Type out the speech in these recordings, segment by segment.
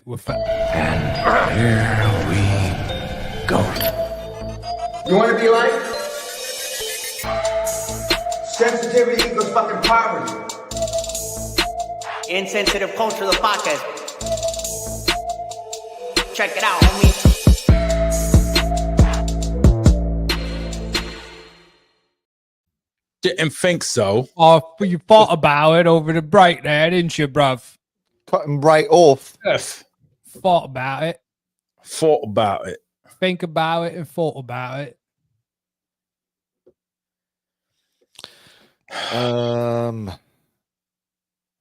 And here we go. You want to be like? Sensitivity equals fucking poverty. Insensitive culture, the podcast. Check it out, homie. Didn't think so. Oh, you thought about it over the break there, didn't you, bruv? Cutting right off. F. Thought about it. Thought about it. Think about it and thought about it.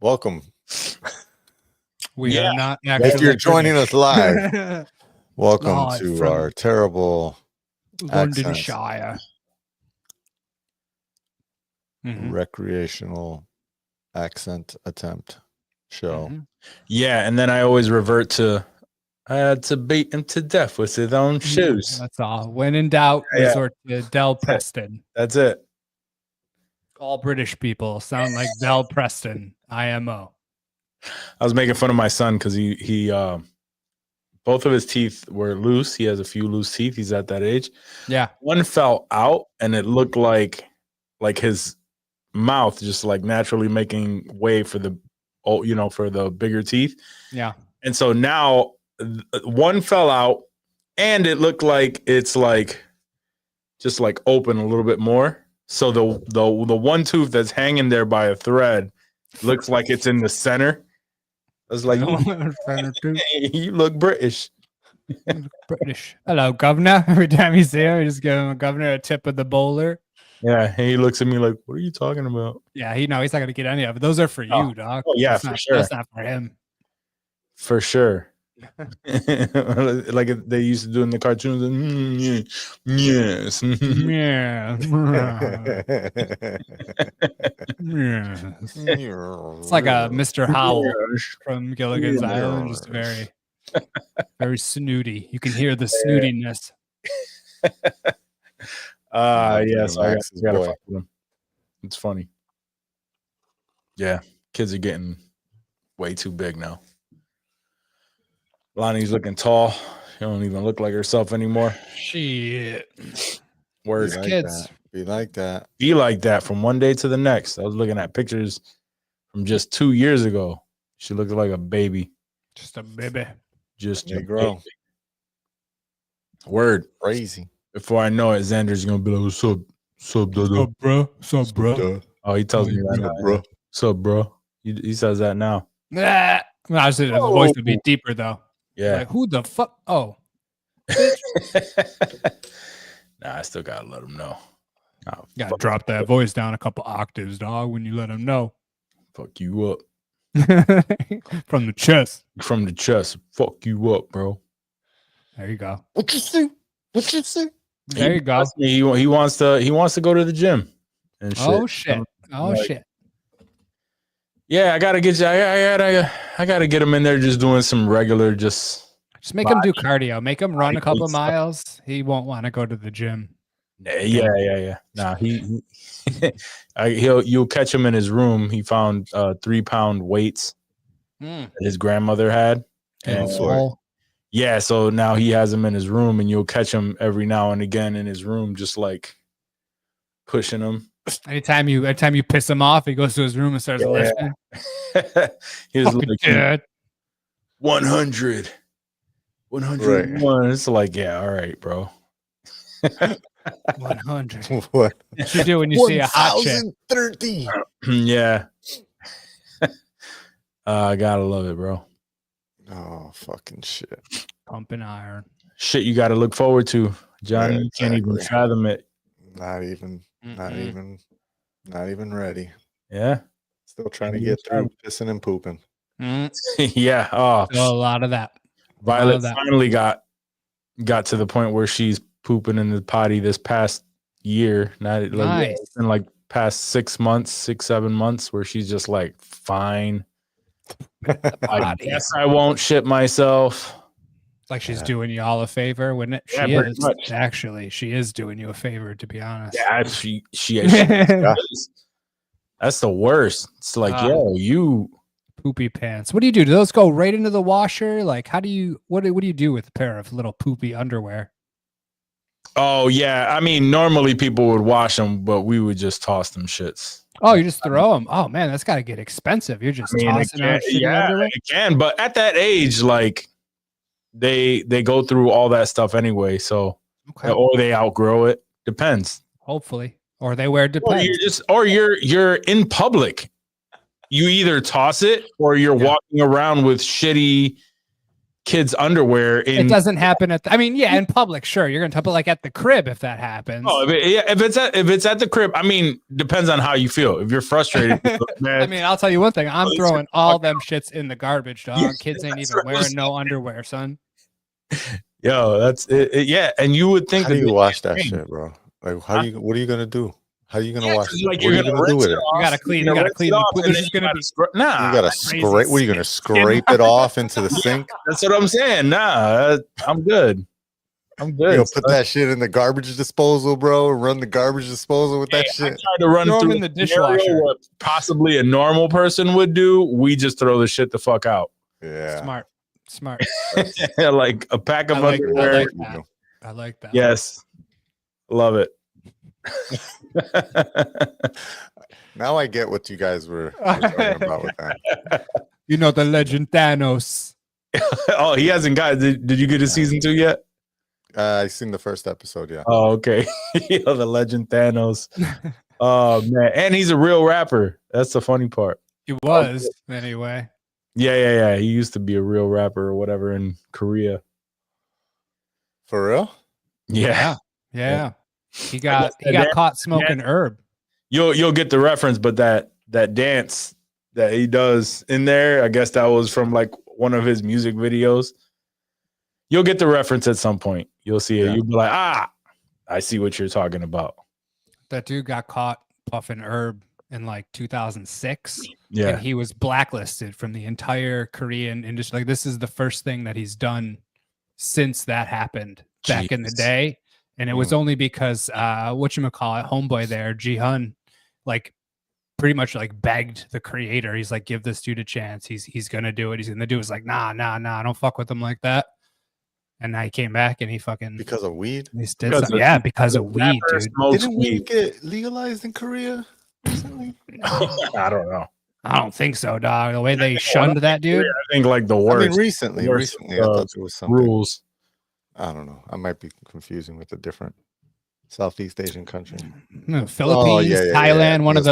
Welcome. We Yeah. are not actually. If you're joining us live, us welcome Live to from our terrible London accents. Shire. Mhm. recreational accent attempt show. Mhm. Yeah, and then I always revert to I had to beat him to death with his own shoes. That's all. When in doubt, Yeah. resort to Del Preston. That's it. All British people sound like Del Preston, IMO. I was making fun of my son because he both of his teeth were loose. He has a few loose teeth. He's at that age. Yeah. One fell out, and it looked like his mouth just like naturally making way for the for the bigger teeth. Yeah. And so now one fell out, and it looked like it's like just like open a little bit more. So the one tooth that's hanging there by a thread looks like it's in the center. I was like, you look British. British. Hello, governor. Every time you see him, you just give him a governor a tip of the bowler. Yeah, and he looks at me like, "What are you talking about?" Yeah, he's not going to get any of it. Those are for you, dog. Oh, yeah, That's for not, sure. That's not for him. For sure. Like they used to do in the cartoons. Yes. Yeah. Yeah. It's like a Mr. Howell from Gilligan's Island, just very, very snooty. You can hear the snootiness. Yes, I Max's gotta boy. fuck with him. It's funny. Yeah, kids are getting way too big now. Lonnie's looking tall. She don't even look like herself anymore. Shit. Words. Be like kids. that. Be like that. Be like that from one day to the next. I was looking at pictures from just 2 years ago. She looked like a baby. Just a baby. Just They a grow. baby. Word. Crazy. Before I know it, Xander's gonna be like, "What's up, Dodo?" bro? What's up, bro? Duh. Oh, he tells Oh, me you right What's now. up, bro? What's up, bro? He says that now. Nah. I said the voice would be deeper, though. Yeah. Like, who the fuck? Oh. Nah, I still gotta let him know. Oh, Gotta drop that voice down a couple octaves, dog, when you let him know. fuck you up From the chest. from the chest. Fuck you up, bro. There you go. What you say? What you say? There you go. Trust me, he wants to go to the gym and shit. Oh shit. Oh Like, shit. Yeah, I gotta get you. I gotta get him in there just doing some regular just. Just make him do cardio. Make him run a Body couple of weight stuff. miles. He won't want to go to the gym. Yeah. Nah, you'll catch him in his room. He found 3-pound weights that his grandmother had. And Oh, yeah, so now he has him in his room, and you'll catch him every now and again in his room, just like pushing him. Anytime you piss him off, he goes to his room and starts Yeah. lifting. He was Fucking like dad. 100, 101. It's like, yeah, all right, bro. 100. what? What you do when you see a hot chick? 1030. Yeah. I gotta love it, bro. Oh, fucking shit. Pumping iron. Shit, you gotta look forward to, Johnny. Yeah, You can't even exactly. fathom it. Not even ready. Yeah. Still trying to Can't get even through pissing and pooping. Yeah. Oh, So a lot of that. Violet that. finally got to the point where she's pooping in the potty this past year. Not like Nice. it's been like past 6 months, 7 months, where she's just like, fine. I Potty. guess I won't shit myself. It's like she's doing you all a favor, wouldn't it? Yeah, She pretty is. much. Actually, she is doing you a favor, to be honest. Yeah, she is. That's the worst. It's like, Ah. yo, you Poopy pants. What do you do? Do those go right into the washer? Like, how do you? What do you do with a pair of little poopy underwear? Oh yeah, I mean, normally people would wash them, but we would just toss them shits. Oh, you just throw them. Oh man, that's got to get expensive. You're just tossing out shitty underwear. it can, but at that age, like they go through all that stuff anyway, so or they outgrow it. Depends. Hopefully, or they wear depends. Or you're in public. You either toss it or you're walking around with shitty kids' underwear. It doesn't happen in public, sure. You're gonna like at the crib if that happens. Oh, if it's at the crib, I mean, depends on how you feel. If you're frustrated, I mean, I'll tell you one thing. I'm throwing all them shits in the garbage, dog. Kids ain't even wearing no underwear, son. Yo, that's it. Yeah, and you would think how do you wash that shit, bro? Like, what are you gonna do? How are you gonna wash it? Like what are you gonna do with it? You gotta clean. You gotta clean. This is gonna be. Nah, you gotta scrape. What are you gonna scrape it off into the sink? That's what I'm saying. Nah, I'm good. I'm good. You put that shit in the garbage disposal, bro. Run the garbage disposal with that shit. I try to run through in the dishwasher. What possibly a normal person would do. We just throw the shit the fuck out. Yeah, smart. Like a pack of underwear. I like that. Yes, love it. Now I get what you guys were talking about with that. You know the legend Thanos. Oh, he hasn't got. Did you get to season 2 yet? I seen the first episode. Yeah. Oh, okay. The legend Thanos. Oh man, and he's a real rapper. That's the funny part. He was anyway. Yeah. He used to be a real rapper or whatever in Korea. For real? Yeah. He got caught smoking herb. You'll get the reference, but that dance that he does in there, I guess that was from like one of his music videos. You'll get the reference at some point. You'll see it. You'll be like, I see what you're talking about. That dude got caught puffing herb in like 2006. Yeah. And he was blacklisted from the entire Korean industry. Like, this is the first thing that he's done since that happened back in the day. And it was only because whatchamacallit, homeboy there, Ji-hun, like pretty much like begged the creator. He's like, give this dude a chance. He's gonna do it. He's gonna do it. It's like, nah, don't fuck with him like that. And now he came back and he fucking because of weed. He did because of weed, dude. Didn't weed get legalized in Korea recently? I don't know. I don't think so, dog. The way they shunned that dude. I think like the worst. I mean, recently, I thought there was some rules. I don't know. I might be confusing with a different Southeast Asian country. No, Philippines, Thailand. One of the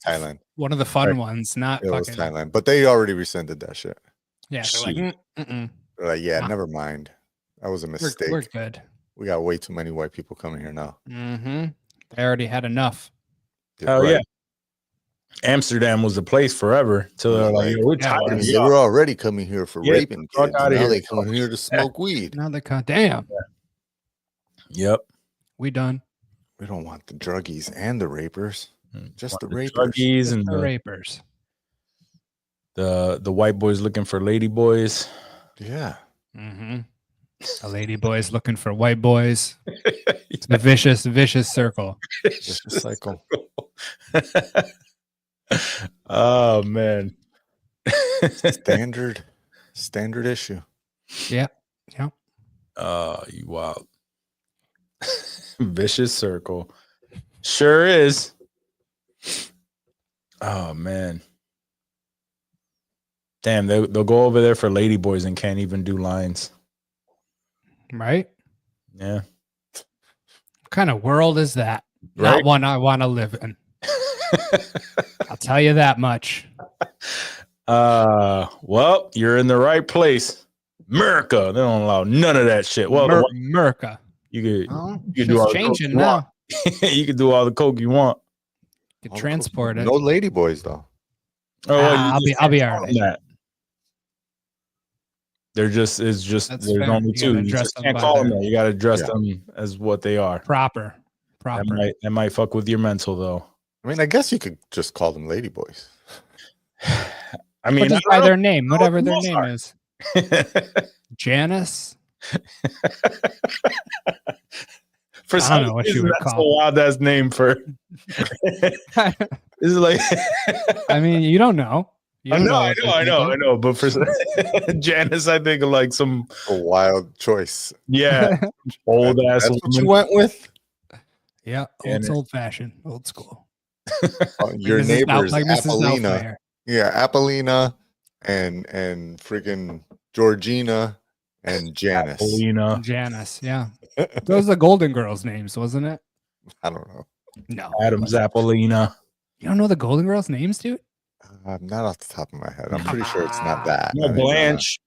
Thailand. One of the fun ones. Not it fucking was Thailand, but they already rescinded that shit. Yeah, they're like, never mind. That was a mistake. We're good. We got way too many white people coming here now. Mm-hmm. They already had enough. Oh yeah. Amsterdam was the place forever till they're like, we're tired. They were already coming here for raping kids. Now they come here to smoke weed. Now they come. Damn. Yep. We done. We don't want the druggies and the rapers. Just the rapers. Druggies and the rapers. The white boys looking for lady boys. Yeah. Mm-hmm. The lady boys looking for white boys. It's the vicious circle. Vicious cycle. Oh man. Standard issue. Yeah. You wild. Vicious circle. Sure is. Oh man. Damn, they'll go over there for lady boys and can't even do lines. Right? Yeah. What kind of world is that? Right? Not one I want to live in. I'll tell you that much. Well, you're in the right place. America. They don't allow none of that shit. Well, America. You could do all changing the now. You can do all the coke you want. You can transport it. No lady boys though. Oh, well, I'll be all right. That. There's only two. You just can't call them that. You got to dress them as what they are. Proper. That might fuck with your mental though. I mean, I guess you could just call them lady boys. I mean, just by their name, whatever their name is. Janice. For I don't know what you would that's call. a wild ass name for. This is like. I mean, you don't know. You I don't know, I what know, I they're know, I thinking. know. But for Janice, I think of like some A wild choice. old ass That's what you woman. went with. Yeah, Janice. old fashioned, old school. Your Mrs. neighbors, like Mrs. Apollina. Doubtfire. Yeah, Apollina and freaking Georgina and Janice. Polina, Janice, yeah. Those are the Golden Girls' names, wasn't it? I don't know. No. Adams, Apollina. You don't know the Golden Girls' names, dude? Not off the top of my head. I'm Come pretty sure it's not on. that. No, I think, Blanche.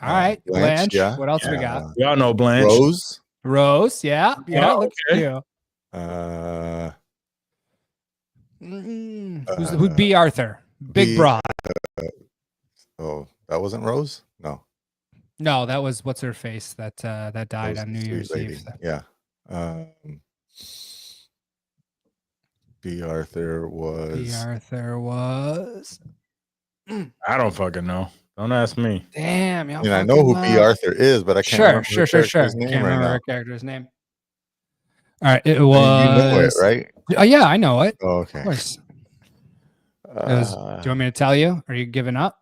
All right, Blanche. yeah. What else we got? Y'all know Blanche. Rose. Rose, yeah. Oh, Look at okay. you. Who's Uh, B. Arthur? Big B. broad. Oh, that wasn't Rose? No. No, that was what's her face that that That died was on the New sweet Year's lady. Eve. Yeah. B. Arthur B. was. Arthur was. I don't fucking know. Don't ask me. Damn, y'all I mean, I know who B. Arthur is, but I can't remember Sure. the character's name Can't right remember now. her character's name. All right, it I mean, was. you know it, right? Oh yeah, I know it. Oh, Of okay. course. It was, do you want me to tell you? Are you giving up?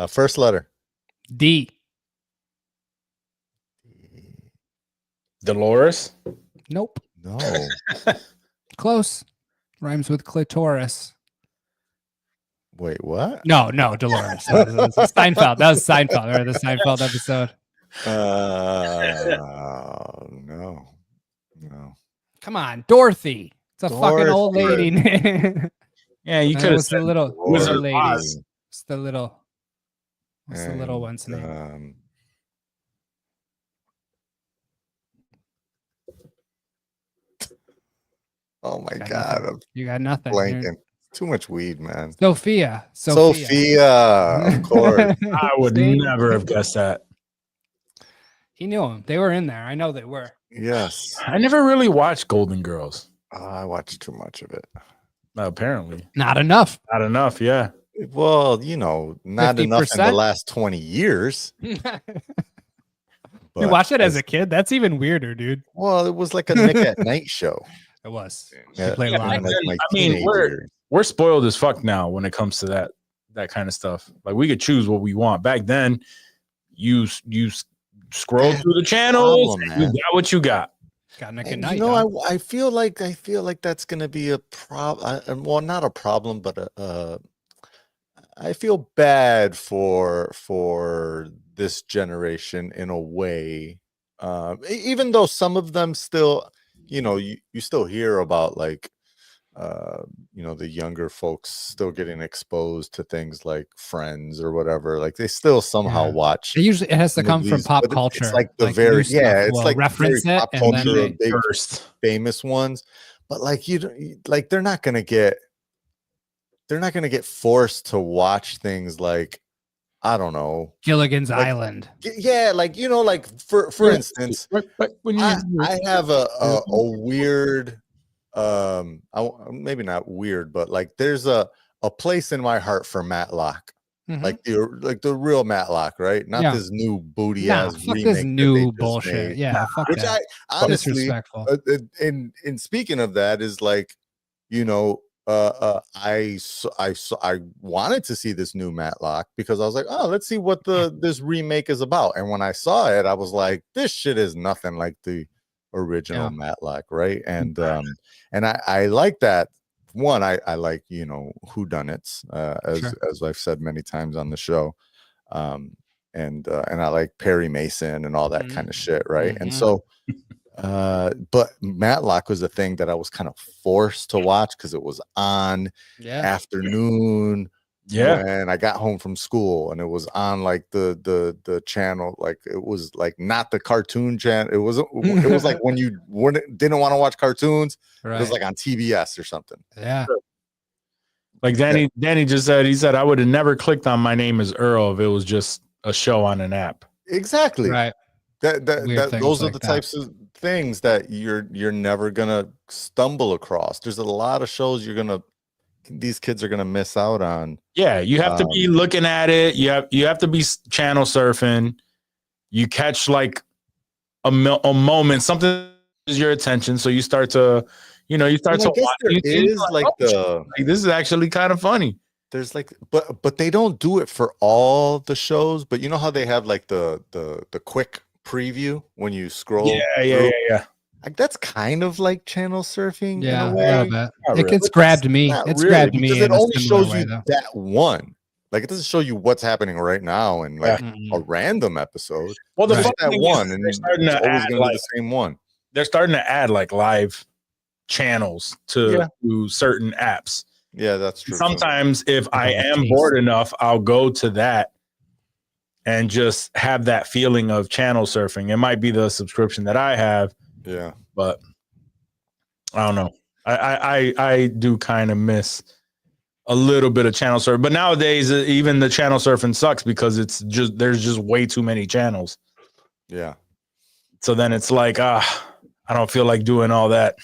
First letter. D. Dolores. Nope. No. Close. Rhymes with clitoris. Wait, what? No, Dolores. That was Seinfeld. That was Seinfeld, or the Seinfeld episode. No. Come on, Dorothy. It's a fucking old Dorothy. lady. Yeah, you And could it have was the said little Wizard lady. of Oz. It's the little. What's the little one's name? Oh my Got God. nothing. You got nothing. Blanking. Too much weed, man. Sophia. Sophia, of course. I would See? never have guessed that. He knew them. They were in there. I know they were. Yes. I never really watched Golden Girls. I watched too much of it. Apparently, Not enough. not enough. Yeah. Well, not enough in the 50%? last 20 years. You but watched it as a kid? That's even weirder, dude. Well, it was like a Nick at Night show. It was. Yeah, played a in, lot back of like, then, my I mean, teenage we're- years. We're spoiled as fuck now when it comes to that kind of stuff. Like we could choose what we want. Back then, you scroll through the channels, problem, and you man. got what you got. Got Nick at And, Night. dog. I feel like that's going to be a problem. Well, not a problem, but I feel bad for this generation in a way. Even though some of them still, you still hear about like, the younger folks still getting exposed to things like Friends or whatever. Like they still somehow Yeah. watch. It has to come from movies, pop but culture. It's like the new very stuff it's will like the reference very it pop and then culture they, of big First, famous ones. But like they're not gonna get forced to watch things like, I don't know. Gilligan's Like, Island. Yeah, like for Yeah. instance, but when I have a weird maybe not weird, but like there's a place in my heart for Matlock. Mhm. Like the real Matlock, right? Not Yeah. this new booty Nah, ass fuck remake this that they new just bullshit. made. Yeah, fuck Which that. I honestly, Disrespectful. in speaking of that, is like, I wanted to see this new Matlock because I was like, oh, let's see what this remake is about. And when I saw it, I was like, this shit is nothing like the original Matlock, right? And I like that. One, I like whodunits, as I've said many times on the show, and I like Perry Mason and all that kind of shit, right? And so. But Matlock was a thing that I was kind of forced to watch because it was on afternoon when I got home from school, and it was on like the channel, like it was like not the cartoon channel. It was like when you didn't want to watch cartoons, it was like on TBS or something. Yeah. like Danny just said, he said I would have never clicked on My Name Is Earl if it was just a show on an app. Exactly. Right. Those are the types of things that you're never gonna stumble across. There's a lot of shows these kids are gonna miss out on. Yeah, you have to be looking at it. You have to be channel surfing. You catch like a moment, something is your attention, so you start to You know, you start And I to guess watch there these things, is like oh, the like, this is actually kind of funny. there's like but they don't do it for all the shows. But you know how they have like the quick preview when you scroll through? Yeah. Like that's kind of like channel surfing in Yeah, a a way. little bit. Not It really. gets grabbed me. Not It's really, grabbed because me it in a only similar shows way, you though. that one. Like it doesn't show you what's happening right now and like Mm-mm. a random episode. Well, the Just Right. that funny thing one, is and they're starting it's to always add going to be like the same one. they're starting to add like live channels to certain apps. Yeah, that's true. too. Sometimes if I like am taste. bored enough, I'll go to that and just have that feeling of channel surfing. It might be the subscription that I have, Yeah. but I don't know. I do kind of miss a little bit of channel surfing, but nowadays even the channel surfing sucks because there's just way too many channels. Yeah. So then it's like I don't feel like doing all that.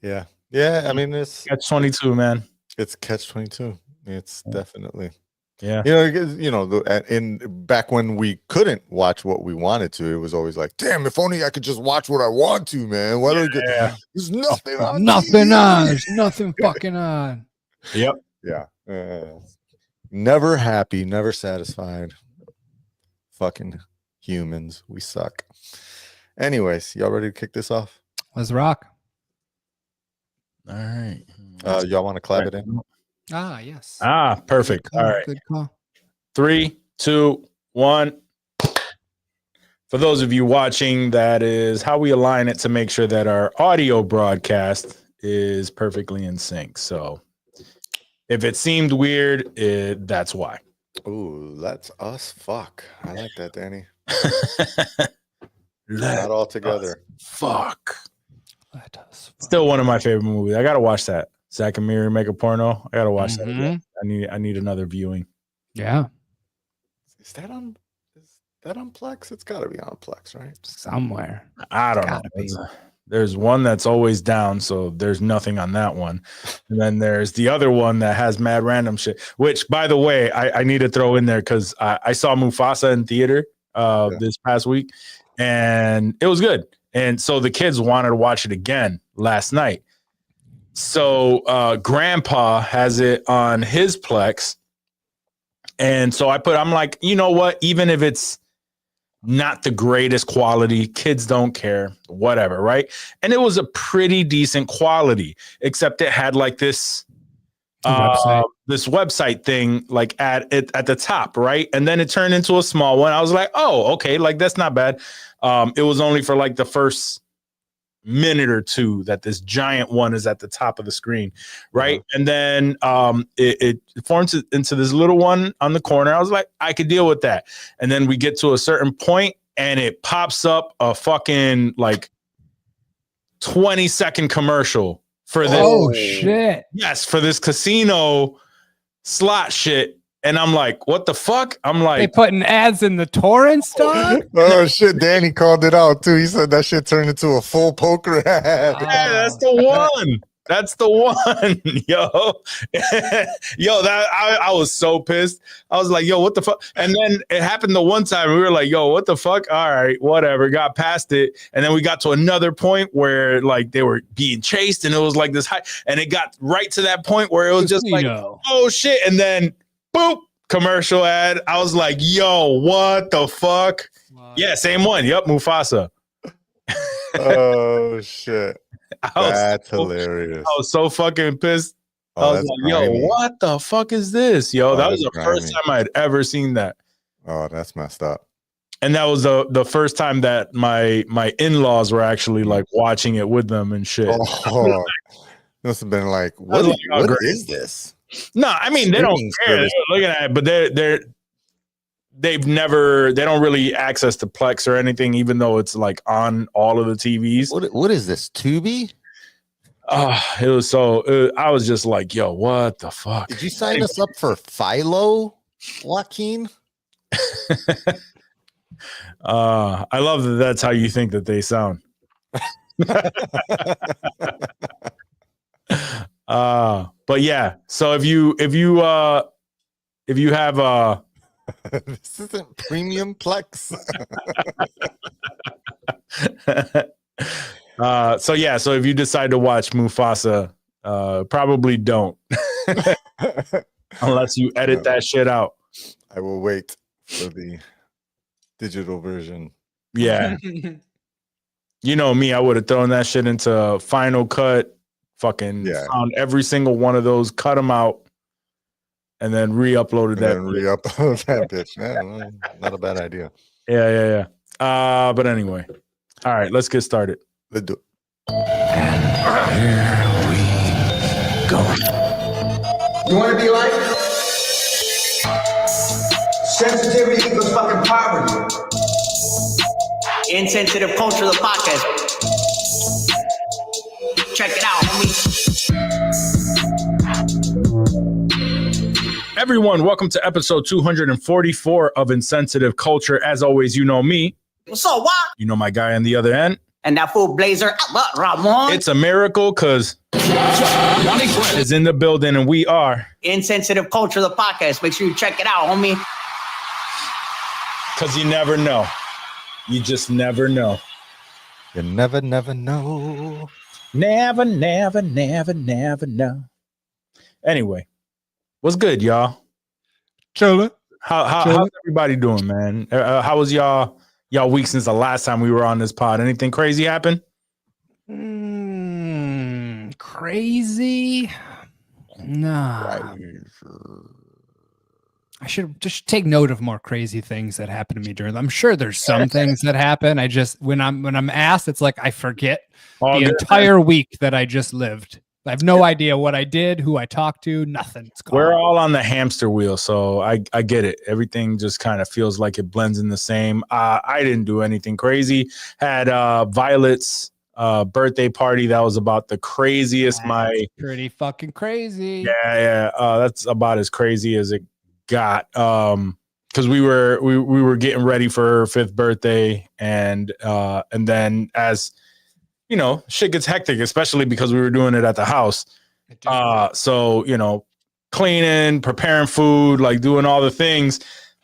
Yeah. Yeah. I mean, it's Catch 22, man. it's catch 22. It's definitely. Yeah. In back when we couldn't watch what we wanted to, it was always like, damn, if only I could just watch what I want to, man. Why don't I Yeah. there's nothing on Nothing TV. on. There's nothing fucking on. Yep. Yeah. Never happy, never satisfied. Fucking humans. We suck. Anyways, y'all ready to kick this off? Let's rock. All right. Y'all want to clap it in? Ah, yes. Perfect. Good All call, right. Good call. 3, 2, 1. For those of you watching, that is how we align it to make sure that our audio broadcast is perfectly in sync. So if it seemed weird, that's why. Ooh, let's us fuck. I like that, Danny. Let Not all together. fuck. Let us fuck. Still one of my favorite movies. I gotta watch that. Zack and Miri make a porno. I gotta watch that. Mhm. Again. I need another viewing. Yeah, Is that on Plex? It's gotta be on Plex, right? somewhere. I don't know. Gotta be. There's one that's always down, so there's nothing on that one. And then there's the other one that has mad random shit. Which, by the way, I need to throw in there because I saw Mufasa in theater this past week, and it was good. And so the kids wanted to watch it again last night. So Grandpa has it on his Plex, and so I'm like, you know what? Even if it's not the greatest quality, kids don't care, whatever, right? And it was a pretty decent quality, except it had like this website thing like at the top, right? And then it turned into a small one. I was like, oh, okay, like that's not bad. It was only for like the first minute or two that this giant one is at the top of the screen, right? And then it forms into this little one on the corner. I was like, I could deal with that. And then we get to a certain point and it pops up a fucking like 20-second commercial for this. Oh shit! Yes, for this casino slot shit. And I'm like, what the fuck? I'm They like, putting ads in the torrents, dog. Oh shit, Danny called it out too. He said that shit turned into a full poker ad. yeah, that's the one. That's the one, yo. Yo, that I was so pissed. I was like, yo, what the fuck? And then it happened the one time. We were like, yo, what the fuck? All right, whatever. Got past it. And then we got to another point where like they were being chased and it was like this high. And it got right to that point where it was just like, oh shit. And then boop, commercial ad. I was like, yo, what the fuck? Yeah, same one. Yep, Mufasa. Oh shit. That's hilarious. I was so fucking pissed. I was like, yo, what the fuck is this? Yo, that was the first time I had ever seen that. Oh, that's messed up. And that was the first time that my in-laws were actually like watching it with them and shit. Oh, must have been like, what is this? No, I mean, they don't care. They're looking at it, but they don't really access the Plex or anything, even though it's like on all of the TVs. What is this, Tubi? It was so. I was just like, yo, what the fuck? Did you sign us up for Philo, Joaquin? I love that. That's how you think that they sound. But yeah. So if you have this isn't premium Plex. So if you decide to watch Mufasa, probably don't unless you edit that shit out. I will wait for the digital version. Yeah. You know me, I would have thrown that shit into Final Cut, fucking found every single one of those, cut them out, and then re-uploaded that. And re-upload that bitch. Yeah, not a bad idea. Yeah. But anyway. All right, let's get started. Let's do it. You want to be like? Sensitivity equals fucking poverty. Insensitive Culture, the podcast. Check it out, homie. Everyone, welcome to episode 244 of Insensitive Culture. As always, you know me. So what? You know my guy on the other end. And that fool Blazer, Ramon. It's a miracle because is in the building and we are Insensitive Culture, the podcast. Make sure you check it out, homie. Because you never know. You just never know. You never know. Never know. Anyway, what's good, y'all? Chilla. How's everybody doing, man? How was y'all week since the last time we were on this pod? Anything crazy happen? Crazy? Nah. I should just take note of more crazy things that happen to me during. I'm sure there's some things that happen. I just when I'm asked, it's like I forget the entire week that I just lived. I have no idea what I did, who I talked to, nothing. We're all on the hamster wheel, so I get it. Everything just kind of feels like it blends in the same. I didn't do anything crazy. Had Violet's birthday party. That was about the craziest. Pretty fucking crazy. Yeah. That's about as crazy as it got. Because we were getting ready for her 5th birthday, and then as you know, shit gets hectic, especially because we were doing it at the house. So, you know, cleaning, preparing food, like doing all the things.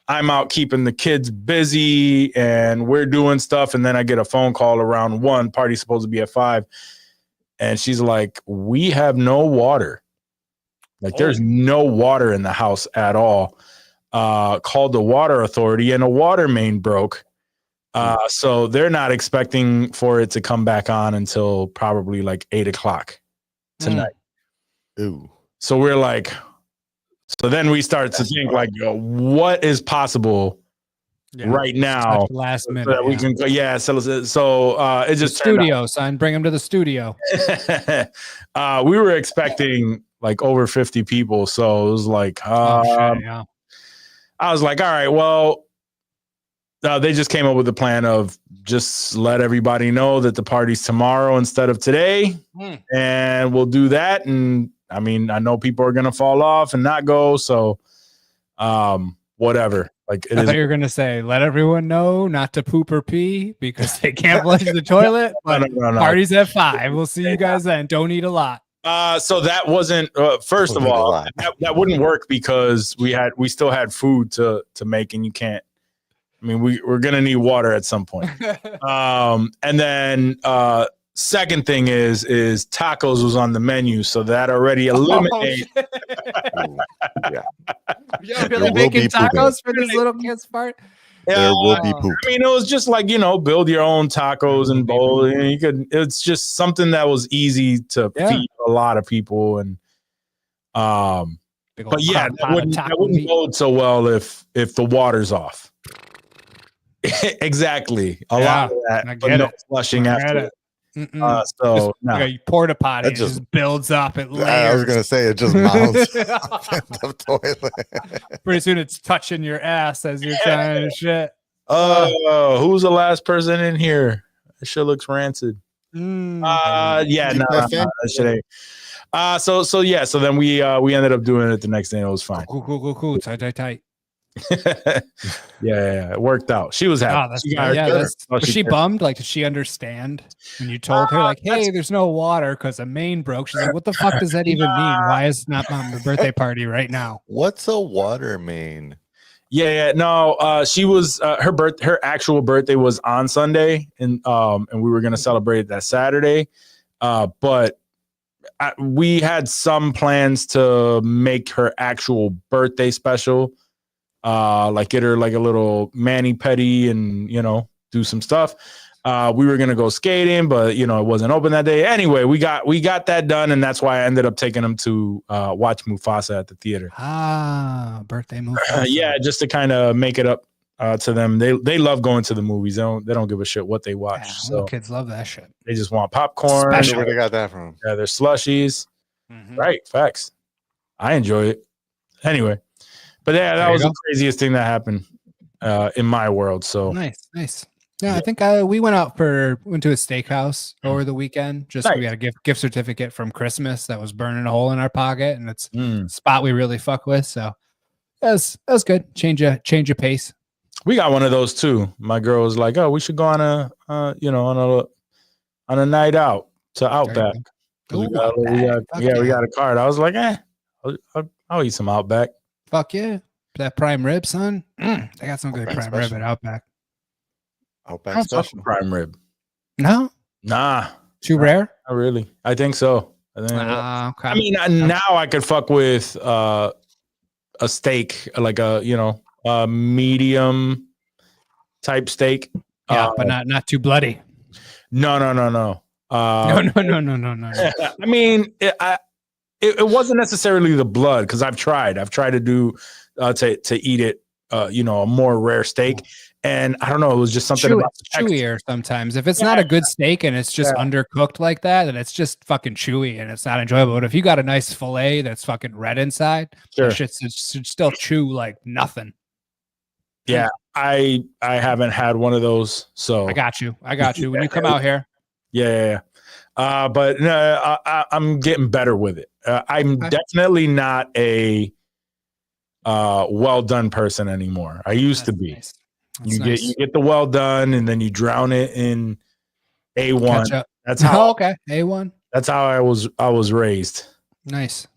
I'm out keeping the kids busy and we're doing stuff. And then I get a phone call around 1, party's supposed to be at 5. And she's like, we have no water. Like there's no water in the house at all. Called the water authority and a water main broke. So they're not expecting for it to come back on until probably like 8:00 tonight. Ooh. So we're like, so then we start to think like, what is possible right now? Last minute. So that we can go. Yeah. So it just studio, son. Bring them to the studio. We were expecting like over 50 people. So it was like, I was like, all right, well, they just came up with the plan of just let everybody know that the party's tomorrow instead of today. And we'll do that. And I mean, I know people are going to fall off and not go. So whatever. Like I thought you were going to say, let everyone know not to poop or pee because they can't flush the toilet. But no. Party's at 5. We'll see you guys then. Don't eat a lot. So that wasn't first of all, that wouldn't work because we still had food to make, and you can't. I mean, we're gonna need water at some point. And then second thing is tacos was on the menu, so that already eliminates. Yeah. You're really making tacos for this little kid's part. There will be poop. I mean, it was just like, you know, build your own tacos and bowl. And you could. It's just something that was easy to feed a lot of people, and but yeah, that wouldn't bode so well if the water's off. Exactly, a lot of that, but no flushing after. So no. You porta potty, it just builds up. It layers. I was gonna say it just mounts the toilet. Pretty soon it's touching your ass as you're trying to shit. Who's the last person in here? That shit looks rancid. That shit ain't. So then we ended up doing it the next day. And it was fine. Cool. Tight. Yeah, it worked out. She was happy. Was she bummed? Like, did she understand when you told her, like, hey, there's no water because a main broke? She's like, what the fuck does that even mean? Why is not my birthday party right now? What's a water main? Yeah. No, she was her actual birthday was on Sunday, and we were gonna celebrate it that Saturday. But we had some plans to make her actual birthday special, like get her like a little mani pedi and do some stuff. We were gonna go skating, but it wasn't open that day. Anyway, we got that done, and that's why I ended up taking them to watch Mufasa at the theater. Birthday Mufasa. Yeah, just to kind of make it up to them. They love going to the movies. They don't give a shit what they watch. Yeah, so little kids love that shit. they just want popcorn. Wonder where they got that from. Yeah, their slushies. Mhm. Right, facts. I enjoy it. Anyway, but yeah, that was the craziest thing that happened in my world. So Nice. Yeah, I think we went to a steakhouse over the weekend. Just we got a gift certificate from Christmas that was burning a hole in our pocket, and it's a spot we really fuck with. So that was good. Change of pace. We got one of those too. My girl was like, "Oh, we should go on a on a night out to Outback." Ooh, We got a card. I was like, I'll eat some Outback. Fuck yeah. That prime rib, son. They got some good Outback prime special. rib at Outback. Outback special. Prime rib. No? Nah, Too rare? not really. I think so. Okay. I mean, now I could fuck with a steak, like a medium type steak. Yeah, but not too bloody. No. No. I mean, it wasn't necessarily the blood, because I've tried to do to eat it, a more rare steak, and I don't know, it was just something about the texture. Chewier sometimes. If it's not a good steak and it's just undercooked like that, then it's just fucking chewy and it's not enjoyable. But if you got a nice fillet that's fucking red inside, that shit should still chew like nothing. Yeah, I haven't had one of those, so I got you. When you come out here. Yeah. But I'm getting better with it. I'm definitely not a well done person anymore. I used to be. Nice. You get the well done, and then you drown it in A1. That's how. okay. A1. That's how I was raised. Nice.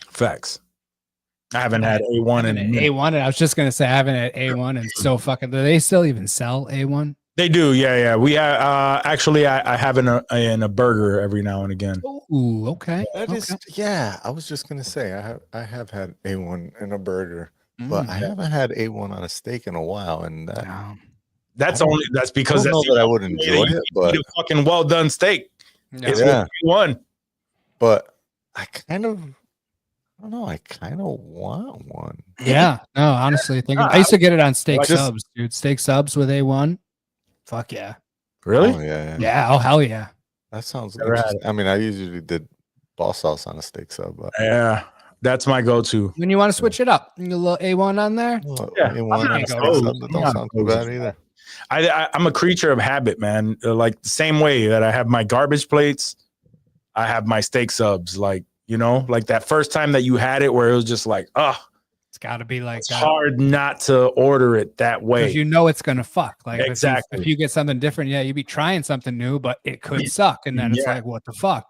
Facts. I haven't had A1 in A1. And I was just gonna say I haven't had A1 and so fucking. Do they still even sell A1? They do. Yeah. We actually I have in a burger every now and again. Ooh, okay. Yeah. I was just gonna say I have had A1 in a burger, but I haven't had A1 on a steak in a while, and that's because I would enjoy it, but a fucking well done steak. It's A1. But I kind of want one. Yeah. No, honestly, I used to get it on steak subs, dude. Steak subs with A1. Fuck yeah. Really? Oh, yeah. Yeah. Oh, hell yeah. That sounds interesting. I mean, I usually did boss sauce on a steak sub. But yeah, that's my go-to. When you want to switch it up, a little A1 on there. A1 on a steak sub, that don't sound too bad either. I'm a creature of habit, man. Like the same way that I have my garbage plates, I have my steak subs. Like, like that first time that you had it where it was just like, it's got to be like it's hard not to order it that way. Because it's going to fuck. Like exactly. If you get something different, you'd be trying something new, but it could suck. And then it's like, what the fuck?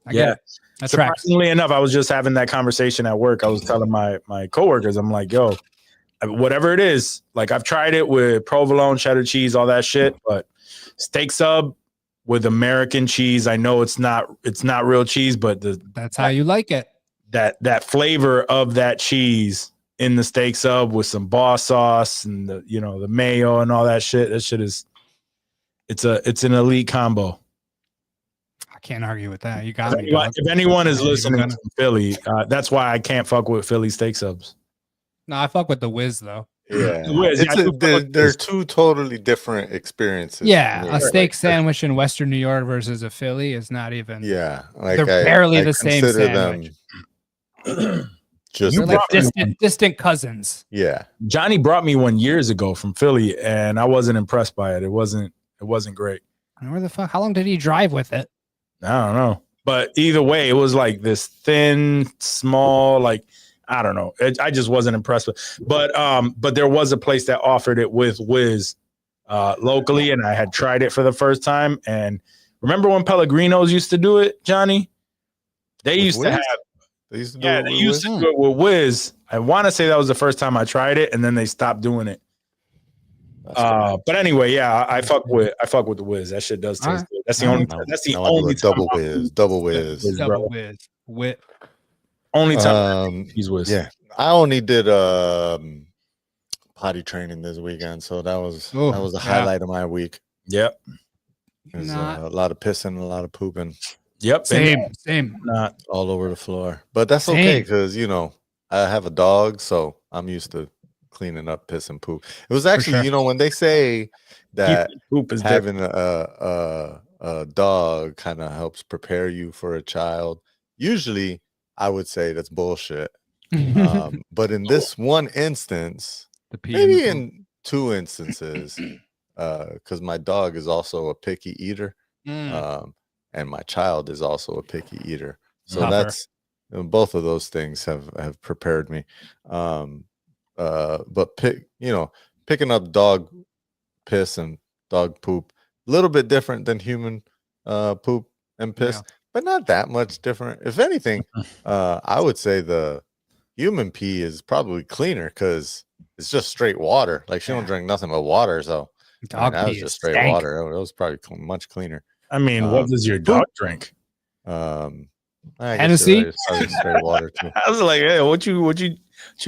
I get it. That's right. Surprisingly enough, I was just having that conversation at work. I was telling my coworkers, I'm like, yo, whatever it is, like I've tried it with provolone, cheddar cheese, all that shit, but steak sub with American cheese, I know it's not real cheese, but that's how you like it. That flavor of that cheese in the steak sub with some boss sauce and the mayo and all that shit. That shit is it's an elite combo. I can't argue with that. You got me. If anyone is listening from Philly, that's why I can't fuck with Philly steak subs. No, I fuck with the Whiz though. Yeah, they're two totally different experiences. Yeah, a steak sandwich in Western New York versus a Philly is not even. Yeah, like they're barely the same sandwich. Just like distant cousins. Yeah, Johnny brought me one years ago from Philly, and I wasn't impressed by it. It wasn't great. Where the fuck? How long did he drive with it? I don't know, but either way, it was like this thin, small, like I don't know. I just wasn't impressed with. But there was a place that offered it with Whiz locally, and I had tried it for the first time. And remember when Pellegrinos used to do it, Johnny? They used to do it with Whiz. I want to say that was the first time I tried it, and then they stopped doing it. But anyway, yeah, I fuck with the whiz. That shit does taste Alright. good. That's the Alright. only. That's the Now I do only a double time whiz, double whiz. Whiz, Double bro. whiz. Wit. Only time he's whiz. Yeah, I only did potty training this weekend, so that was the highlight of my week. Yep. There's a lot of pissing and a lot of pooping. Yep. Same. Not all over the floor, but that's okay because I have a dog, so I'm used to cleaning up piss and poop. It was actually, sure. when they say that poop is having a dog kind of helps prepare you for a child, usually I would say that's bullshit. But in this one instance, maybe in two instances, because my dog is also a picky eater, and my child is also a picky eater. So that's both of those things have prepared me. But picking up dog piss and dog poop, a little bit different than human poop and piss, but not that much different. If anything, I would say the human pee is probably cleaner because it's just straight water. Like she don't drink nothing but water, so dog that was pee just is straight stank. water. It was probably much cleaner. I mean, what does your dog drink? Hennessy? It's probably straight water too. I was like, hey, what you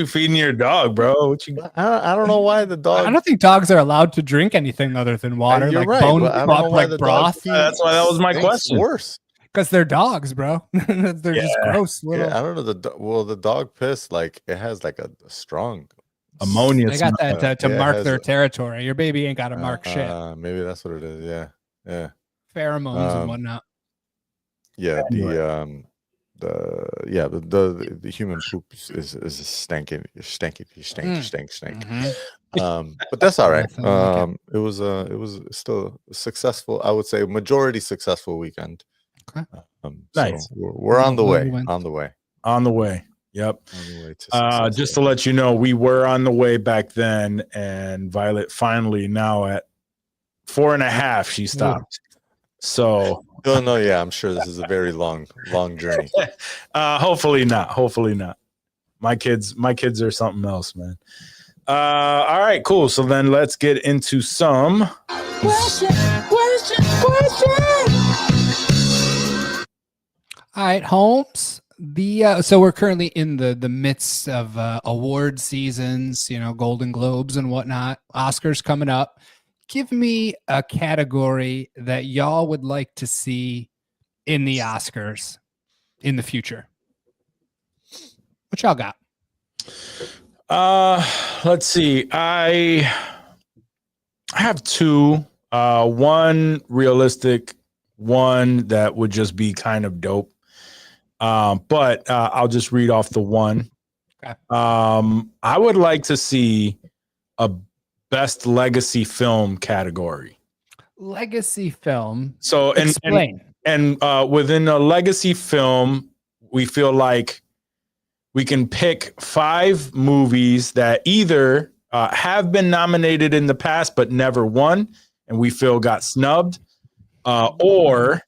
feeding your dog, bro? What you? I don't know why the dog. I don't think dogs are allowed to drink anything other than water, You're like right, bone, but I don't know why like the broth. dog pee That's why that was my stinks question. Worse. Because they're dogs, bro. They're just gross. Little. Yeah, I don't know the dog piss, like it has like a strong Ammonia. They got smell. that to Yeah, it has their a- territory. Your baby ain't got to mark shit. Maybe that's what it is. Yeah. Pheromones and whatnot. Yeah, Anyway. the human poop is stanky. But that's all right. Nothing like It was still a successful, I would say, majority successful weekend. Okay. Nice. So we're on the way. Win-win. On the way. On the way. Yep. On the way to success. Just to let you know, we were on the way back then, and Violet finally now at 4.5, she stopped. So No, yeah, I'm sure this is a very long journey. hopefully not. My kids are something else, man. All right, cool. So then let's get into some All right, Holmes. So we're currently in the midst of award seasons, Golden Globes and whatnot. Oscars coming up. Give me a category that y'all would like to see in the Oscars in the future. What y'all got? Let's see. I have two. One realistic, one that would just be kind of dope. But I'll just read off the one. Okay. I would like to see a best legacy film category. Legacy film. So Explain. and within a legacy film, we feel like we can pick 5 movies that either have been nominated in the past but never won, and we feel got snubbed, or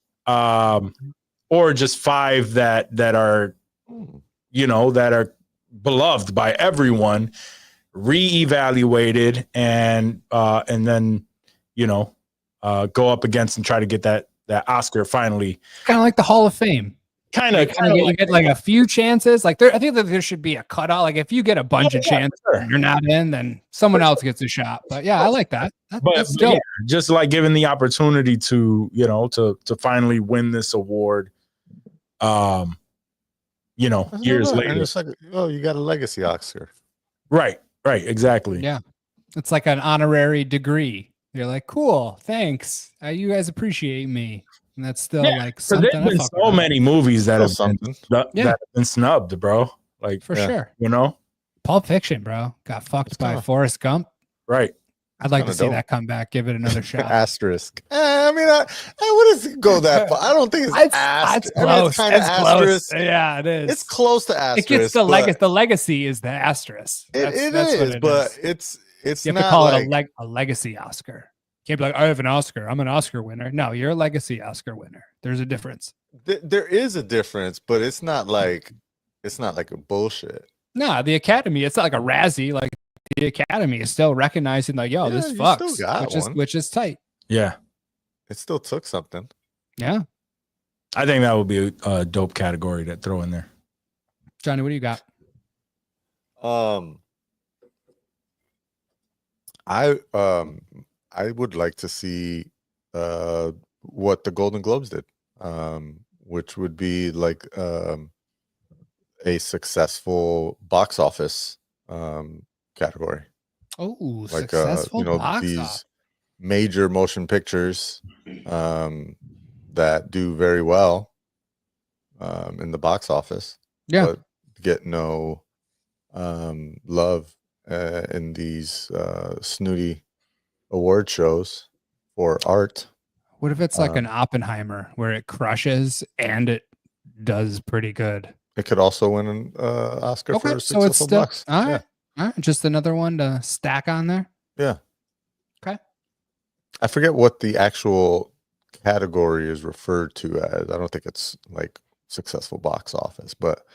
just 5 that are that are beloved by everyone, reevaluated, and then go up against and try to get that Oscar finally. Kind of like the Hall of Fame. You get like a few chances. Like I think that there should be a cutoff. Like if you get a bunch of chances, and you're not in, then someone else gets a shot. But yeah, I like that. That's dope. Yeah, just like given the opportunity to to finally win this award. Years later. And it's like, you got a legacy Oscar. Right, exactly. Yeah. It's like an honorary degree. You're like, cool, thanks. You guys appreciate me. And that's still like So something. there's been so many movies that Still have been snubbed, bro. Like For sure. Pulp Fiction, bro. Got fucked by Forrest Gump. Right. I'd like to Kinda see dope. that come back. Give it another shot. Asterisk. I mean, I wouldn't go that far. I don't think it's It's close. it's kind of asterisk. Yeah, it is. It's close to asterisk. It gets the legacy. The legacy is the asterisk. It That's is, what it but is. it's You have not to call like, it a legacy Oscar. Can't be like, I have an Oscar. I'm an Oscar winner. No, you're a legacy Oscar winner. There's a difference. there is a difference, but it's not like a bullshit. No, the Academy, it's not like a Razzie. Like the Academy is still recognizing, like, yo, Yeah, this you still fucks, got one. which is tight. Yeah, It still took something. Yeah. I think that would be a dope category to throw in there. Johnny, what do you got? I would like to see what the Golden Globes did, which would be like a successful box office category. Oh, Like successful you know, box these office. major motion pictures that do very well in the box office, Yeah. but get no love in these snooty award shows for art. What if it's like an Oppenheimer where it crushes and it does pretty good? It could also win an Oscar for Okay, so it's successful still box. all right. All right, just another one to stack on there. Yeah. Okay. I forget what the actual category is referred to as. I don't think it's like successful box office, but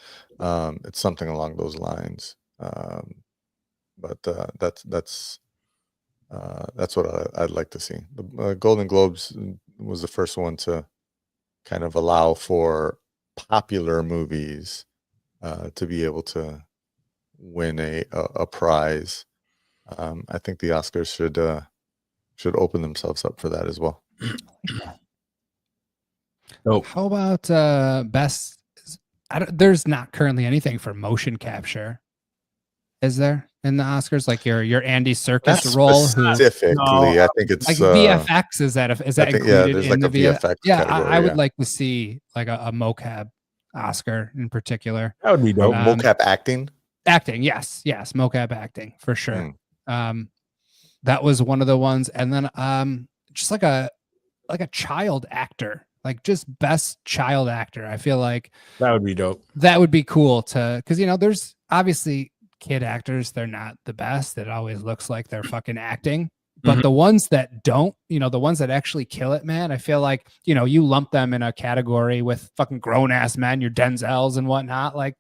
it's something along those lines. But that's what I'd like to see. The Golden Globes was the first one to kind of allow for popular movies to be able to win a prize. I think the Oscars should open themselves up for that as well. Oh, How about best? There's not currently anything for motion capture, is there, in the Oscars? Like your Andy Serkis role, who Specifically, No, I think it's like VFX is that included there's in like the a VFX Yeah, category. I would like to see like a mocap Oscar in particular. that would be dope. Mocap acting. Acting, yes, mocap acting for sure. That was one of the ones, and then just like a child actor, like just best child actor. I feel like That would be dope. that would be cool to, because there's obviously kid actors, they're not the best. It always looks like they're fucking acting. But the ones that don't, the ones that actually kill it, man, I feel like, you lump them in a category with fucking grown ass men, your Denzels and whatnot. Like,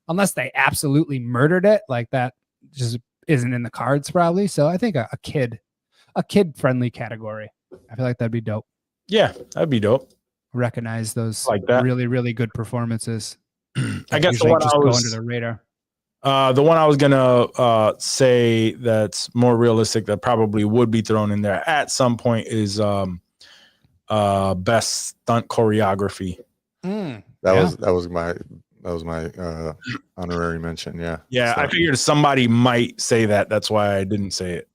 unless they absolutely murdered it, like that just isn't in the cards probably. So I think a kid friendly category. I feel like that'd be dope. Yeah, that'd be dope. Recognize those Like that. really, really good performances. I guess the usually one just I go was under the radar. the one I was gonna say that's more realistic that probably would be thrown in there at some point is best stunt choreography. That was my honorary mention. Yeah. Yeah, So, I figured somebody might say that. That's why I didn't say it.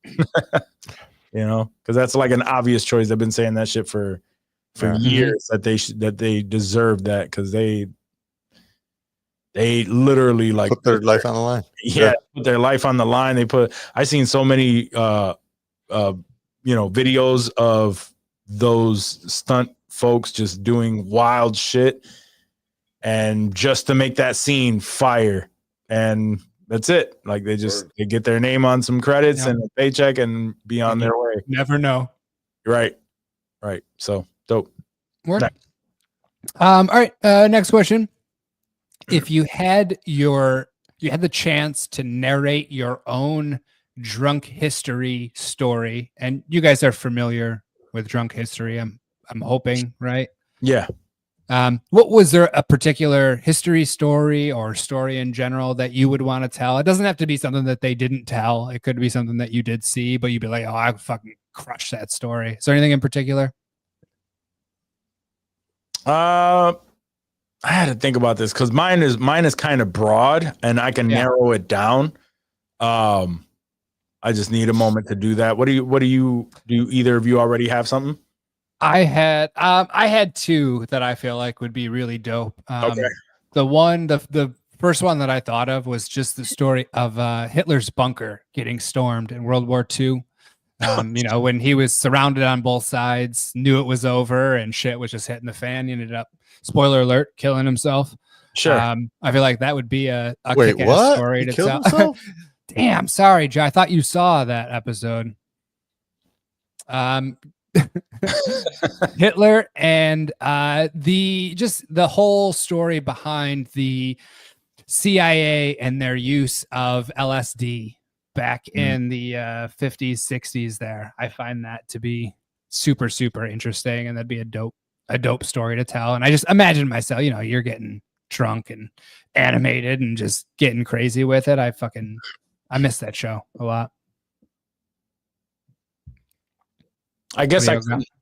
Because that's like an obvious choice. They've been saying that shit for years that they deserve that because they literally like put their life on the line. Yeah, put their life on the line. I seen so many videos of those stunt folks just doing wild shit and just to make that scene fire. And that's it. Like they get their name on some credits and a paycheck and be on their way. Never know. Right. So dope. Word. All right. Next question. If you had the chance to narrate your own drunk history story, and you guys are familiar with drunk history, I'm hoping, right? Yeah. What was there a particular history story or story in general that you would want to tell? It doesn't have to be something that they didn't tell. It could be something that you did see, but you'd be like, oh, I fucking crushed that story. Is there anything in particular? I had to think about this because mine is kind of broad and I can narrow it down. I just need a moment to do that. What do either of you already have something? I had two that I feel like would be really dope. Okay. The first one that I thought of was just the story of Hitler's bunker getting stormed in World War II. When he was surrounded on both sides, knew it was over and shit was just hitting the fan. He ended up, spoiler alert, killing himself. Sure. I feel like that would be a Wait, kick-ass what? story He to killed tell. himself? Damn, sorry, Joe. I thought you saw that episode. Hitler and the whole story behind the CIA and their use of LSD back in the 50s, 60s there. I find that to be super, super interesting, and that'd be a dope story to tell. And I just imagine myself, you're getting drunk and animated and just getting crazy with it. I miss that show a lot. I guess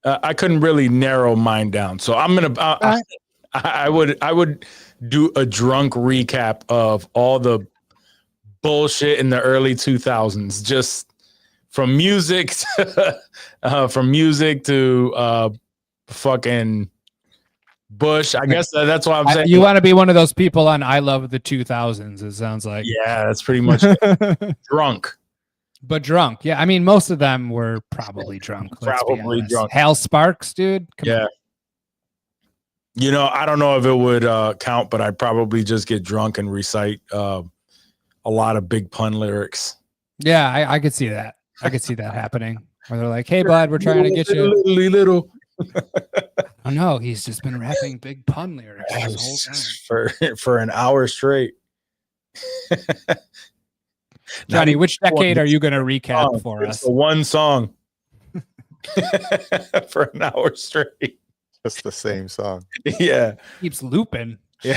I couldn't really narrow mine down, so I'm gonna. I would do a drunk recap of all the bullshit in the early 2000s, just from music to fucking Bush. I guess that's why I'm saying you want to be one of those people on I Love the 2000s. It sounds like. Yeah, that's pretty much drunk. But drunk. Yeah, I mean, most of them were probably drunk. Probably drunk. Hal Sparks, dude. Come on. I don't know if it would count, but I'd probably just get drunk and recite a lot of big pun lyrics. Yeah, I could see that. I could see that happening. Where they're like, "Hey, bud, we're trying to get you." Little. Oh no, he's just been rapping big pun lyrics this whole time for an hour straight. Johnny, which decade are you going to recap for us? One song for an hour straight. Just the same song. Yeah. Keeps looping. Yeah.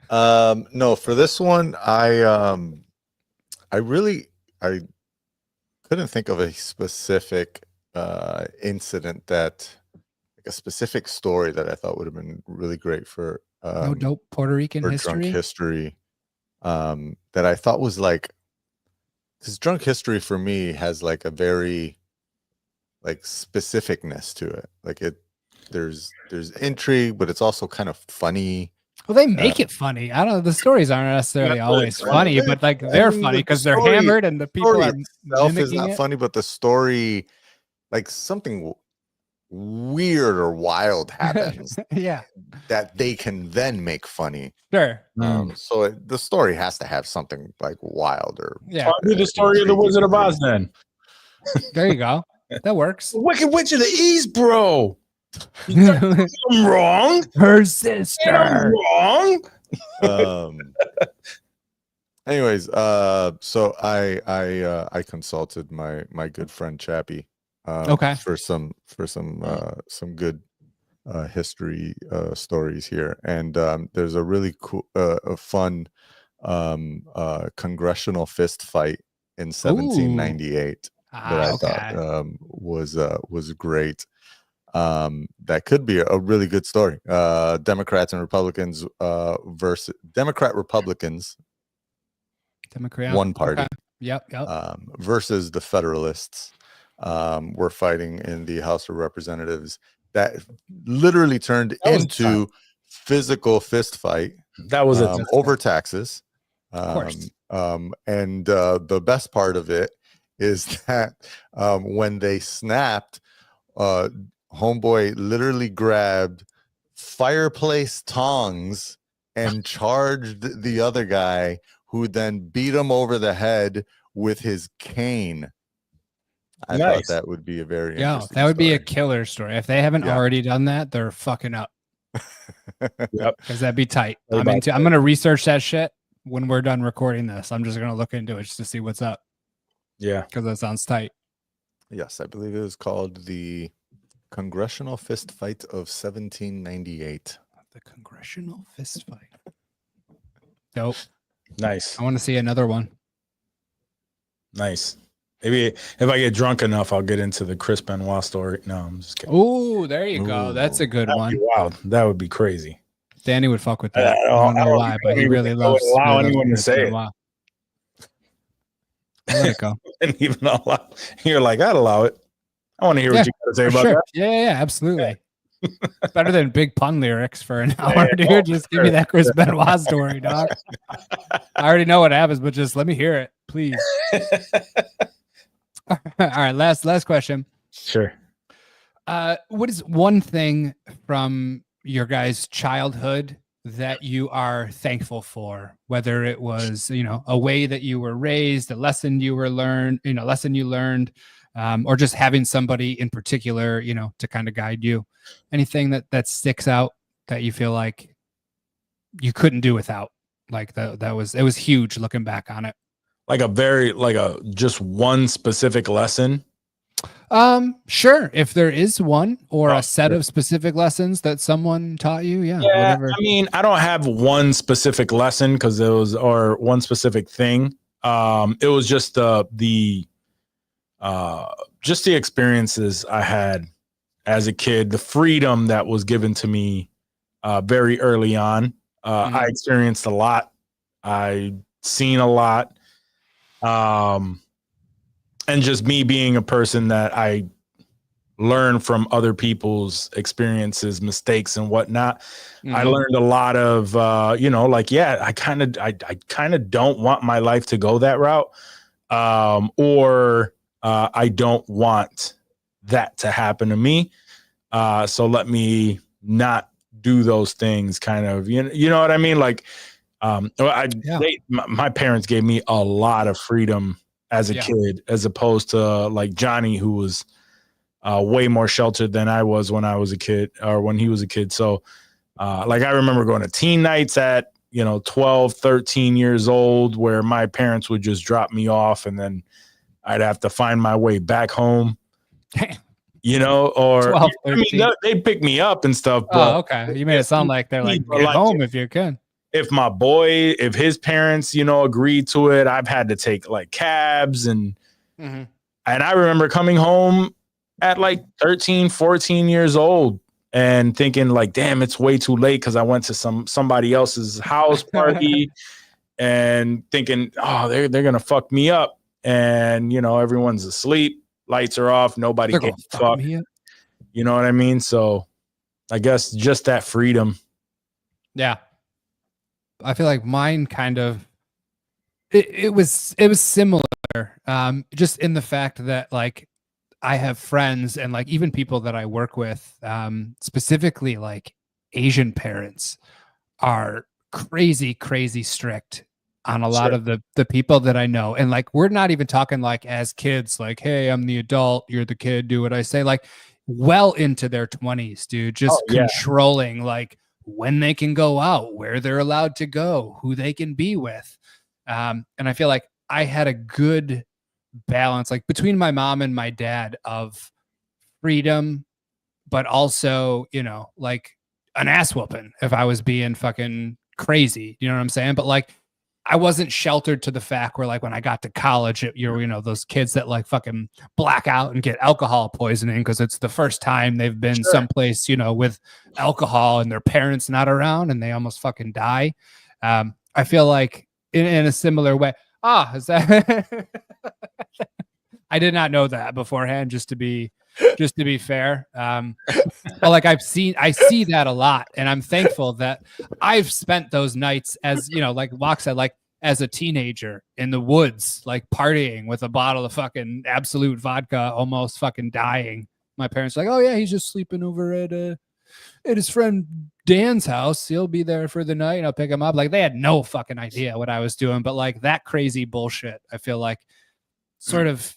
No, for this one, I couldn't think of a specific incident like a specific story that I thought would have been really great for no dope Puerto Rican history. Drunk history. That I thought was like, because drunk history for me has like a very like specificness to it. Like there's intrigue, but it's also kind of funny. Well, they make it funny. I don't know. The stories aren't necessarily always funny, but like they're funny because they're hammered and the people are itself is not funny, but the story, like something weird or wild happens. Yeah, that they can then make funny. Sure. So the story has to have something like wild or yeah. I'll do the story of the Wizard of Oz then. There you go. That works. Wicked Witch of the East, bro. I'm wrong. Her sister. I'm wrong. Anyways, so I consulted my good friend Chappie. For some good history stories here, and there's a really cool, a fun congressional fist fight in 1798 that I thought was great. That could be a really good story. Democrats and Republicans versus Republicans. One party. Okay. Yep. Versus the Federalists. Were fighting in the House of Representatives. That literally turned into physical fist fight. That was over taxes. Of course. And the best part of it is that when they snapped, homeboy literally grabbed fireplace tongs and charged the other guy, who then beat him over the head with his cane. I thought that would be a very interesting that would be a story. killer story. If they haven't already done that, they're fucking up. Yep. Because that'd be tight. I'm gonna research that shit when we're done recording this. I'm just gonna look into it just to see what's up. Yeah. Because that sounds tight. Yes, I believe it was called the Congressional Fist Fight of 1798. The Congressional Fist Fight. Dope. Nice. I want to see another one. Nice. Maybe if I get drunk enough, I'll get into the Chris Benoit story. No, I'm just kidding. Oh, there you go. That's a good one. Wow, that would be crazy. Danny would fuck with that. I don't know why, but he really loves. Allow anyone to say it. I'll let it go. And even allow. You're like, I'd allow it. I want to hear what you got to say about that. Yeah, absolutely. Better than big pun lyrics for an hour, dude. Just give me that Chris Benoit story, dog. I already know what happens, but just let me hear it, please. All right, last question. Sure. What is one thing from your guys' childhood that you are thankful for? Whether it was, a way that you were raised, a lesson you learned, or just having somebody in particular, to kind of guide you. Anything that sticks out that you feel like, you couldn't do without. Like it was huge looking back on it. Like a just one specific lesson. Sure. If there is one or Oh, a set sure. of specific lessons that someone taught you, yeah, Yeah, whatever. I mean, I don't have one specific lesson because it was or one specific thing. It was just the experiences I had as a kid, the freedom that was given to me very early on. I experienced a lot. I seen a lot. And just me being a person that I learn from other people's experiences, mistakes, and whatnot. I learned a lot of, like, yeah, I kind of don't want my life to go that route, or I don't want that to happen to me. So let me not do those things. Kind of, you know what I mean? Like, my parents gave me a lot of freedom as a kid, as opposed to like Johnny, who was way more sheltered than I was when I was a kid or when he was a kid. So like I remember going to teen nights at, 12, 13 years old, where my parents would just drop me off and then I'd have to find my way back home, or 12, I mean, they'd pick me up and stuff. But okay. You made it sound like they're like, get home if you can. If his parents, agreed to it, I've had to take like cabs and I remember coming home at like 13, 14 years old and thinking like, damn, it's way too late because I went to somebody else's house party and thinking, oh, they're gonna fuck me up. And everyone's asleep, lights are off, nobody can fuck me up. You know what I mean? So I guess just that freedom. Yeah. I feel like mine kind of it was similar, just in the fact that like I have friends and like even people that I work with, specifically like Asian parents are crazy strict on a lot of the people that I know. And like we're not even talking like as kids, like, hey, I'm the adult, you're the kid, do what I say. Like well into their 20s, dude, just controlling like when they can go out, where they're allowed to go, who they can be with. And I feel like I had a good balance like between my mom and my dad of freedom, but also, like an ass whooping if I was being fucking crazy. You know what I'm saying? But like I wasn't sheltered to the fact where like when I got to college, those kids that like fucking black out and get alcohol poisoning because it's the first time they've been someplace, with alcohol and their parents not around and they almost fucking die. I feel like in a similar way. Is that I did not know that beforehand, just to be fair. But like I see that a lot, and I'm thankful that I've spent those nights as like Locke said, like as a teenager in the woods, like partying with a bottle of fucking Absolute vodka, almost fucking dying. My parents were like, oh yeah, he's just sleeping over at his friend Dan's house. He'll be there for the night and I'll pick him up. Like they had no fucking idea what I was doing, but like that crazy bullshit, I feel like sort of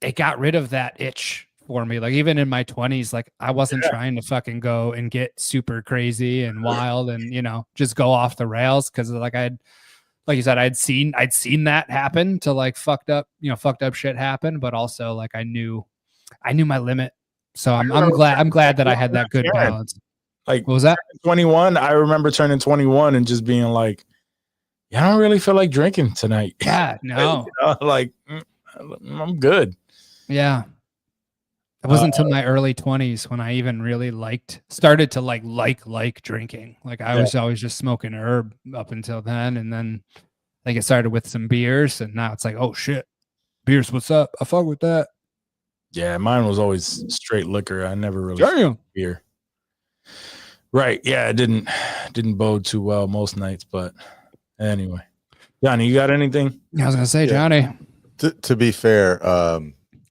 it got rid of that itch for me. Like even in my 20s, like I wasn't trying to fucking go and get super crazy and wild and just go off the rails because like like you said, I'd seen that happen to like fucked up shit happen, but also like I knew my limit. So I'm glad that I had that good balance. Like what was that? 21. I remember turning 21 and just being like, yeah, I don't really feel like drinking tonight. Yeah, no. Like I'm good. Yeah. It wasn't until my early 20s when I even really started to like drinking. Like I was always just smoking herb up until then. And then like it started with some beers and now it's like, oh shit, beers, what's up? I fuck with that. Yeah, mine was always straight liquor. I never really beer. Right. Yeah, it didn't bode too well most nights, but anyway. Johnny, you got anything? I was gonna say, Johnny. To be fair,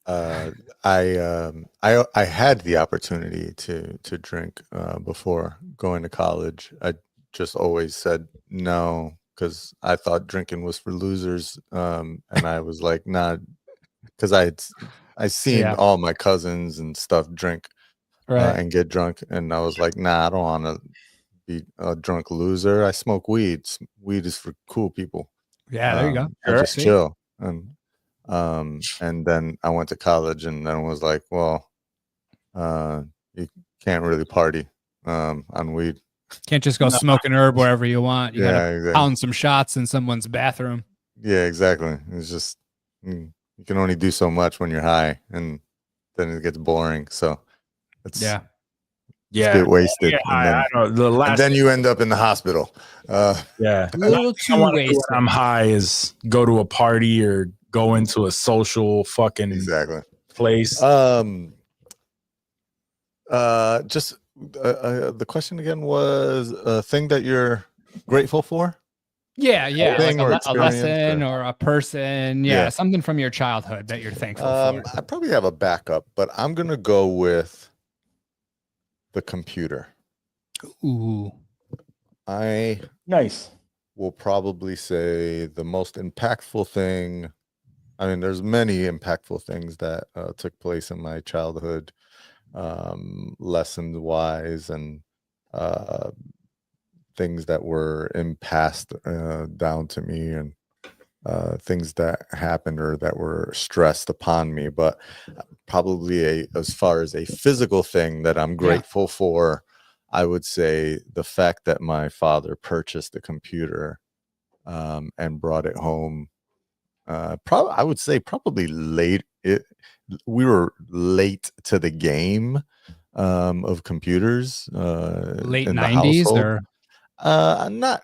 I had the opportunity to drink before going to college. I just always said no because I thought drinking was for losers, and I was like, nah, because I seen all my cousins and stuff drink and get drunk, and I was like, nah, I don't want to be a drunk loser. I smoke weed. Weed is for cool people. Yeah, there you go. I just See? chill. And then I went to college and then was like, well, you can't really party on weed. Can't just go No. smoke an herb wherever you want. You Yeah, gotta exactly. pound some shots in someone's bathroom. Yeah, exactly. It's just you can only do so much when you're high, and then it gets boring. So let's Yeah. get wasted, and then I don't know. The last and then you end up in the hospital. yeah, A little I too want to do wasted. when I'm high is go to a party or go into a social fucking Exactly. place. Just the question again was a thing that you're grateful for. Yeah, like thing or a experience lesson or- or a person. Yeah, Yeah. something from your childhood that you're thankful for. I probably have a backup, but I'm gonna go with the computer. Ooh. I Nice. will probably say the most impactful thing. I mean, there's many impactful things that took place in my childhood, lessons wise, and things that were passed down to me, and things that happened or that were stressed upon me. But probably as far as a physical thing that I'm grateful for, I would say the fact that my father purchased a computer and brought it home. I would say probably late. We were late to the game of computers. Late in the 90s household. or Not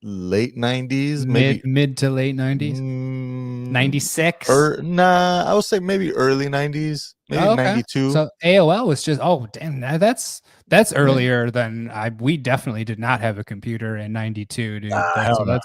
late 90s, maybe mid to late 90s? 96? or nah, I would say maybe early 90s, maybe Oh, okay. 92. So AOL was just damn, that's earlier than we definitely did not have a computer in 92, dude. hell no.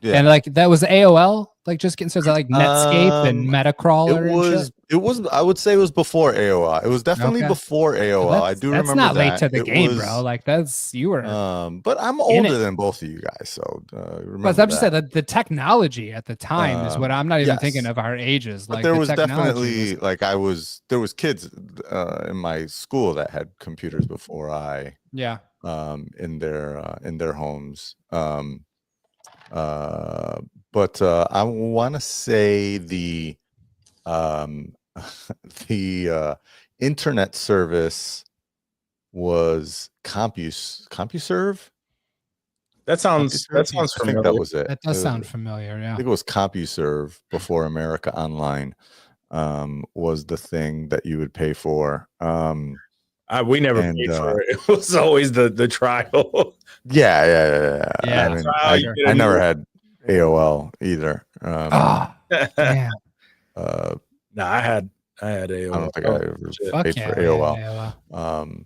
Yeah. And like that was AOL, like just getting started, like Netscape and Metacrawler and shit. It was I would say it was before AOL. It was definitely Okay. before AOL. I do That's remember not late that. to the It game, was, bro. Like you were. but I'm older than both of you guys, so remember But I'm just that. saying that the technology at the time is what I'm not even yes. thinking of our ages. But Like there the was technology definitely there was kids in my school that had computers before I in their homes. But I want to say the the internet service was CompuServe. That sounds I think familiar. that was it. That does sound familiar. I Yeah. think it was CompuServe before America Online was the thing that you would pay for. We never paid for it. It was always the trial. Yeah. Yeah, I mean, trial, I never had AOL either. Damn. Nah, I had AOL. I don't think I ever Fuck paid yeah, for we had AOL.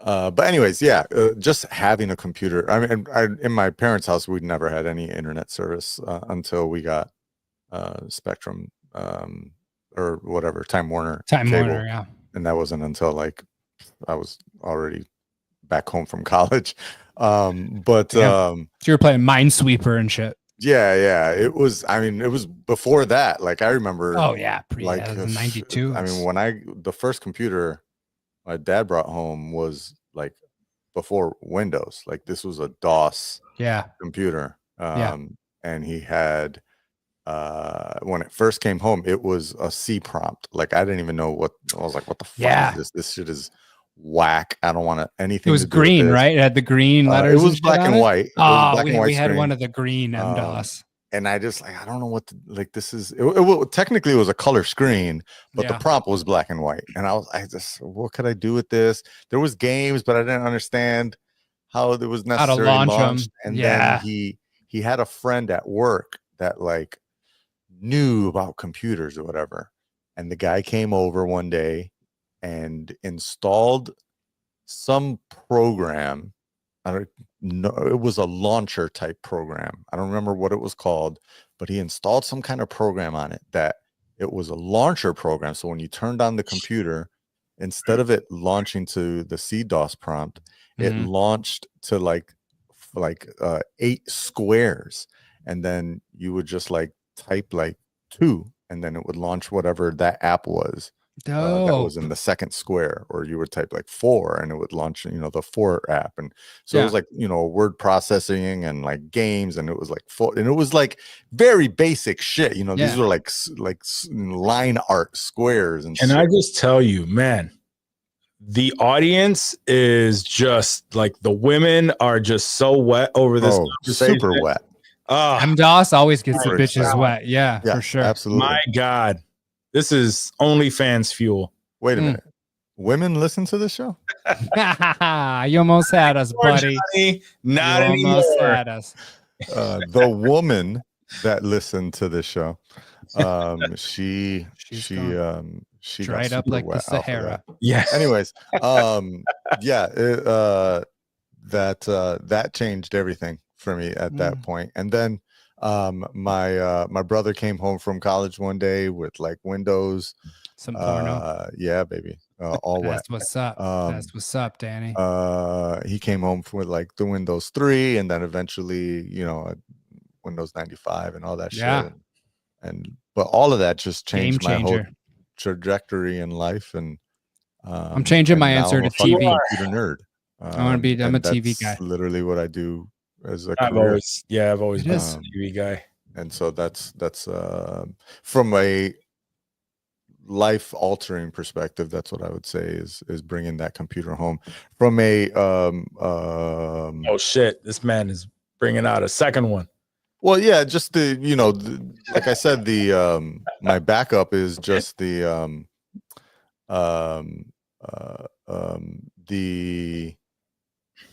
AOL. But anyways, just having a computer. I mean, in my parents' house, we'd never had any internet service until we got Spectrum or whatever, Time Warner cable. Yeah. And that wasn't until like I was already back home from college. So you were playing Minesweeper and shit. Yeah. It was before that. Like I remember. Oh yeah, like 92. I mean, the first computer my dad brought home was like before Windows. Like this was a DOS computer. And he had when it first came home, it was a C prompt. Like I didn't even know what I was like, what the fuck is this? This shit is whack. I don't want anything. It was green, right? It had the green letters. It was black and white. We had one of the green MDOS. And I just I don't know what this is. Technically it was a color screen, but the prompt was black and white. And what could I do with this? There was games, but I didn't understand how it was necessarily how to launch launched. them. And then he had a friend at work that like knew about computers or whatever. And the guy came over one day and installed some program. I don't know. It was a launcher type program. I don't remember what it was called, but he installed some kind of program on it that it was a launcher program. So when you turned on the computer, instead of it launching to the CDOS prompt, it launched to like 8 squares. And then you would just like type like 2, and then it would launch whatever that app was. that was in the second square, or you would type like 4 and it would launch, the 4 app. And so it was like, word processing and like games, and it was like 4, and it was like very basic shit. These were like line art squares. And I just tell you, man, the audience is just like, the women are just so wet over this conversation. Super wet. M-DOS always gets the bitches wet. Yeah, for sure. Absolutely. My God, this is OnlyFans fuel. Wait a minute. Women listen to this show? You almost had us, buddy. Johnny, not you anymore. Almost had us. The woman that listened to this show, she dried got up like the wet off of Sahara. that. Yeah. Anyways, that changed everything for me at that point. And then my brother came home from college one day with like Windows. Some porno. Yeah, baby. All wet. That's what's up. That's what's up, Danny. He came home with like the Windows 3, and then eventually, Windows 95 and all that shit. But all of that just changed my whole trajectory in life. And I'm changing my answer to TV. Computer nerd. I'm a TV guy. Literally what I do as a career. I've always been a TV guy. And so that's from a life altering perspective, that's what I would say is bringing that computer home. From a oh shit, this man is bringing out a second one. Well, yeah, just like I said, my backup is just the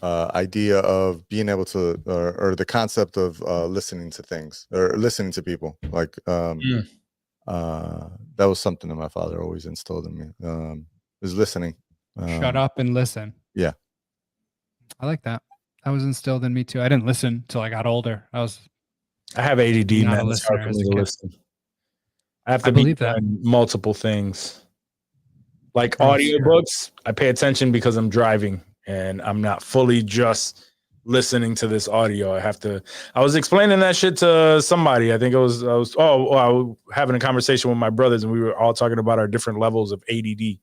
idea of being able to, or the concept of listening to things, or listening to people. Like that was something that my father always instilled in me. Is listening. Shut up and listen. Yeah, I like that. That was instilled in me too. I didn't listen till I got older. I have ADD, man. It's hard for me to listen. I have to be doing multiple things. Like audiobooks, I pay attention because I'm driving and I'm not fully just listening to this audio. I was explaining that shit to somebody. I think I was having a conversation with my brothers, and we were all talking about our different levels of ADD.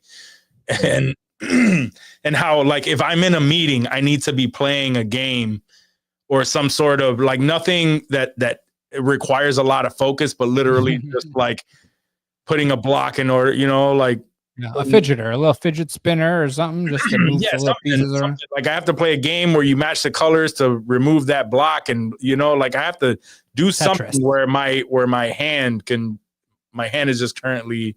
And and how, like, if I'm in a meeting, I need to be playing a game or some sort of, like, nothing that requires a lot of focus, but literally just like putting a block in order, like a fidgeter, a little fidget spinner or something, just to move the little pieces around. Like, I have to play a game where you match the colors to remove that block, and like I have to do something where my hand is just currently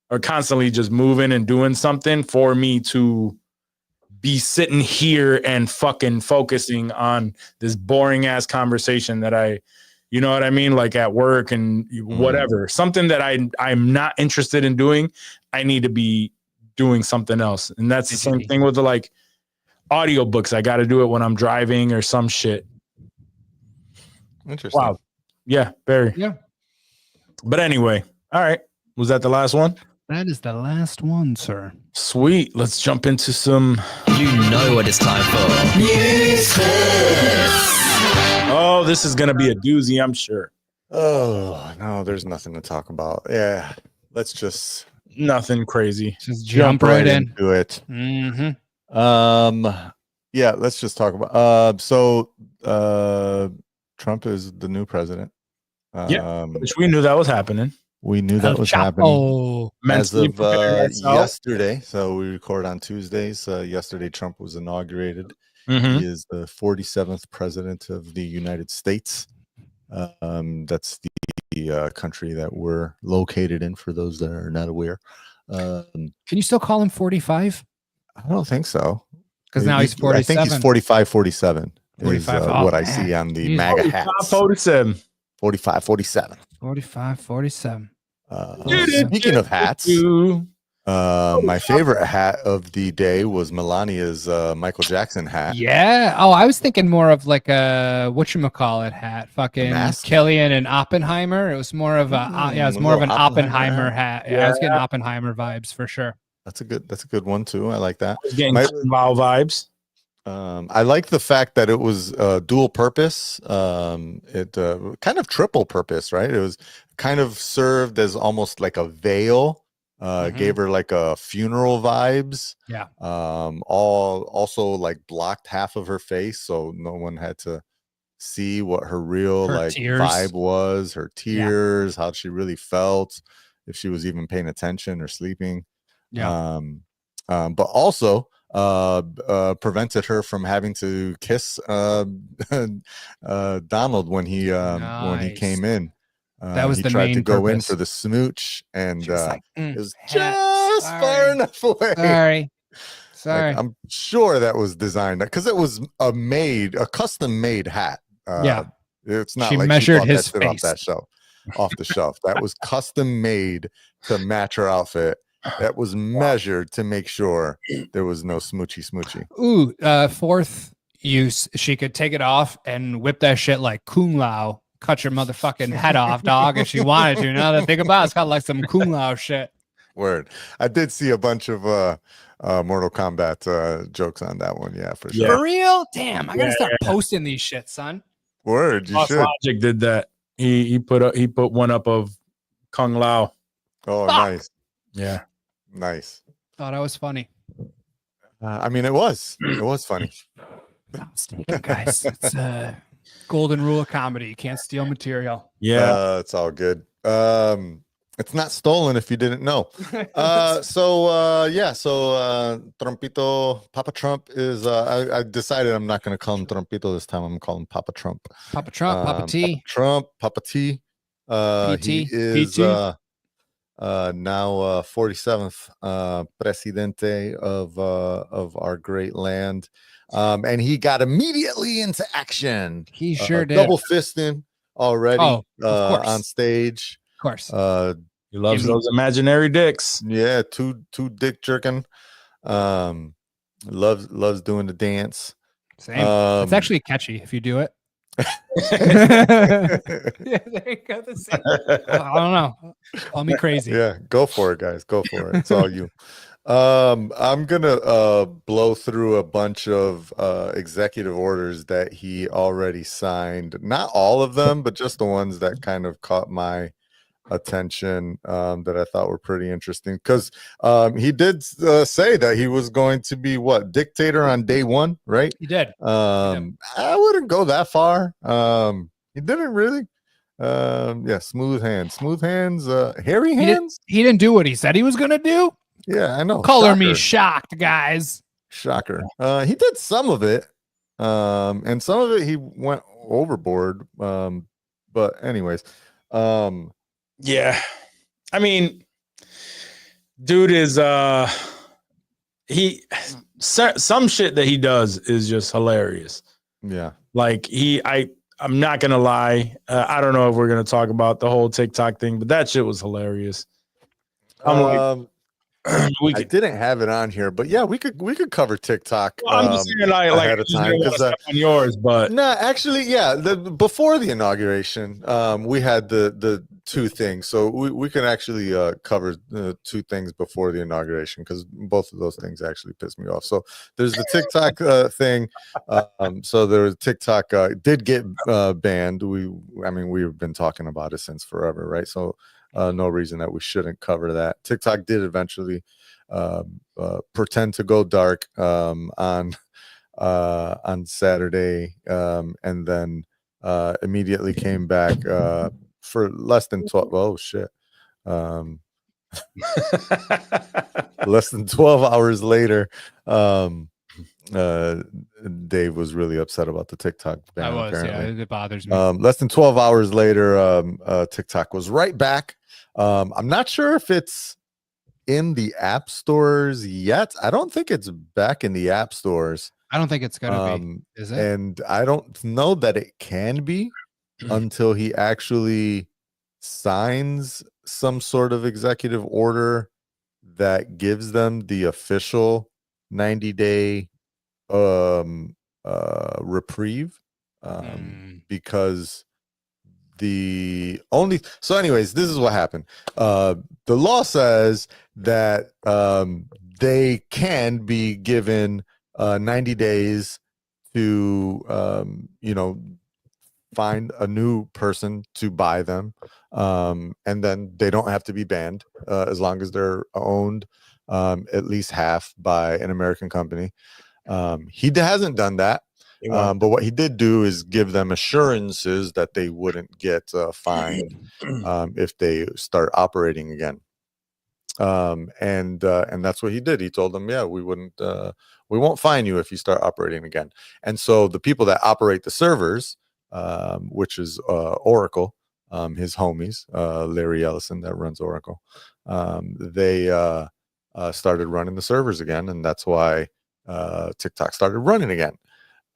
or constantly just moving and doing something for me to be sitting here and fucking focusing on this boring ass conversation that you know what I mean? Like at work and whatever, something that I'm not interested in doing. I need to be doing something else. And that's the same thing with the, like, audiobooks. I got to do it when I'm driving or some shit. Interesting. Wow. Yeah, very. Yeah. But anyway, all right. Was that the last one? That is the last one, sir. Sweet. Let's jump into some. You know what it's time for. Oh, this is going to be a doozy, I'm sure. Oh, no, there's nothing to talk about. Yeah. Let's just. Nothing crazy. Just jump right into it. Mm-hmm. Yeah, let's just talk about. So Trump is the new president. Which we knew that was happening. We knew that was happening as of yesterday. So we record on Tuesdays. Yesterday, Trump was inaugurated. Mm-hmm. He is the 47th president of the United States. That's the country that we're located in, for those that are not aware. Can you still call him 45? I don't think so. Because now he's 47. I think he's 45, 47. 45. Is what I see on the MAGA hats. 47. 45, 47. 45, 47. Speaking of hats, my favorite hat of the day was Melania's Michael Jackson hat. Yeah. Oh, I was thinking more of like a whatchamacallit hat. Fucking Killian and Oppenheimer. It was more of an Oppenheimer hat. Yeah, I was getting Oppenheimer vibes for sure. That's a good one too. I like that. I was getting Wow vibes. I like the fact that it was dual purpose. It kind of triple purpose, right? It was kind of served as almost like a veil Gave her like a funeral vibes. Yeah. All also like blocked half of her face, so no one had to see what her real Her like tears. vibe was, her tears, how she really felt, if she was even paying attention or sleeping. Yeah. But also prevented her from having to kiss Donald when he Nice. came in. That was he the tried to main go in purpose. for the smooch, and She was like, it was hat, just far sorry. enough away. Sorry. Like, I'm sure that was designed because it was a custom made hat. Yeah. It's not She like measured bought his that shit face. off the shelf. That was custom made to match her outfit. That was measured to make sure there was no smoochy. Ooh, fourth use, she could take it off and whip that shit like Kung Lao, cut your motherfucking head off, dog, if she wanted to. Now that I think about it, it's got like some Kung Lao shit. Word. I did see a bunch of Mortal Kombat jokes on that one. Yeah, for sure. Yeah. For real? Damn, I gotta Yeah, start posting these shit, son. Word. You Lost should. Logic did that. He put one up of Kung Lao. Oh, Fuck. nice. Yeah. Nice. Thought I was funny. I mean, it was funny. I'm mistaken, guys. It's a golden rule of comedy. You can't steal material. Yeah. It's all good. It's not stolen if you didn't know. So Trumpito, Papa Trump is I decided I'm not gonna call him Trumpito this time. I'm gonna call him Papa Trump. Papa Trump, Papa T. Papa Trump, Papa T. He PT, is PT. now 47th presidente of our great land. And he got immediately into action. He sure did. Double fisting already Oh, of course. on stage. Of course. He loves Gimme. those imaginary dicks. Yeah, two dick jerking. Loves doing the dance. Same. It's actually catchy if you do it. Yeah, there you go. The same. I don't know. Call me crazy. Yeah, go for it, guys. Go for it. It's all you. I'm gonna blow through a bunch of executive orders that he already signed. Not all of them, but just the ones that kind of caught my attention, that I thought were pretty interesting. Because he did say that he was going to be dictator on day one, right? He did. I wouldn't go that far. He didn't really. Yeah, smooth hands, hairy hands. He didn't do what he said he was gonna do. Yeah, I know. Color me Shocker. shocked, guys. Shocker. He did some of it, and some of it he went overboard. But anyways, Yeah. I mean, dude is some shit that he does is just hilarious. yeah. Like I'm not gonna lie. I don't know if we're gonna talk about the whole TikTok thing, but that shit was hilarious. I'm like, I didn't have it on here, but yeah, we could cover TikTok. Well, I'm just saying, ahead of time because on yours, but no, actually, yeah. Before the inauguration, we had the two things, so we can actually cover the two things before the inauguration because both of those things actually pissed me off. So there's the TikTok thing. So there was TikTok did get banned. We've been talking about it since forever, right? So. No reason that we shouldn't cover that. TikTok did eventually pretend to go dark on Saturday, and then immediately came back for less than 12. Oh shit! Less than 12 hours later, Dave was really upset about the TikTok ban. Apparently. Yeah, it bothers me. Less than 12 hours later, TikTok was right back. I'm not sure if it's in the app stores yet. I don't think it's back in the app stores. I don't think it's gonna be. Is it? And I don't know that it can be until he actually signs some sort of executive order that gives them the official 90-day reprieve, because anyways, this is what happened. The law says that they can be given 90 days to find a new person to buy them, and then they don't have to be banned as long as they're owned at least half by an American company. He hasn't done that. But what he did do is give them assurances that they wouldn't get fined if they start operating again. And that's what he did. He told them, yeah, we won't fine you if you start operating again. And so the people that operate the servers, which is Oracle, his homies, Larry Ellison that runs Oracle, they started running the servers again, and that's why TikTok started running again.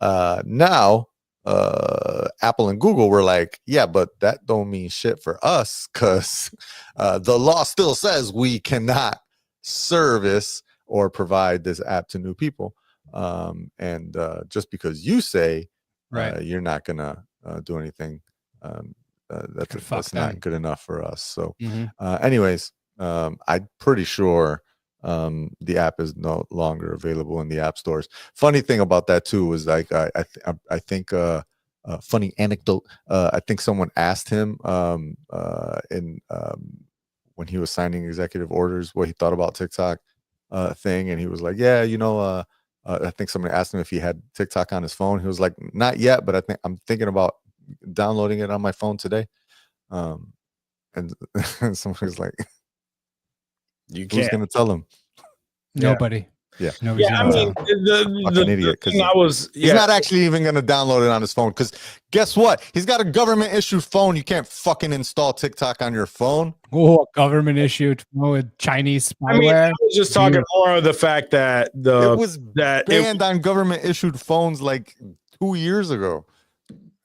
Now Apple and Google were like, yeah, but that don't mean shit for us, because the law still says we cannot service or provide this app to new people. And just because you say you're not gonna do anything, that's not good enough for us. So anyways, I'm pretty sure the app is no longer available in the app stores. Funny thing about that too was like I think funny anecdote. I think someone asked him when he was signing executive orders what he thought about TikTok thing, and he was like, yeah, I think somebody asked him if he had TikTok on his phone. He was like, not yet, but I'm thinking about downloading it on my phone today. And somebody was like, who's gonna tell him? Nobody. Yeah. Nobody's Yeah, I gonna mean, tell. Fucking idiot. Because he's not actually even gonna download it on his phone. Because guess what? He's got a government issued phone. You can't fucking install TikTok on your phone. Oh, government issued with Chinese spyware. I mean, I was just talking more of the fact that it was banned on government issued phones like 2 years ago.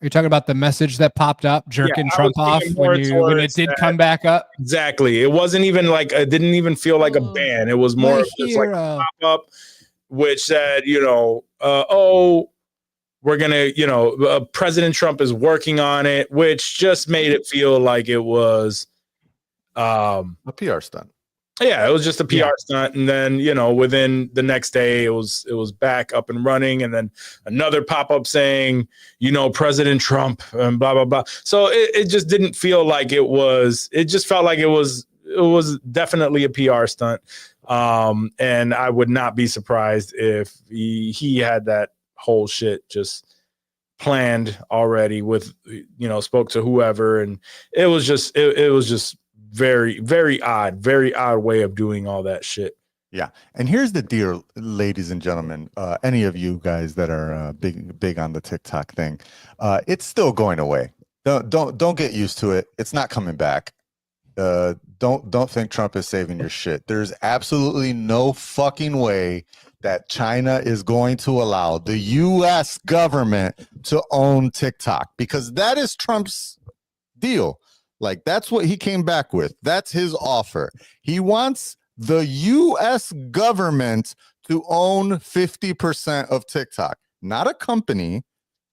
You're talking about the message that popped up, jerking Trump off when it did come back up. Exactly. It wasn't even like it didn't even feel like a ban. It was more of just like a pop up, which said, we're gonna, President Trump is working on it, which just made it feel like it was a PR stunt. Yeah, it was just a PR stunt, and then within the next day, it was back up and running, and then another pop up saying, President Trump and blah blah blah. So it just didn't feel like it was. It just felt like it was definitely a PR stunt, and I would not be surprised if he had that whole shit just planned already with spoke to whoever, and it was just very, very odd way of doing all that shit. Yeah. And here's the deal, ladies and gentlemen, any of you guys that are big on the TikTok thing, it's still going away. Don't get used to it. It's not coming back. Don't think Trump is saving your shit. There's absolutely no fucking way that China is going to allow the US government to own TikTok, because that is Trump's deal. Like, that's what he came back with. That's his offer. He wants the U.S. government to own 50% of TikTok, not a company,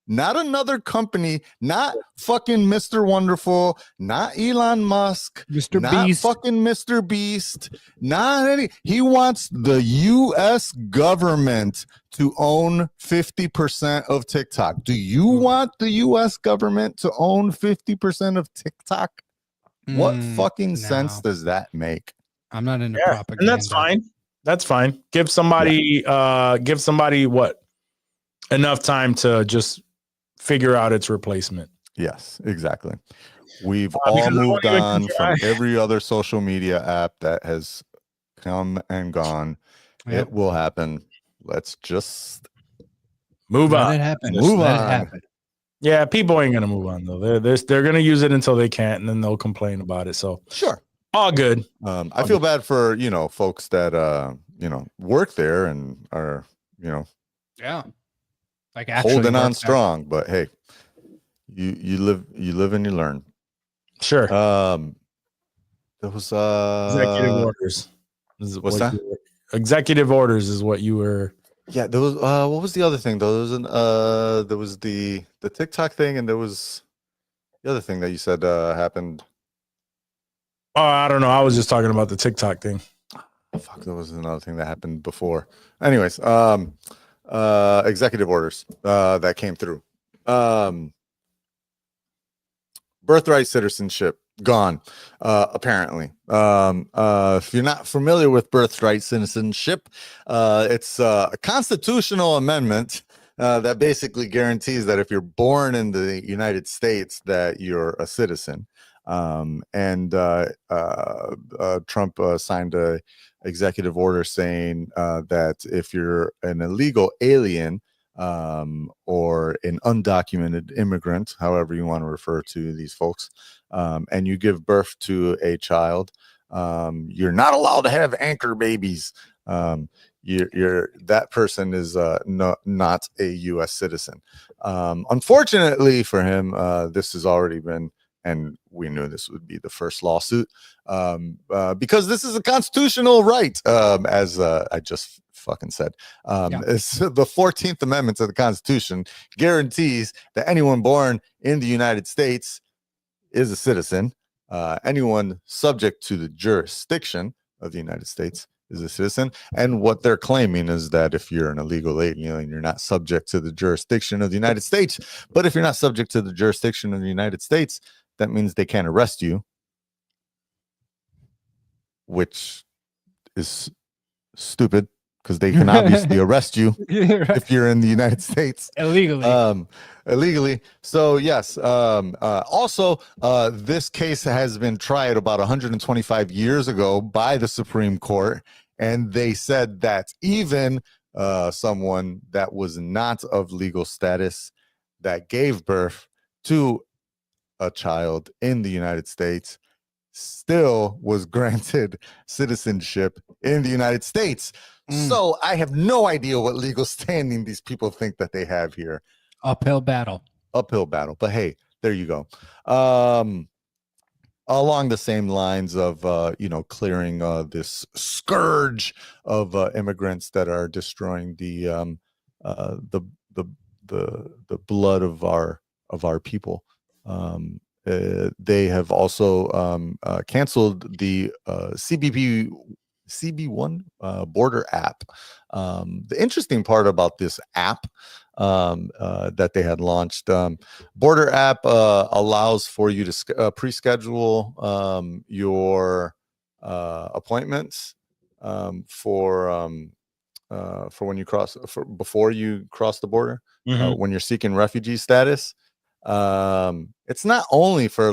not another company, not fucking Mr. Wonderful, not Elon Musk, Mr. not Beast, fucking Mr. Beast, not any. He wants the U.S. government to own 50% of TikTok. Do you want the U.S. government to own 50% of TikTok? What fucking sense does that make? I'm not into propaganda. And that's fine. That's fine. Give somebody what? Enough time to just figure out its replacement. Yes, exactly. We've all moved on from every other social media app that has come and gone. It will happen. Let's just move on. Let it happen. Move Let on. it happen. Yeah, people ain't gonna move on though. They're gonna use it until they can't, and then they'll complain about it. So sure, all good. I feel bad for folks that work there and are like holding on strong. But hey, you live and you learn. Sure. There was executive orders. What's that? Executive orders is what you were. Yeah, there was what was the other thing though? There was the TikTok thing, and there was the other thing that you said happened. Oh, I don't know. I was just talking about the TikTok thing. Fuck, there was another thing that happened before. Anyways, executive orders that came through. birthright citizenship gone, apparently. If you're not familiar with birthright citizenship, it's a constitutional amendment that basically guarantees that if you're born in the United States, that you're a citizen. Trump signed a executive order saying that if you're an illegal alien or an undocumented immigrant, however you want to refer to these folks, and you give birth to a child, you're not allowed to have anchor babies. You're that person is not a U.S. citizen. Unfortunately for him, this has already been, and we knew this would be the first lawsuit, because this is a constitutional right, as I just fucking said. It's the 14th Amendment to the Constitution guarantees that anyone born in the United States is a citizen. Anyone subject to the jurisdiction of the United States is a citizen. And what they're claiming is that if you're an illegal alien, you're not subject to the jurisdiction of the United States. But if you're not subject to the jurisdiction of the United States, that means they can't arrest you, which is stupid, because they can obviously arrest you if you're in the United States illegally. So yes. Also, this case has been tried about 125 years ago by the Supreme Court, and they said that even someone that was not of legal status that gave birth to a child in the United States still was granted citizenship in the United States. So I have no idea what legal standing these people think that they have here. Uphill battle. But hey, there you go. Along the same lines of clearing this scourge of immigrants that are destroying the blood of our people. They have also canceled the CB1 border app. The interesting part about this app that they had launched, border app allows for you to pre-schedule your appointments for when you before you cross the border, when you're seeking refugee status. It's not only for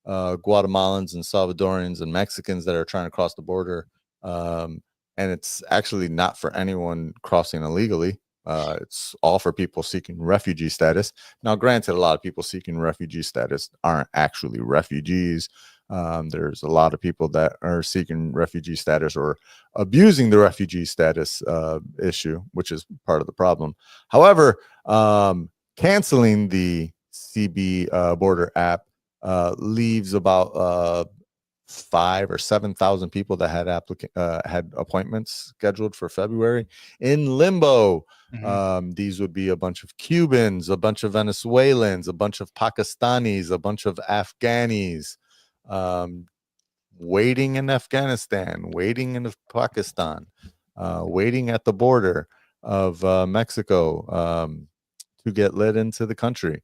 Guatemalans and Salvadorians and Mexicans that are trying to cross the border, and it's actually not for anyone crossing illegally. It's all for people seeking refugee status. Now, granted, a lot of people seeking refugee status aren't actually refugees. There's a lot of people that are seeking refugee status or abusing the refugee status issue, which is part of the problem. However, canceling the CB border app leaves about 5,000 or 7,000 people that had appointments scheduled for February in limbo. These would be a bunch of Cubans, a bunch of Venezuelans, a bunch of Pakistanis, a bunch of Afghanis, waiting in Afghanistan, waiting in Pakistan, waiting at the border of Mexico to get let into the country.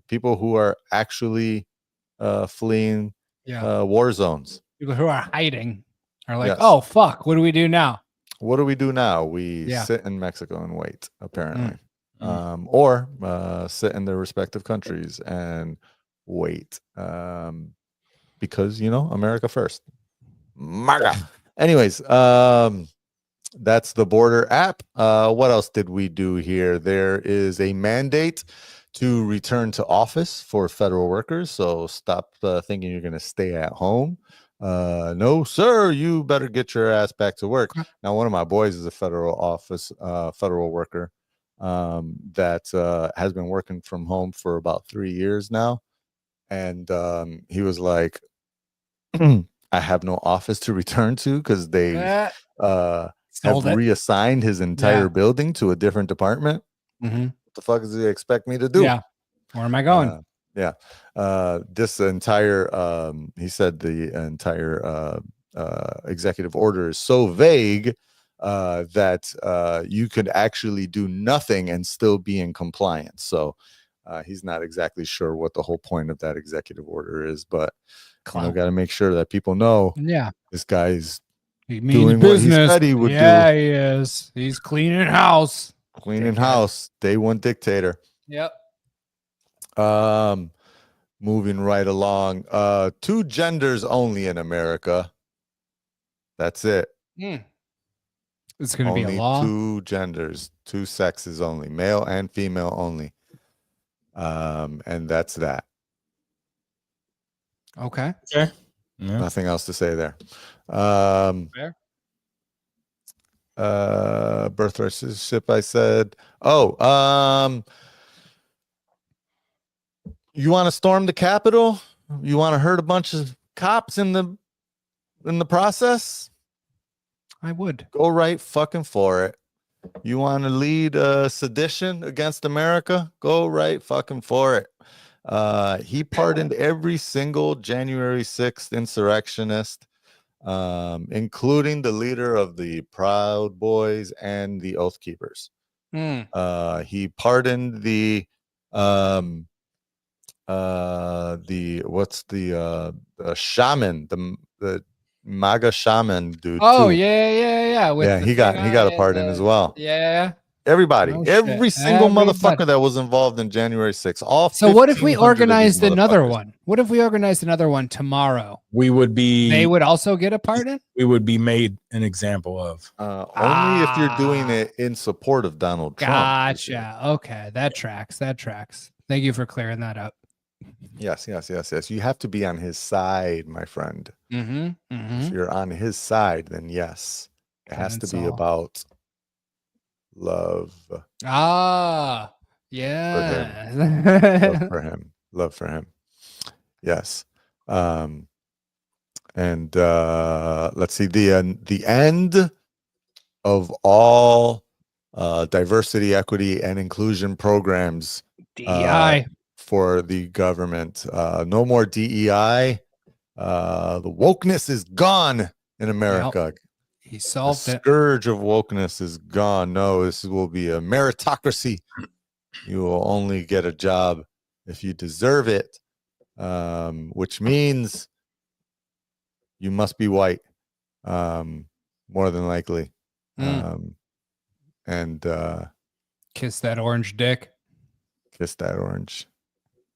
People who are actually fleeing war zones. People who are hiding are like, Yes. oh, fuck, what do we do now? What do we do now? We sit in Mexico and wait, apparently. Mm. Or sit in their respective countries and wait. Because, America first. MAGA. Anyways, that's the border app. What else did we do here? There is a mandate to return to office for federal workers. So stop thinking you're going to stay at home. No, sir, you better get your ass back to work. Now, one of my boys is a federal worker that has been working from home for about 3 years now. And he was like, I have no office to return to because they have reassigned his entire building to a different department. What the fuck does he expect me to do? Yeah. Where am I going? This entire he said the entire executive order is so vague that you could actually do nothing and still be in compliance. So He's not exactly sure what the whole point of that executive order is, but Clout. got to make sure that people know Yeah. this guy's He means doing what he business. said he would yeah, he is. He's cleaning house. do. Cleaning Dickhead. house, day one dictator. Yep. Moving right along. 2 genders only in America. That's it. It's going to be a Only law. 2 genders, 2 sexes only, male and female only. And that's that. Okay. Okay. Yeah. Nothing else to say there. Fair. Birthright citizenship, I said. You want to storm the Capitol? You want to hurt a bunch of cops in the process? I would. Go right fucking for it. You want to lead sedition against America? Go right fucking for it. He pardoned every single January 6th insurrectionist, including the leader of the Proud Boys and the Oath Keepers. He pardoned the shaman, the MAGA shaman dude. Oh, too. yeah. Yeah, he got a pardon as well. Yeah. Everybody, Oh, every shit. single Everybody. motherfucker that was involved in January 6th. All So what if we 1,500 of these organized another motherfuckers. one? What if we organized another one tomorrow? We would be. They would also get a pardon? We would be made an example of. Only if you're doing it in support of Donald Trump. Gotcha. Okay, that tracks. Thank you for clearing that up. Yes. You have to be on his side, my friend. If you're on his side, then yes, it has to be about love. Yeah. Love for him. Yes. And let's see, the end of all diversity, equity, and inclusion programs DEI. for the government. No more DEI. The wokeness is gone in America. He The solved it. scourge of wokeness is gone. No, this will be a meritocracy. You will only get a job if you deserve it, which means you must be white, more than likely. And Kiss that orange dick. kiss that orange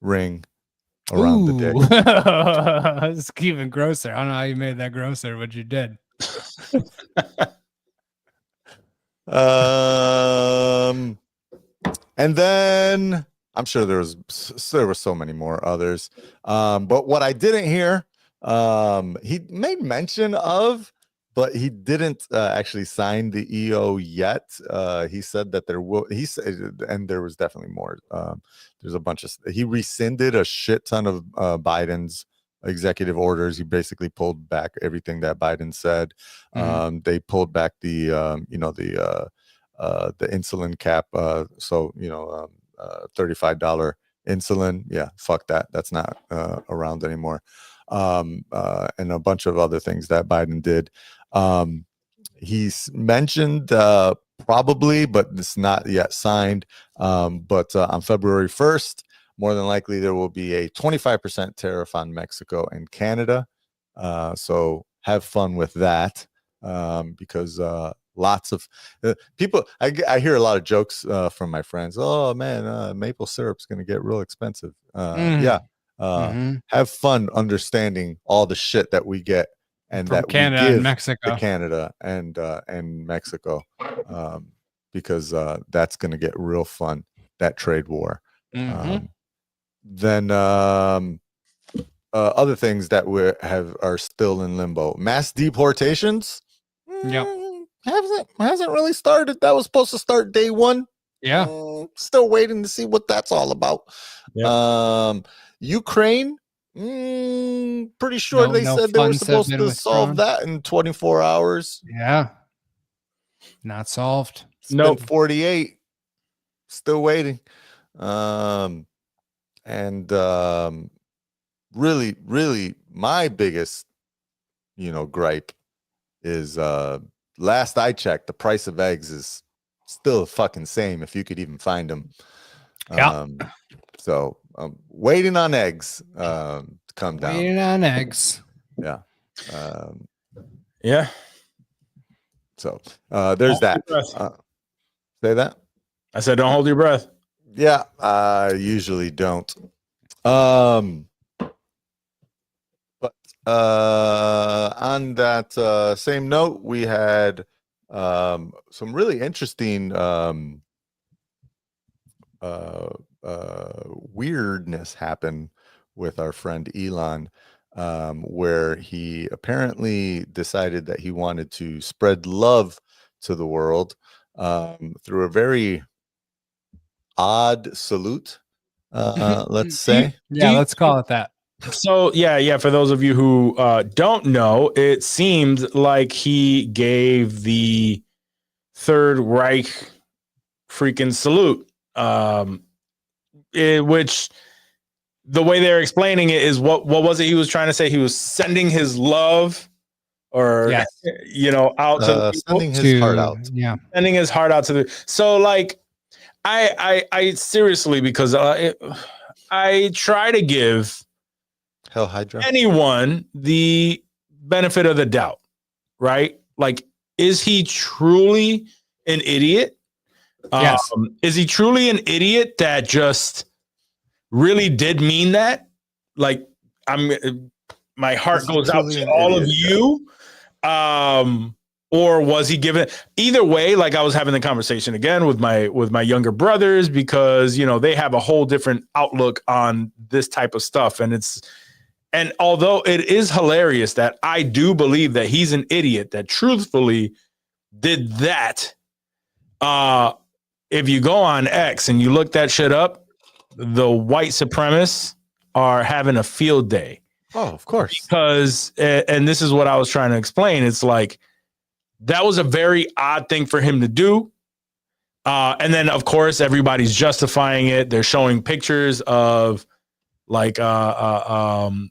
ring around the dick. It's even grosser. I don't know how you made that grosser, but you did. And then I'm sure there were so many more others. But what I didn't hear, he made mention of, but he didn't actually sign the EO yet. He said that there will. He said, and there was definitely more. There's a bunch of. He rescinded a shit ton of Biden's executive orders. He basically pulled back everything that Biden said. They pulled back the insulin cap. $35 insulin. Yeah, fuck that. That's not around anymore. And a bunch of other things that Biden did. He's mentioned probably, but it's not yet signed. But on February 1st, more than likely there will be a 25% tariff on Mexico and Canada. So have fun with that, because lots of people. I hear a lot of jokes from my friends. Oh man, maple syrup's going to get real expensive. Yeah. Have fun understanding all the shit that we get and From that Canada we give and Mexico. to Canada and Mexico, because that's going to get real fun, that trade war. Then other things that are still in limbo. Mass deportations. Hasn't really started. That was supposed to start day one. Yeah. Still waiting to see what that's all about. Yep. Ukraine. Pretty sure they said they were funds have supposed been to withdrawn. solve that in 24 hours. Yeah. Not solved. It's been 48. Still waiting. Really, really, my biggest, gripe is last I checked, the price of eggs is still the fucking same if you could even find them. Yeah. So waiting on eggs to come down. Waiting on eggs. Yeah. Yeah. So there's Don't hold that. your breath. Say that. I said, don't hold your breath. Yeah, I usually don't. But on that same note, we had some really interesting weirdness happen with our friend Elon, where he apparently decided that he wanted to spread love to the world through a very odd salute, let's say. Yeah, let's call it that. So yeah. For those of you who don't know, it seemed like he gave the Third Reich freaking salute, which the way they're explaining it is what was it he was trying to say? He was sending his love, or Yes. out to the people. Sending his heart out. Yeah. Sending his heart out to the. So like, I seriously, because I try to give Hell Hydra. anyone the benefit of the doubt, right? Like, is he truly an idiot? Yes. Is he truly an idiot that just really did mean that? Like, my heart Is he goes out truly to an all of idiot? you. Or was he given either way? Like, I was having the conversation again with my younger brothers, because they have a whole different outlook on this type of stuff, and although it is hilarious that I do believe that he's an idiot that truthfully did that, if you go on X and you look that shit up, the white supremacists are having a field day. Oh, of course. Because, and this is what I was trying to explain, it's like, that was a very odd thing for him to do. And then, of course, everybody's justifying it. They're showing pictures of like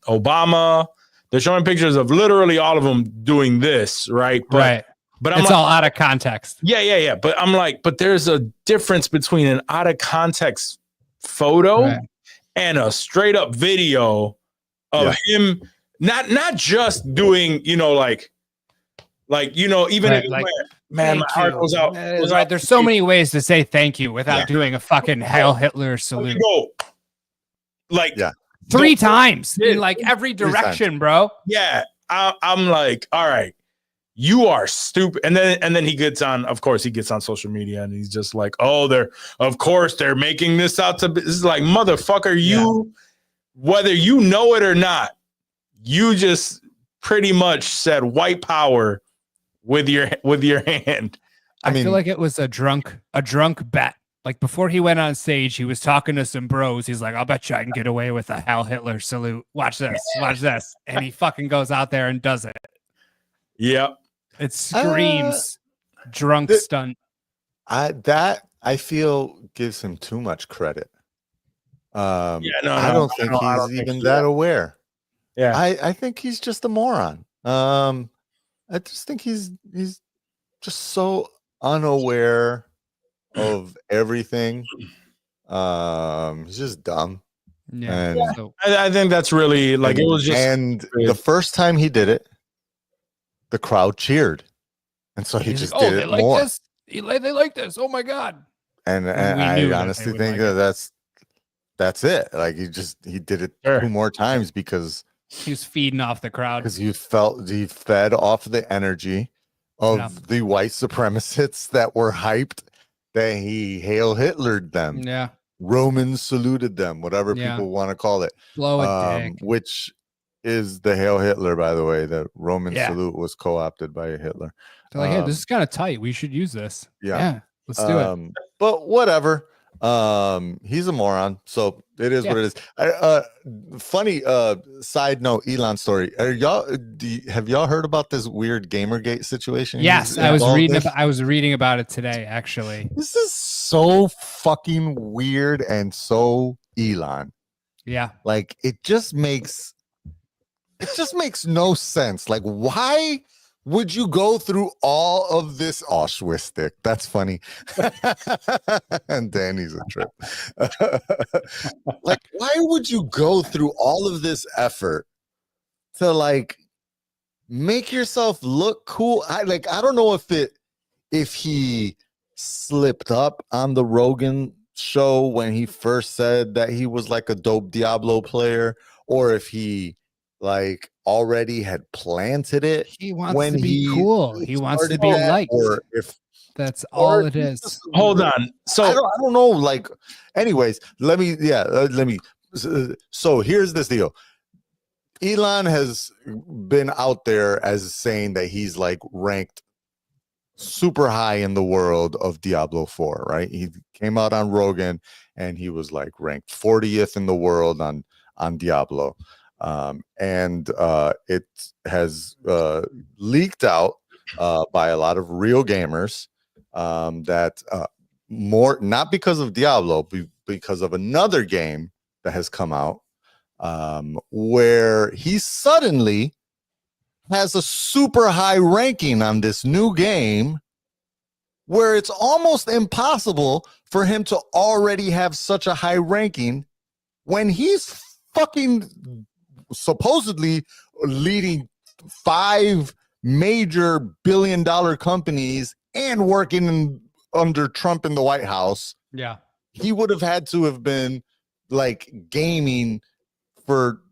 Obama. They're showing pictures of literally all of them doing this, right? Right. But I'm It's all out of context. yeah. But I'm like, but there's a difference between an out of context photo Right. and a straight up video of him not just doing, even Right, if like, man, my heart goes out. Right. There's so many ways to say thank you without doing a fucking Hail Hitler salute. Go, like, Yeah. 3 times in Yeah. like every 3 times. direction, bro. yeah. I'm like, all right, you are stupid. And then he gets on, of course, he gets on social media and he's just like, oh, they're making this out to be. This is like, motherfucker, you, whether you know it or not, you just pretty much said white power with your hand. I mean, feel like it was a drunk bet. Like before he went on stage, he was talking to some bros. He's like, I'll bet you I can get away with a Hail Hitler salute. Watch this. And he fucking goes out there and does it. Yep. It screams drunk th- stunt. I feel gives him too much credit. I don't think he's even that aware. Yeah. I think he's just a moron. I just think he's just so unaware of everything. He's just dumb. Yeah. And, So, I think that's really like, it was just, and the first time he did it, the crowd cheered, and so he he's just like, did they it like more. this. They like this. Oh my god. And we I knew that honestly they would think like it. that's it. Like he did it Sure. 2 more times because He was feeding off the crowd. he fed off the energy of the white supremacists that were hyped that he Hail Hitlered them. Yeah. Romans saluted them, whatever Yeah. people want to call it. Blow a dick. Which is the Hail Hitler, by the way. The Roman Yeah. salute was co-opted by Hitler. They're like, hey, this is kind of tight. We should use this. Yeah. Let's do it. But whatever. He's a moron, so it is what it is. Funny side note, Elon story. Have y'all heard about this weird Gamergate situation? Yes, I was reading about it today, actually. This is so fucking weird and so Elon. Yeah. Like it just makes no sense. Like why would you go through all of this? Oh, Schwistic, that's funny. And Danny's a trip. Like, why would you go through all of this effort to like make yourself look cool? I don't know if he slipped up on the Rogan show when he first said that he was like a dope Diablo player, or if he like already had planted it. He wants to be cool. He wants to be liked. Or if that's all it he's is. just- Hold on. So I don't know. Like, anyways, let me. So here's this deal. Elon has been out there as saying that he's like ranked super high in the world of Diablo 4, right? He came out on Rogan and he was like ranked 40th in the world on Diablo. And it has leaked out by a lot of real gamers that more, not because of Diablo, because of another game that has come out where he suddenly has a super high ranking on this new game where it's almost impossible for him to already have such a high ranking when he's fucking supposedly leading 5 major billion-dollar companies and working under Trump in the White House. Yeah. He would have had to have been like gaming for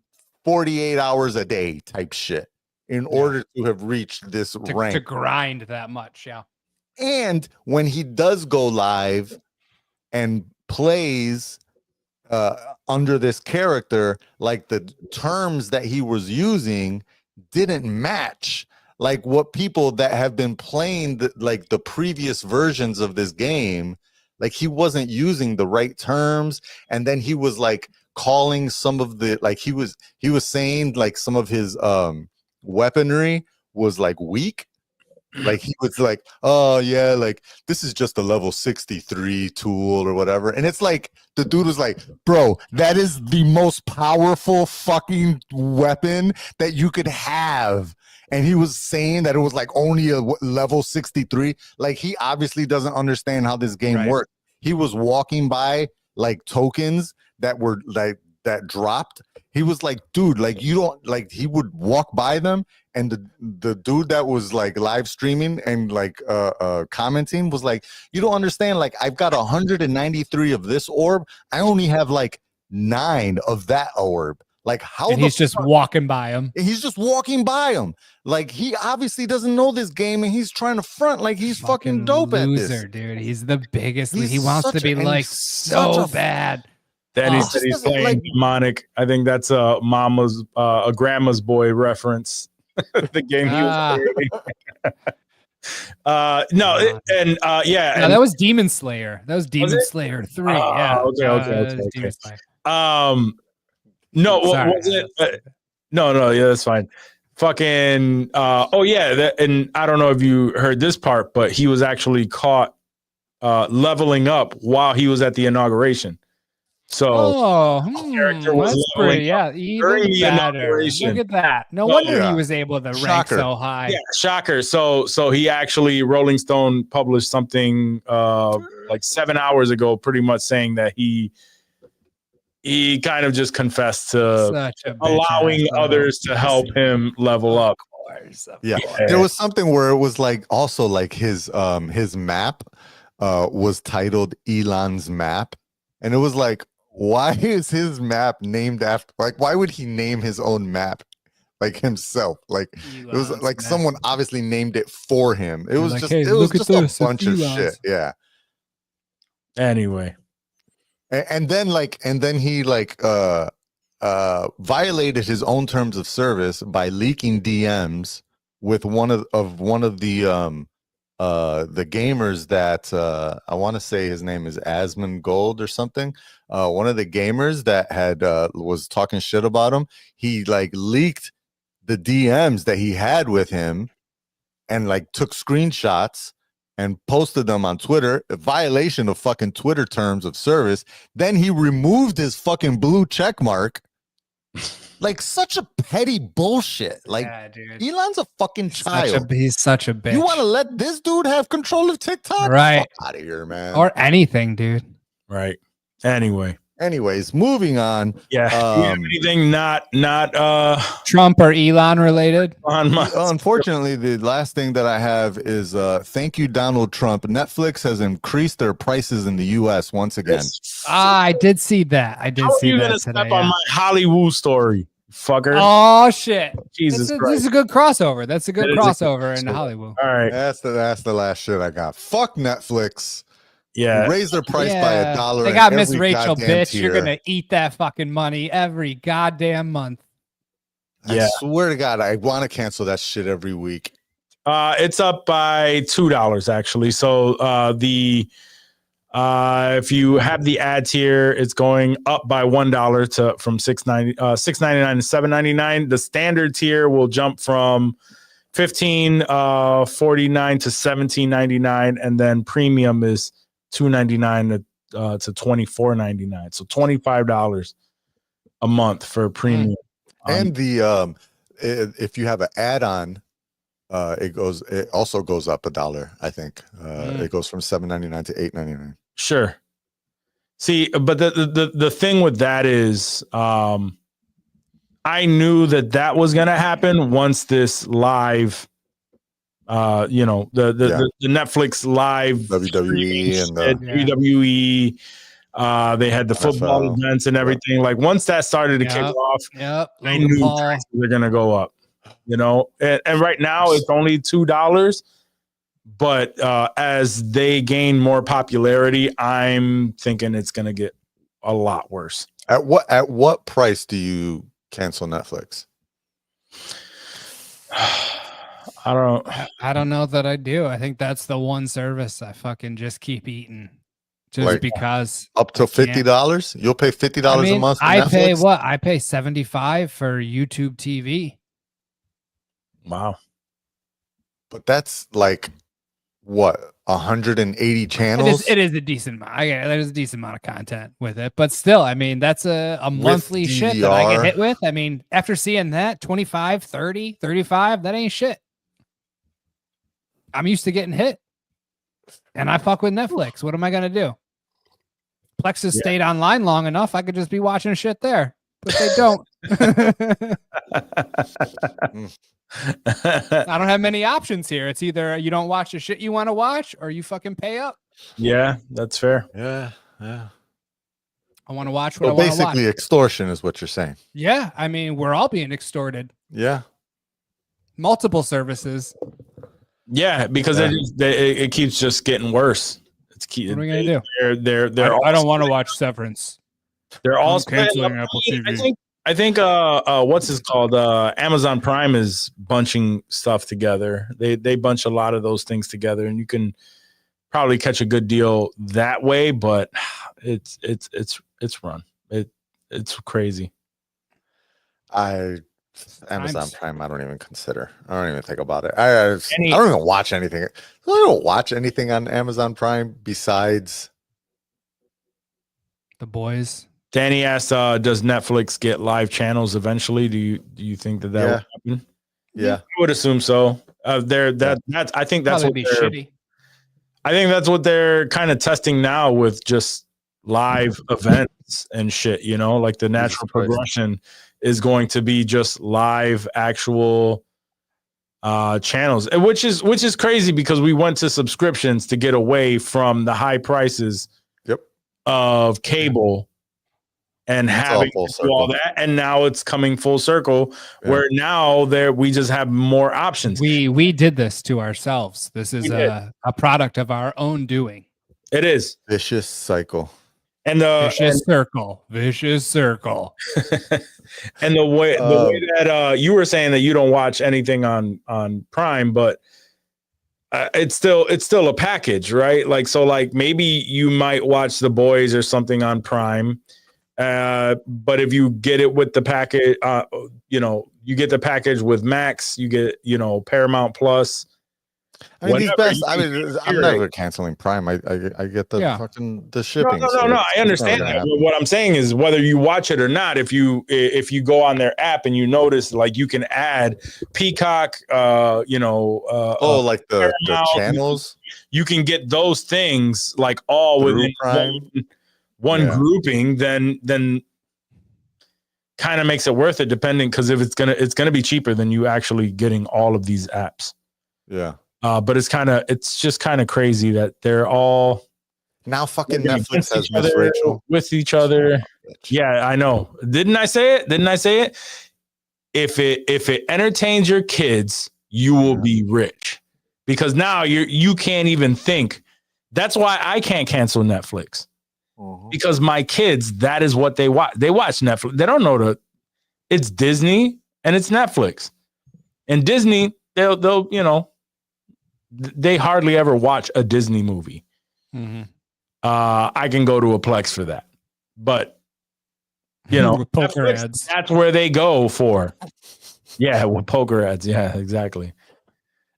48 hours a day type shit in order to have reached this rank. To grind that much, yeah. And when he does go live and plays under this character, like the terms that he was using didn't match like what people that have been playing like the previous versions of this game, like he wasn't using the right terms. And then he was like calling some of the, like he was saying like some of his weaponry was like weak. Like he was like, oh yeah, like this is just a level 63 tool or whatever. And it's like the dude was like, bro, that is the most powerful fucking weapon that you could have. And he was saying that it was like only a level 63. Like he obviously doesn't understand how this game works. He was walking by like tokens that were like that dropped. He was like, dude, like you don't, like he would walk by them, and the dude that was like live streaming and like commenting was like, you don't understand, like I've got 193 of this orb, I only have like 9 of that orb. Like how? And he's just walking by him. He's just walking by him. Like he obviously doesn't know this game, and he's trying to front like he's fucking dope loser, at this. dude. He's the biggest. He's he wants to be like so bad. Then he said he's playing like, demonic. I think that's a grandma's boy reference. The game he was playing. No, that was Demon Slayer. That was Demon Slayer 3. Yeah. Okay. No, was it? No, yeah, that's fine. Fucking and I don't know if you heard this part, but he was actually caught leveling up while he was at the inauguration. So character was that's pretty, during the better. inauguration. Look at that. No wonder he was able to rank so high. Yeah, shocker. So he actually, Rolling Stone published something like 7 hours ago, pretty much saying that he kind of just confessed to allowing others to help him level up. Yeah, there was something where it was like also like his map was titled Elon's map, and it was like, why is his map named after, like why would he name his own map like himself? Like it was like someone obviously named it for him. It was like, just it was just a bunch of shit. Yeah. Anyway. And then he like violated his own terms of service by leaking DMs with one of the gamers that I want to say his name is Asmon Gold or something. One of the gamers that had was talking shit about him. He like leaked the DMs that he had with him and like took screenshots and posted them on Twitter, a violation of fucking Twitter terms of service. Then he removed his fucking blue check mark Like such a petty bullshit. Like yeah, dude. Elon's a fucking child. He's such a bitch. You want to let this dude have control of TikTok? Right. Fuck out of here, man. Or anything, dude. Right. Anyway. Anyways, moving on. Yeah. Do you have anything not Trump or Elon related? on my Unfortunately, the last thing that I have is thank you, Donald Trump. Netflix has increased their prices in the US once again. I did see that. I did How are see you that gonna today. step on my Hollywood story, fucker? Oh shit. Jesus This Christ. is a good crossover. That's a good It is a crossover in Hollywood. All right. That's the last shit I got. Fuck Netflix. Yeah. Raise their price by $1. They in got Miss every Rachel, goddamn bitch. You're tier. gonna eat that fucking money every goddamn month. Yeah. I swear to God, I want to cancel that shit every week. It's up by $2 actually. So if you have the ad tier, it's going up by $1 to from $6.99 to $7.99. The standard tier will jump from $15.49 to $17.99, and then premium is $2.99 to $24.99. So $25 a month for premium. And the if you have an add-on, it also goes up $1. I think it goes from $7.99 to $8.99. Sure. See, but the thing with that is, I knew that was going to happen once this live, the Netflix live WWE and the WWE. They had the football NFL. events and everything. Like once that started to kick off, Yep. I knew prices were going to go up. And right now it's only $2. But as they gain more popularity, I'm thinking it's going to get a lot worse. At what price do you cancel Netflix? I don't know that I do. I think that's the one service I fucking just keep eating. Just Like, because up to $50? You'll pay $50 a month for I Netflix? pay what? I pay $75 for YouTube TV. Wow. But that's like what, 180 channels? It is a decent amount. There's a decent amount of content with it, but still, I mean, that's a monthly shit that I get hit with. I mean, after seeing that 25, 30, 35, that ain't shit. I'm used to getting hit, and I fuck with Netflix. What am I gonna do? Plex has stayed online long enough. I could just be watching shit there, but they don't. I don't have many options here. It's either you don't watch the shit you want to watch, or you fucking pay up. Yeah, that's fair. Yeah. I want to watch what I So want to watch. basically, extortion is what you're saying. Yeah, I mean, we're all being extorted. Yeah. Multiple services. Yeah, because it keeps just getting worse. What are we gonna do? They're I don't want to watch Severance. They're all canceling Apple TV. I think what's this called? Amazon Prime is bunching stuff together. They bunch a lot of those things together, and you can probably catch a good deal that way. But it's run. It's crazy. Amazon Prime, I don't even consider. I don't even think about it. I don't even watch anything. I don't watch anything on Amazon Prime besides The Boys. Danny asked, "Does Netflix get live channels eventually? Do you think that will happen?" Yeah, I would assume so. I think that's Probably what be they're. shitty. I think that's what they're kind of testing now with just live events and shit. Like the natural progression is going to be just live actual channels, which is crazy because we went to subscriptions to get away from the high prices of cable and having to do all that, and now it's coming full circle where now we just have more options. We did this to ourselves. This is a product of our own doing. It is vicious cycle. And vicious circle. And the way that you were saying that you don't watch anything on Prime, but it's still a package, right? Like, so like maybe you might watch The Boys or something on Prime, but if you get it with the package, you get the package with Max, you get Paramount Plus. I mean, these Whatever, best. you I can mean, I'm curate. never canceling Prime. I get the Yeah. fucking the No, shipping. no, so no, no. it's I understand never that. gonna But what I'm saying is, whether you watch it or not, if you go on their app and you notice, like, you can add Peacock, Oh, like the Paramount, channels you can get those things like all through within Prime. one Yeah. grouping. Then kind of makes it worth it, depending, because if it's gonna be cheaper than you actually getting all of these apps. Yeah. But it's just kind of crazy that they're all Now fucking working Netflix against has each Miss other, Rachel. with each other. Yeah, I know. Didn't I say it? If it entertains your kids, you will be rich, because now you can't even think. That's why I can't cancel Netflix, because my kids, that is what they watch. They watch Netflix. They don't know it's Disney and it's Netflix. And Disney, they'll they hardly ever watch a Disney movie. Mm-hmm. I can go to a Plex for that, but With poker Netflix, ads. that's where they go for. Yeah, with poker ads. Yeah, exactly.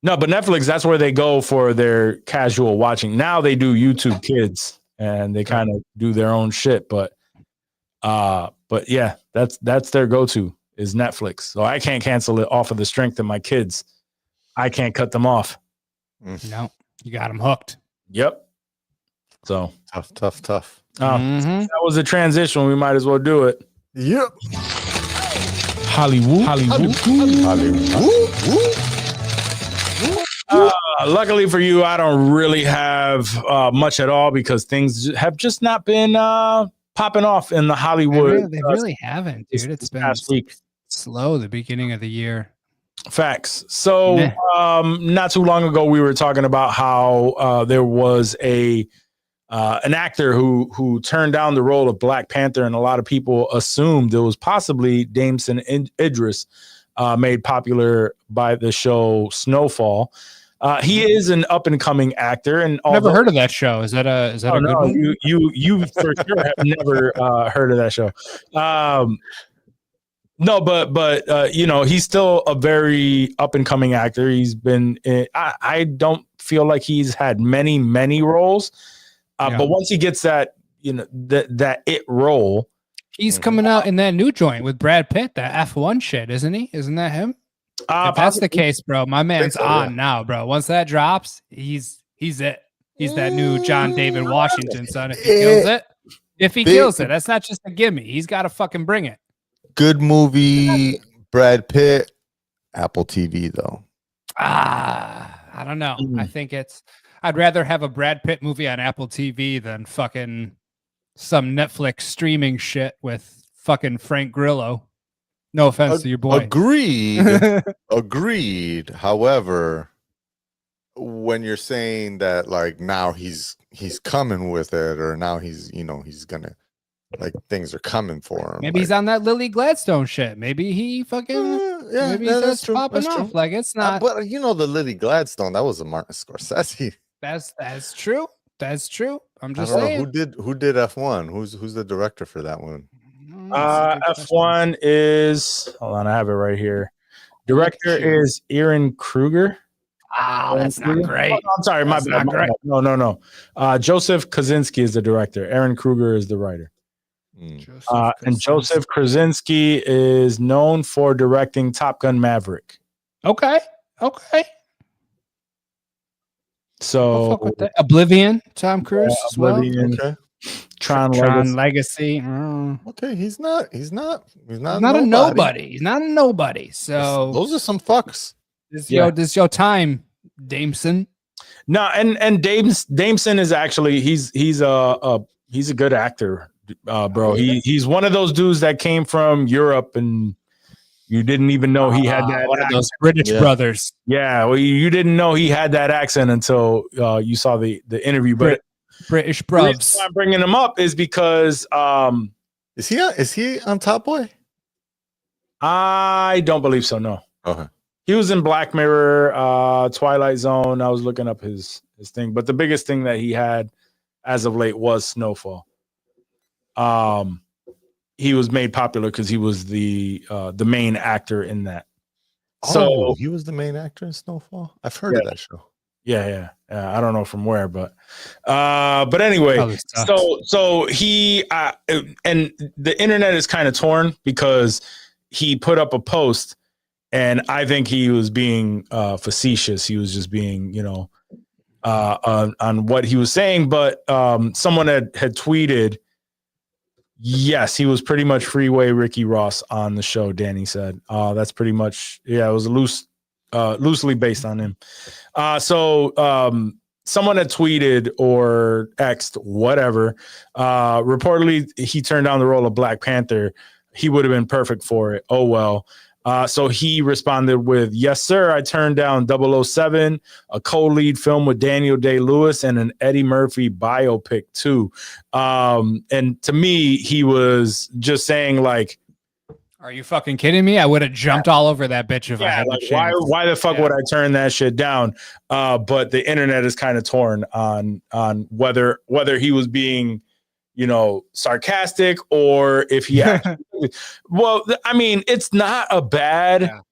No, but Netflix, that's where they go for their casual watching. Now they do YouTube Kids, and they kind of do their own shit. But yeah, that's their go-to is Netflix. So I can't cancel it off of the strength of my kids. I can't cut them off. No, you got them hooked. Yep. So Tough. that was a transition. We might as well do it. Yep. Hollywood. Luckily for you, I don't really have much at all, because things have just not been popping off in the Hollywood. They really haven't, dude. It's been past week. slow the beginning of the year. Facts. So not too long ago, we were talking about how there was an actor who turned down the role of Black Panther, and a lot of people assumed it was possibly Damson Idris, made popular by the show Snowfall. He is an up and coming actor, and Never heard of that show. Is that a good one? You for sure have never heard of that show. No, but he's still a very up and coming actor. He's been I don't feel like he's had many roles. But once he gets that it role, he's coming out in that new joint with Brad Pitt, that F1 shit, isn't he? Isn't that him? If that's the case, bro, my man's on now, bro. Once that drops, he's it. He's that new John David Washington son. If he kills it, that's not just a gimme. He's got to fucking bring it. Good movie, Brad Pitt, Apple TV though. I don't know. I think I'd rather have a Brad Pitt movie on Apple TV than fucking some Netflix streaming shit with fucking Frank Grillo. No offense to your boy. Agreed. However, when you're saying that, like, now he's coming with it, or now he's gonna, like, things are coming for him. Maybe he's on that Lily Gladstone shit. Maybe he fucking maybe he's just popping off. Like, it's not. But the Lily Gladstone, that was a Martin Scorsese. That's true. That's true. I'm just I don't saying. know, who did F1? Who's the director for that one? F1 is, hold on, I have it right here. Director is Aaron Kruger. Oh, that's not great. Oh, I'm sorry, my bad. No. Joseph Kosinski is the director. Aaron Kruger is the writer. And Joseph Krasinski is known for directing Top Gun Maverick. Okay. So Oblivion, Tom Cruise as well. Okay. Tron Legacy. Okay, he's not a nobody. He's not a nobody. So those are some fucks. This your time, Dameson. No, and Dameson is actually he's a good actor, bro. He's one of those dudes that came from Europe, and you didn't even know he had that. One of those British brothers. Yeah, well, you didn't know he had that accent until you saw the interview. But British the reason brubs. why I'm bringing him up is because is he on Top Boy? I don't believe so. No. Okay. He was in Black Mirror, Twilight Zone. I was looking up his thing, but the biggest thing that he had as of late was Snowfall. He was made popular because he was the main actor in that. So he was the main actor in Snowfall. I've heard of that show. Yeah. I don't know from where, but anyway, Probably sucks. so he and the internet is kind of torn because he put up a post, and I think he was being facetious. He was just being, on what he was saying, but someone had tweeted, yes, he was pretty much freeway Ricky Ross on the show. Danny said, that's pretty much, it was loosely based on him. So someone had tweeted or X'd, whatever. Reportedly, he turned down the role of Black Panther. He would have been perfect for it. Oh, well. So he responded with, yes, sir, I turned down 007, a co-lead film with Daniel Day-Lewis, and an Eddie Murphy biopic too. And to me, he was just saying like, Are you fucking kidding me? I would have jumped all over that bitch if I had like, the chance. why the fuck would I turn that shit down? But the internet is kind of torn on whether he was being, sarcastic, or if he actually, well, I mean, it's not a bad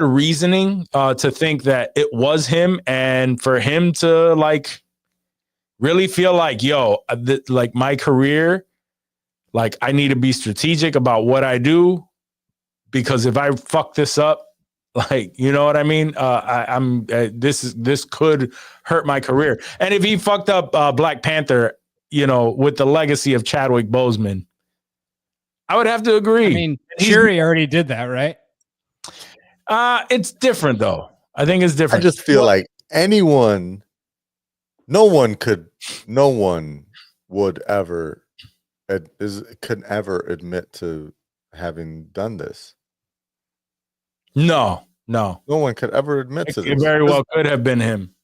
reasoning to think that it was him, and for him to like really feel like, yo, like my career, like I need to be strategic about what I do, because if I fuck this up, like, you know what I mean? This could hurt my career. And if he fucked up Black Panther, with the legacy of Chadwick Boseman, I would have to agree. I mean, Shuri already did that, right? It's different though. I think it's different. I just feel like no one would ever could ever admit to having done this. No one could ever admit to this. It very well could have been him.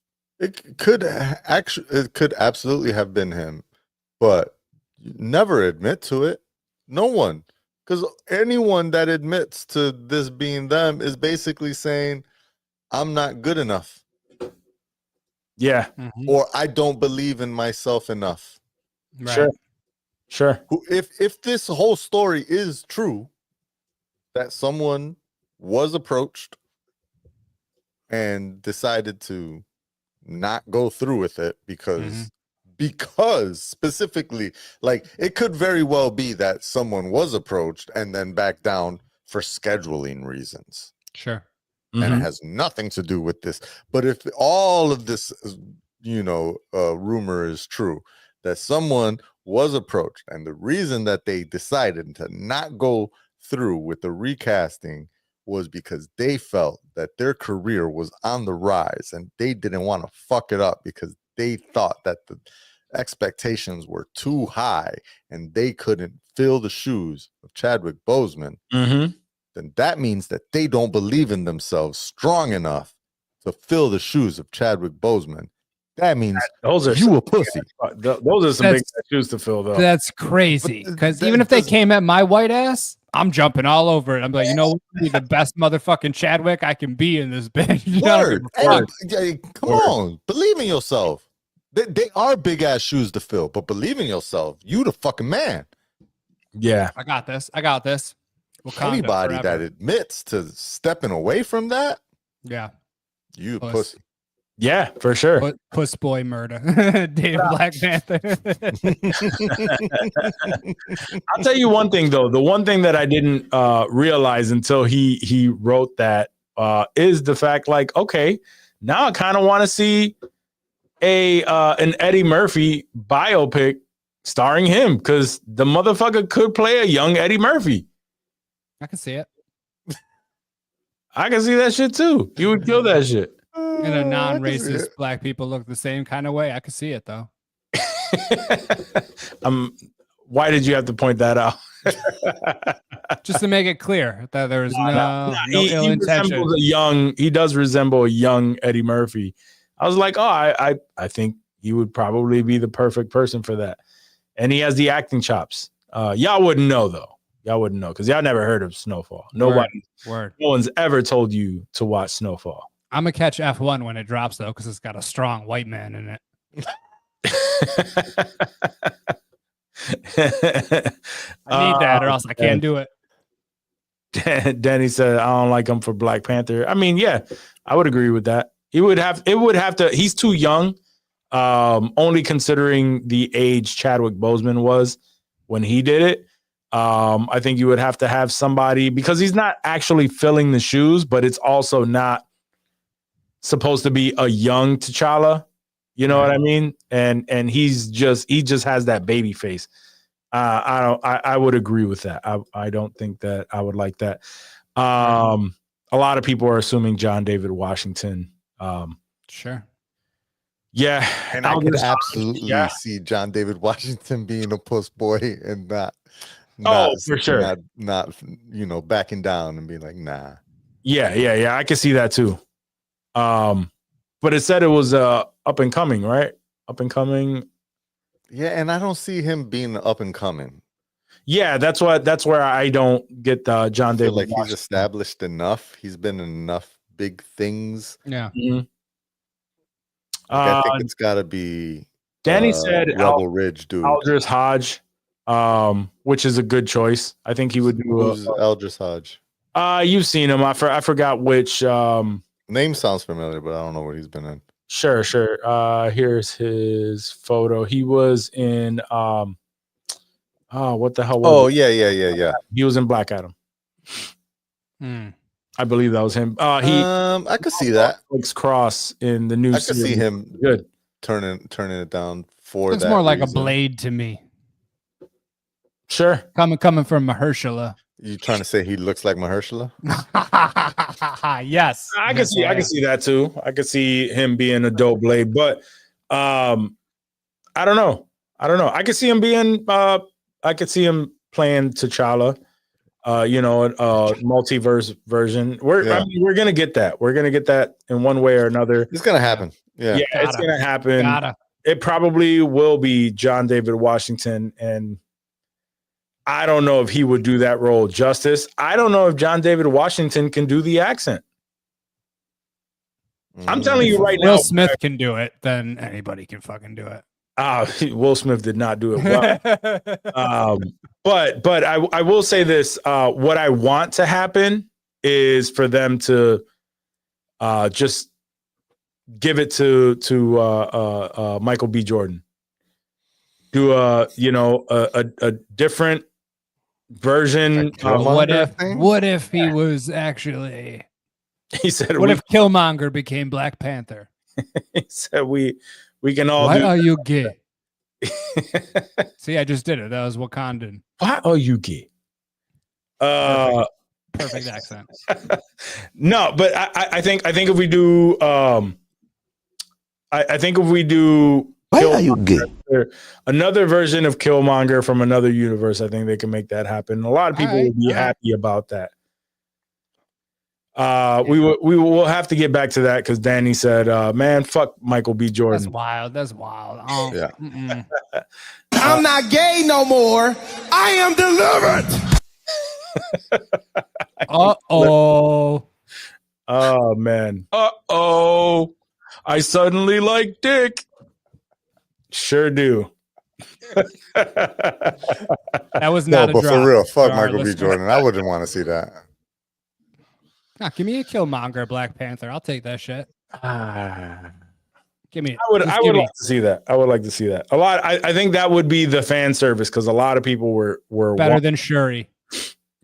It could absolutely have been him, but never admit to it. No one, because anyone that admits to this being them is basically saying, I'm not good enough. Yeah. Or I don't believe in myself enough. Right. Sure. If this whole story is true, that someone was approached and decided to not go through with it because specifically, like, it could very well be that someone was approached and then backed down for scheduling reasons. Sure. And it has nothing to do with this. But if all of this, rumor is true, that someone was approached, and the reason that they decided to not go through with the recasting was because they felt that their career was on the rise and they didn't want to fuck it up because they thought that the expectations were too high and they couldn't fill the shoes of Chadwick Boseman, then that means that they don't believe in themselves strong enough to fill the shoes of Chadwick Boseman. That means those are you a pussy. Those are some big shoes to fill, though. That's crazy. Because even if they came at my white ass, I'm jumping all over it. I'm like, be the best motherfucking Chadwick I can be in this bitch. Come on, believe in yourself. They are big ass shoes to fill, but believe in yourself. You the fucking man. Yeah, I got this. Anybody that admits to stepping away from that, you pussy. Yeah, for sure. Puss boy murder. Dave Black Panther. I'll tell you one thing though. The one thing that I didn't realize until he wrote that is the fact, like, okay, now I kind of want to see an Eddie Murphy biopic starring him, because the motherfucker could play a young Eddie Murphy. I can see it. I can see that shit too. You would kill that shit. In a non-racist black people look the same kind of way. I could see it though. Why did you have to point that out? Just to make it clear that there was no ill intention. He does resemble a young Eddie Murphy. I was like, I think he would probably be the perfect person for that. And he has the acting chops. Y'all wouldn't know though. Y'all wouldn't know because y'all never heard of Snowfall. Nobody, no one's ever told you to watch Snowfall. I'm gonna catch F1 when it drops though, because it's got a strong white man in it. I need that, or else I can't do it. Danny said, "I don't like him for Black Panther." I mean, yeah, I would agree with that. It would have to. He's too young. Only considering the age Chadwick Boseman was when he did it. I think you would have to have somebody, because he's not actually filling the shoes, but it's also not supposed to be a young T'Challa. You know what I mean? And he just has that baby face. I would agree with that. I don't think that I would like that. A lot of people are assuming John David Washington. Sure. And I could Aldous Hodge, absolutely see John David Washington being a puss boy and not for sure. not backing down and being like, nah. Yeah. I can see that too. But it said it was up and coming, right? Up and coming. Yeah, and I don't see him being up and coming. Yeah, that's where I don't get John David. Like he's established enough. He's been in enough big things. Yeah. Mhm. I think it's got to be. Danny said Rebel Ridge, dude. Aldous Hodge, which is a good choice. I think he would do. Who's Aldous Hodge? You've seen him. I forgot which. Name sounds familiar, but I don't know what he's been in. Sure. Here's his photo. He was in. What the hell was it? Yeah. He was in Black Adam. I believe that was him. I could see that. Alex Cross in the new. I could see him good turning it down for It's that. more like reason. a Blade to me. Sure. Coming from Mahershala. You trying to say he looks like Mahershala? Yes. I can see that too. I could see him being a dope Blade, but I don't know. I could see him being I could see him playing T'Challa. Multiverse version. We're gonna get that. We're gonna get that in one way or another. It's gonna happen. Yeah, it's gonna happen. It probably will be John David Washington, and I don't know if he would do that role justice. I don't know if John David Washington can do the accent. I'm telling you right now. Will Smith can do it, then anybody can fucking do it. Will Smith did not do it well. But I will say this. What I want to happen is for them to just give it to Michael B. Jordan. Do a different version. What if he was actually? He said, "What if Killmonger became Black Panther?" He said, "We can all." Why are you gay? See, I just did it. That was Wakandan. Why are you gay? Perfect accent. No, but I think if we do, I think if we do. Why are you gay? Another version of Killmonger from another universe, I think they can make that happen. A lot of people will be happy about that. We will have to get back to that because Danny said, "Man, fuck Michael B. Jordan." That's wild. Oh, yeah. I'm not gay no more. I am delivered. Oh man. I suddenly like dick. Sure do. That was not a but drop. for real, fuck for our Michael B. listeners. Jordan. I wouldn't want to see that. Nah, give me a Killmonger Black Panther. I'll take that shit. Give me it. I would like to see that. I would like to see that. A lot. I think that would be the fan service because a lot of people were better than Shuri.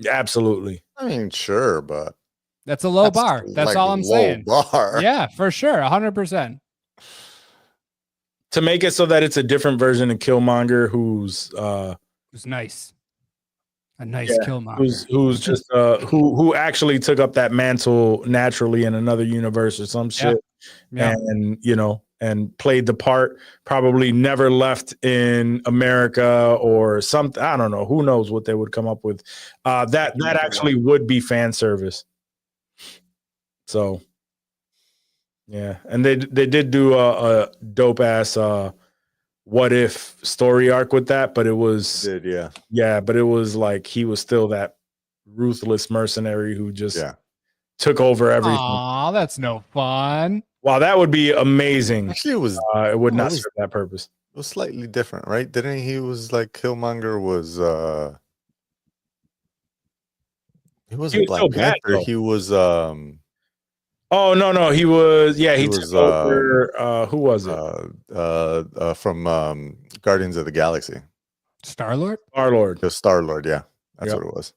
Absolutely. I mean, sure, but that's a low bar. That's like all I'm saying. Bar. Yeah, for sure. 100%. To make it so that it's a different version of Killmonger who's nice. A nice Killmonger. Who's just who actually took up that mantle naturally in another universe or some shit. Yeah. And played the part, probably never left in America or something. I don't know. Who knows what they would come up with. That actually would be fan service. So yeah. And they did do a dope ass what if story arc with that, but it was but it was like he was still that ruthless mercenary who just took over everything. Aw, that's no fun. Wow, that would be amazing. Actually, it was. It would not serve that purpose. It was slightly different, right? Didn't he was like Killmonger was? He wasn't Black Panther. He was Oh no, he was. Yeah, he was, took over. Who was it? from Guardians of the Galaxy. Star-Lord? Star-Lord. The Star-Lord, yeah. That's Yep. what it was.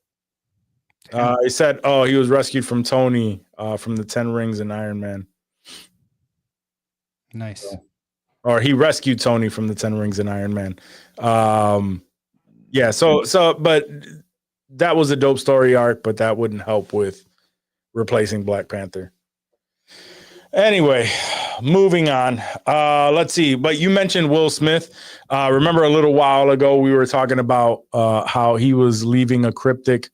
He said, "Oh, he was rescued from Tony from the 10 Rings and Iron Man." Nice. Or he rescued Tony from the 10 Rings and Iron Man. Yeah. So, but that was a dope story arc, but that wouldn't help with replacing Black Panther. Anyway, moving on. Let's see. But you mentioned Will Smith. Remember a little while ago we were talking about how he was leaving a cryptic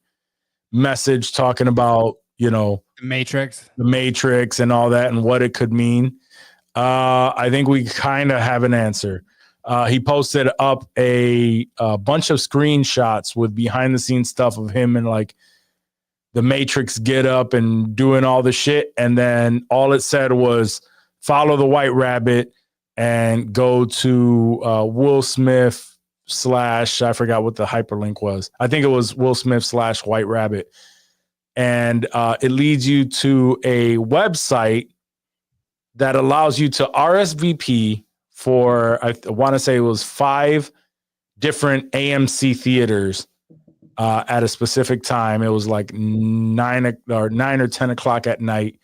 message talking about, The Matrix. the Matrix and all that and what it could mean. I think we kind of have an answer. He posted up a bunch of screenshots with behind the scenes stuff of him and like the Matrix get up and doing all the shit. And then all it said was follow the white rabbit and go to Will Smith / I forgot what the hyperlink was. I think it was Will Smith / white rabbit. And it leads you to a website that allows you to RSVP for, I want to say it was 5 different AMC theaters at a specific time. It was like 9 or 10 o'clock at night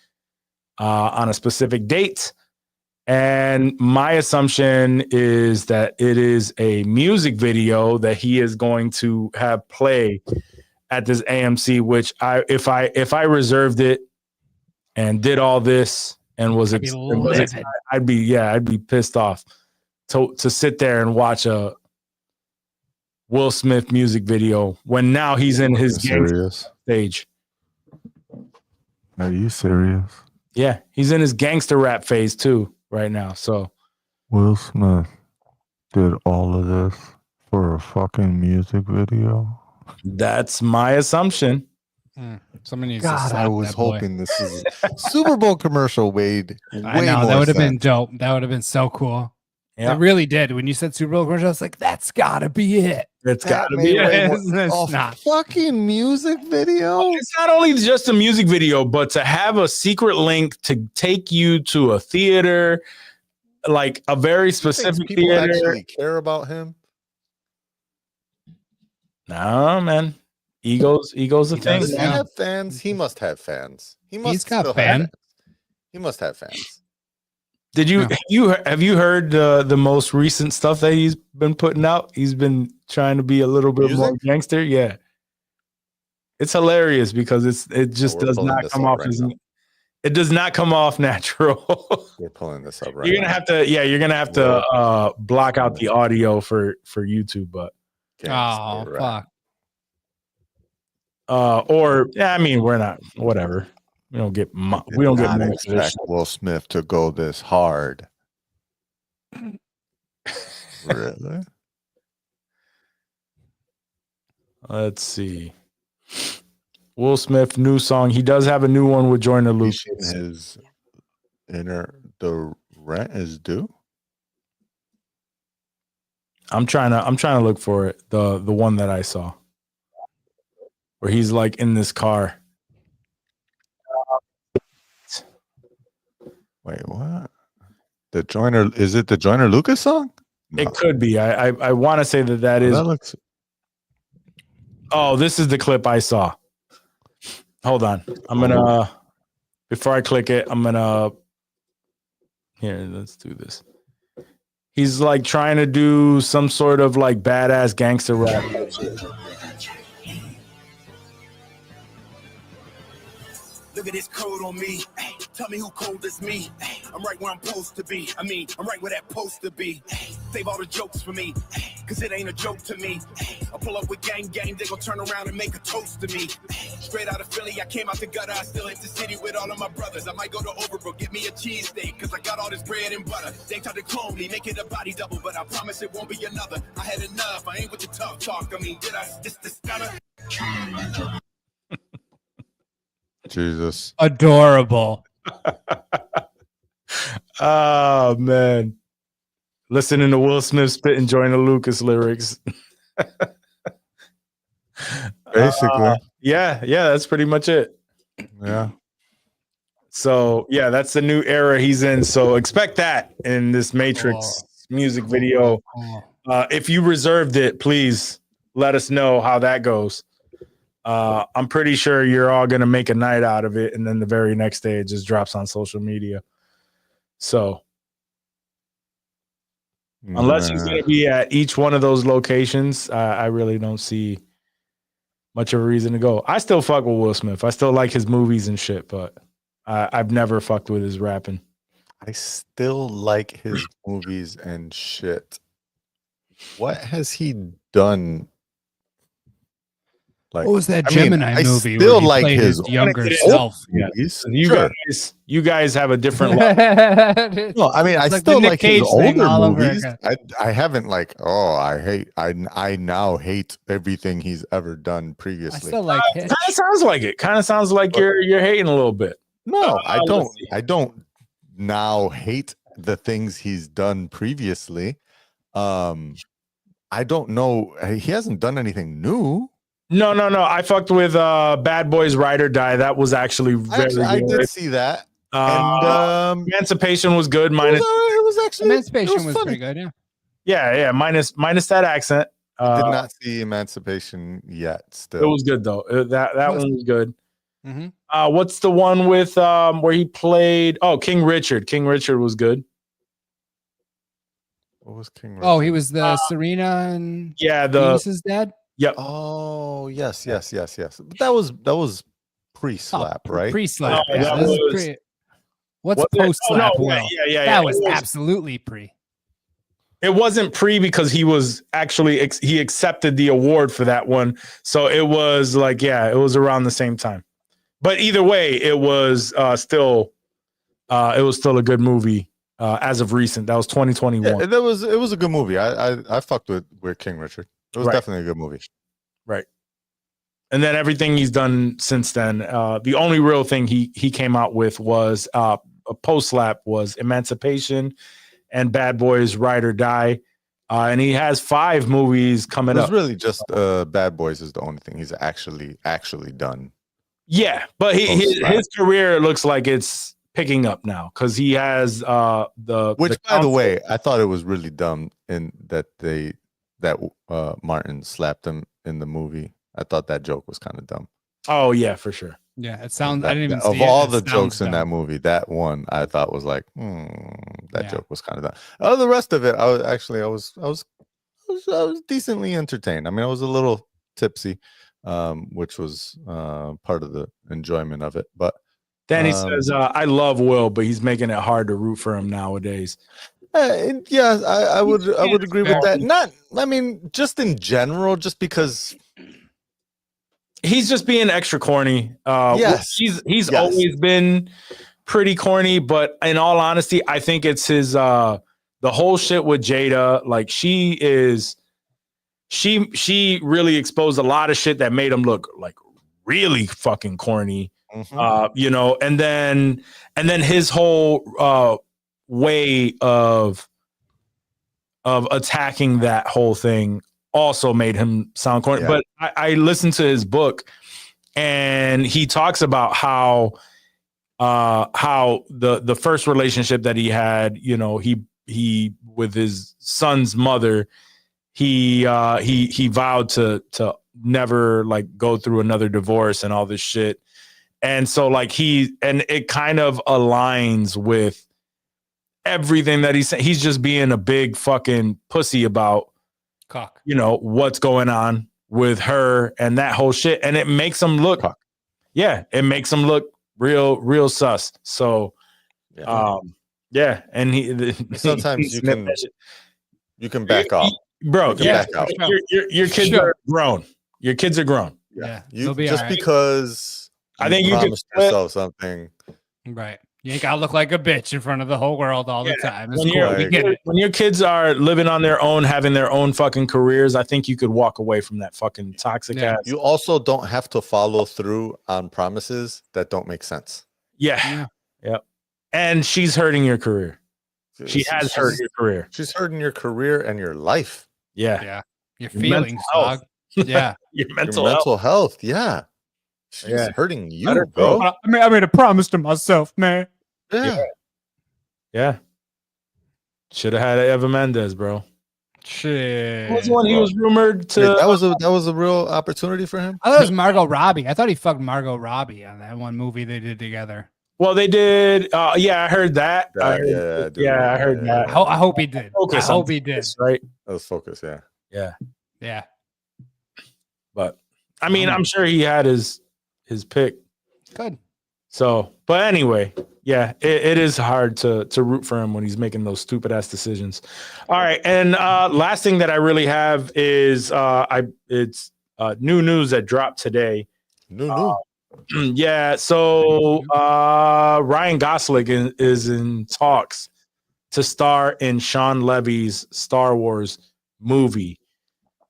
on a specific date. And my assumption is that it is a music video that he is going to have play at this AMC, which if I reserved it and did all this and was I'd be pissed off to sit there and watch a Will Smith music video when now he's in his gangster stage. Are you serious? Yeah, he's in his gangster rap phase too right now. So Will Smith did all of this for a fucking music video? that's my assumption. Somebody needs God, to slap I was that boy. hoping this is a Super Bowl commercial Wade. I know that would have been dope. That would have been so cool. Yeah. It really did. When you said Super Bowl commercial, I was like, that's gotta be it. It's got to be. It's not. Fucking music video. It's not only just a music video, but to have a secret link to take you to a theater, like a very specific People theater. actually care about him. No, man. Ego's a thing. Does he Man. have fans? He must have fans. He's got still have fans. He must have fans. Did you No. have you heard the most recent stuff that he's been putting out? He's been trying to be a little bit more gangster. Yeah, it's hilarious because it just does not come off as it does not come off natural. We're pulling this up right You're gonna have to block out the audio for YouTube, but Oh fuck. I mean we're not whatever. We don't get money for this shit. Will Smith to go this hard. Really? Let's see. Will Smith new song. He does have a new one with Joyner Lucas. His the rent is due. I'm trying to look for it. The one that I saw where he's like in this car. Wait, what? Is it the Joyner Lucas song? No. It could be. I want to say that is. That looks. Oh, this is the clip I saw. Hold on. I'm gonna before I click it, I'm gonna here, let's do this. He's like trying to do some sort of like badass gangster rap. Look at this code on me. Ay, tell me who cold is me. Ay, I'm right where I'm supposed to be. I mean, I'm right where that supposed to be. Ay, save all the jokes for me, cause it ain't a joke to me. I pull up with gang, they gon' turn around and make a toast to me. Straight out of Philly, I came out the gutter. I still hit the city with all of my brothers. I might go to Overbrook, get me a cheesesteak, cause I got all this bread and butter. They tried to clone me, make it a body double, but I promise it won't be another. I had enough, I ain't with the tough talk. I mean, did I just the stunner? Jesus. Adorable. Oh man. Listening to Will Smith spit and Joyner Lucas lyrics. Basically. Yeah, that's pretty much it. Yeah. So yeah, that's the new era he's in. So expect that in this Matrix music video. If you reserved it, please let us know how that goes. I'm pretty sure you're all gonna make a night out of it, and then the very next day it just drops on social media. So unless he's gonna be at each one of those locations, I really don't see much of a reason to go. I still fuck with Will Smith. I still like his movies and shit, but I've never fucked with his rapping. I still like his movies and shit. What has he done? Like, What was that I mean, Gemini I movie? still where he like played his younger old self. movies. You Sure. guys have a different. No, I mean, I It's like still the Nick like his Cage thing older all over movies. again. I haven't I now hate everything he's ever done I previously. still like Hitch. Kind of sounds like it. Kind of sounds like you're hating a little bit. No, I let's don't. see. I don't now hate the things he's done previously. I don't know. He hasn't done anything new. No. I fucked with Bad Boys Ride or Die. That was actually very I good. did see that, and Emancipation was good. it Minus was actually Emancipation was funny. pretty good. yeah. Minus that accent. I did not see Emancipation yet. It Still, was good though. That one was good. Mm-hmm. What's the one with where he played? Oh, King Richard. King Richard was good. what was King? Oh, he Richard? was the Serena and Yeah, Venus's dad. Yep. Oh, yes. But that was pre-slap, right? Pre-slap. Oh, yeah, that this is was- What's Was it? post-slap? Oh, no, Will? yeah. That It was absolutely pre. It wasn't pre because he was actually he accepted the award for that one. So it was like, yeah, it was around the same time. But either way, it was still a good movie as of recent. That was 2021. Yeah, it was a good movie. I fucked with King Richard. It was Right. definitely a good movie. Right. And then everything he's done since then, the only real thing he came out with was a post slap was Emancipation and Bad Boys Ride or Die. And he has 5 movies coming It was up. really just Bad Boys is the only thing he's actually done. Yeah, but Post-slap. his career looks like it's picking up now because he has Which, by the way, I thought it was really dumb in that Martin slapped him in the movie. I thought that joke was kind of dumb. Oh yeah, for sure. Yeah, it sounds. I didn't even Of see all it. the It jokes sounds in that dumb. movie, that one I thought was like, that Yeah. joke was kind of dumb. Oh, the rest of it, I was decently entertained. I mean, I was a little tipsy, which was part of the enjoyment of it. But Danny says, "I love Will, but he's making it hard to root for him nowadays." yeah, I would agree with fair. that. Not, I mean, just in general, just because. He's just being extra corny. Yes. He's Yes. always been pretty corny, but in all honesty, I think it's his the whole shit with Jada. Like she really exposed a lot of shit that made him look like really fucking corny. Mhm. And then his whole way of attacking that whole thing also made him sound corny. Yeah. But I listened to his book, and he talks about how the first relationship that he had, he with his son's mother, he vowed to never like go through another divorce and all this shit. And so like it kind of aligns with everything that he's saying. He's just being a big fucking pussy about Cock. what's going on with her and that whole shit. And it makes him look, it makes him look real sus. So, Yeah. and Sometimes you can back off. bro. You can Yeah, back out. your kids Sure. are grown. Your kids are grown. Yeah, You they'll be just all right. because I think you could promised split- yourself something. Right. You ain't gotta look like a bitch in front of the whole world all the time. It's When, cool. We get it. when your kids are living on their own, having their own fucking careers, I think you could walk away from that fucking toxic Yeah. ass. You also don't have to follow through on promises that don't make sense. Yeah. And she's hurting your career. She has hurt She's- your career. She's hurting your career and your life, Yeah. Yeah. Your Your mental feelings, health. dog. Yeah. Your your mental health. mental health. Yeah. She's Yeah. hurting you, Let her bro. go. I made a promise to myself, man. Yeah. Yeah. Should have had Eva Mendes, bro. Shit. Who was the one he was rumored to? Wait, that was a real opportunity for him. I thought it was Margot Robbie. I thought he fucked Margot Robbie on that one movie they did together. Well, they did. Yeah, I heard that. I heard that. I hope he did. Focus I on hope he did. Focus, right? That was Focus, yeah. Yeah. But I mean, I'm sure he had his pick. Good. So, but anyway, yeah, it is hard to root for him when he's making those stupid ass decisions. All right, and last thing that I really have is it's new news that dropped today. No. Yeah, so Ryan Gosling is in talks to star in Sean Levy's Star Wars movie.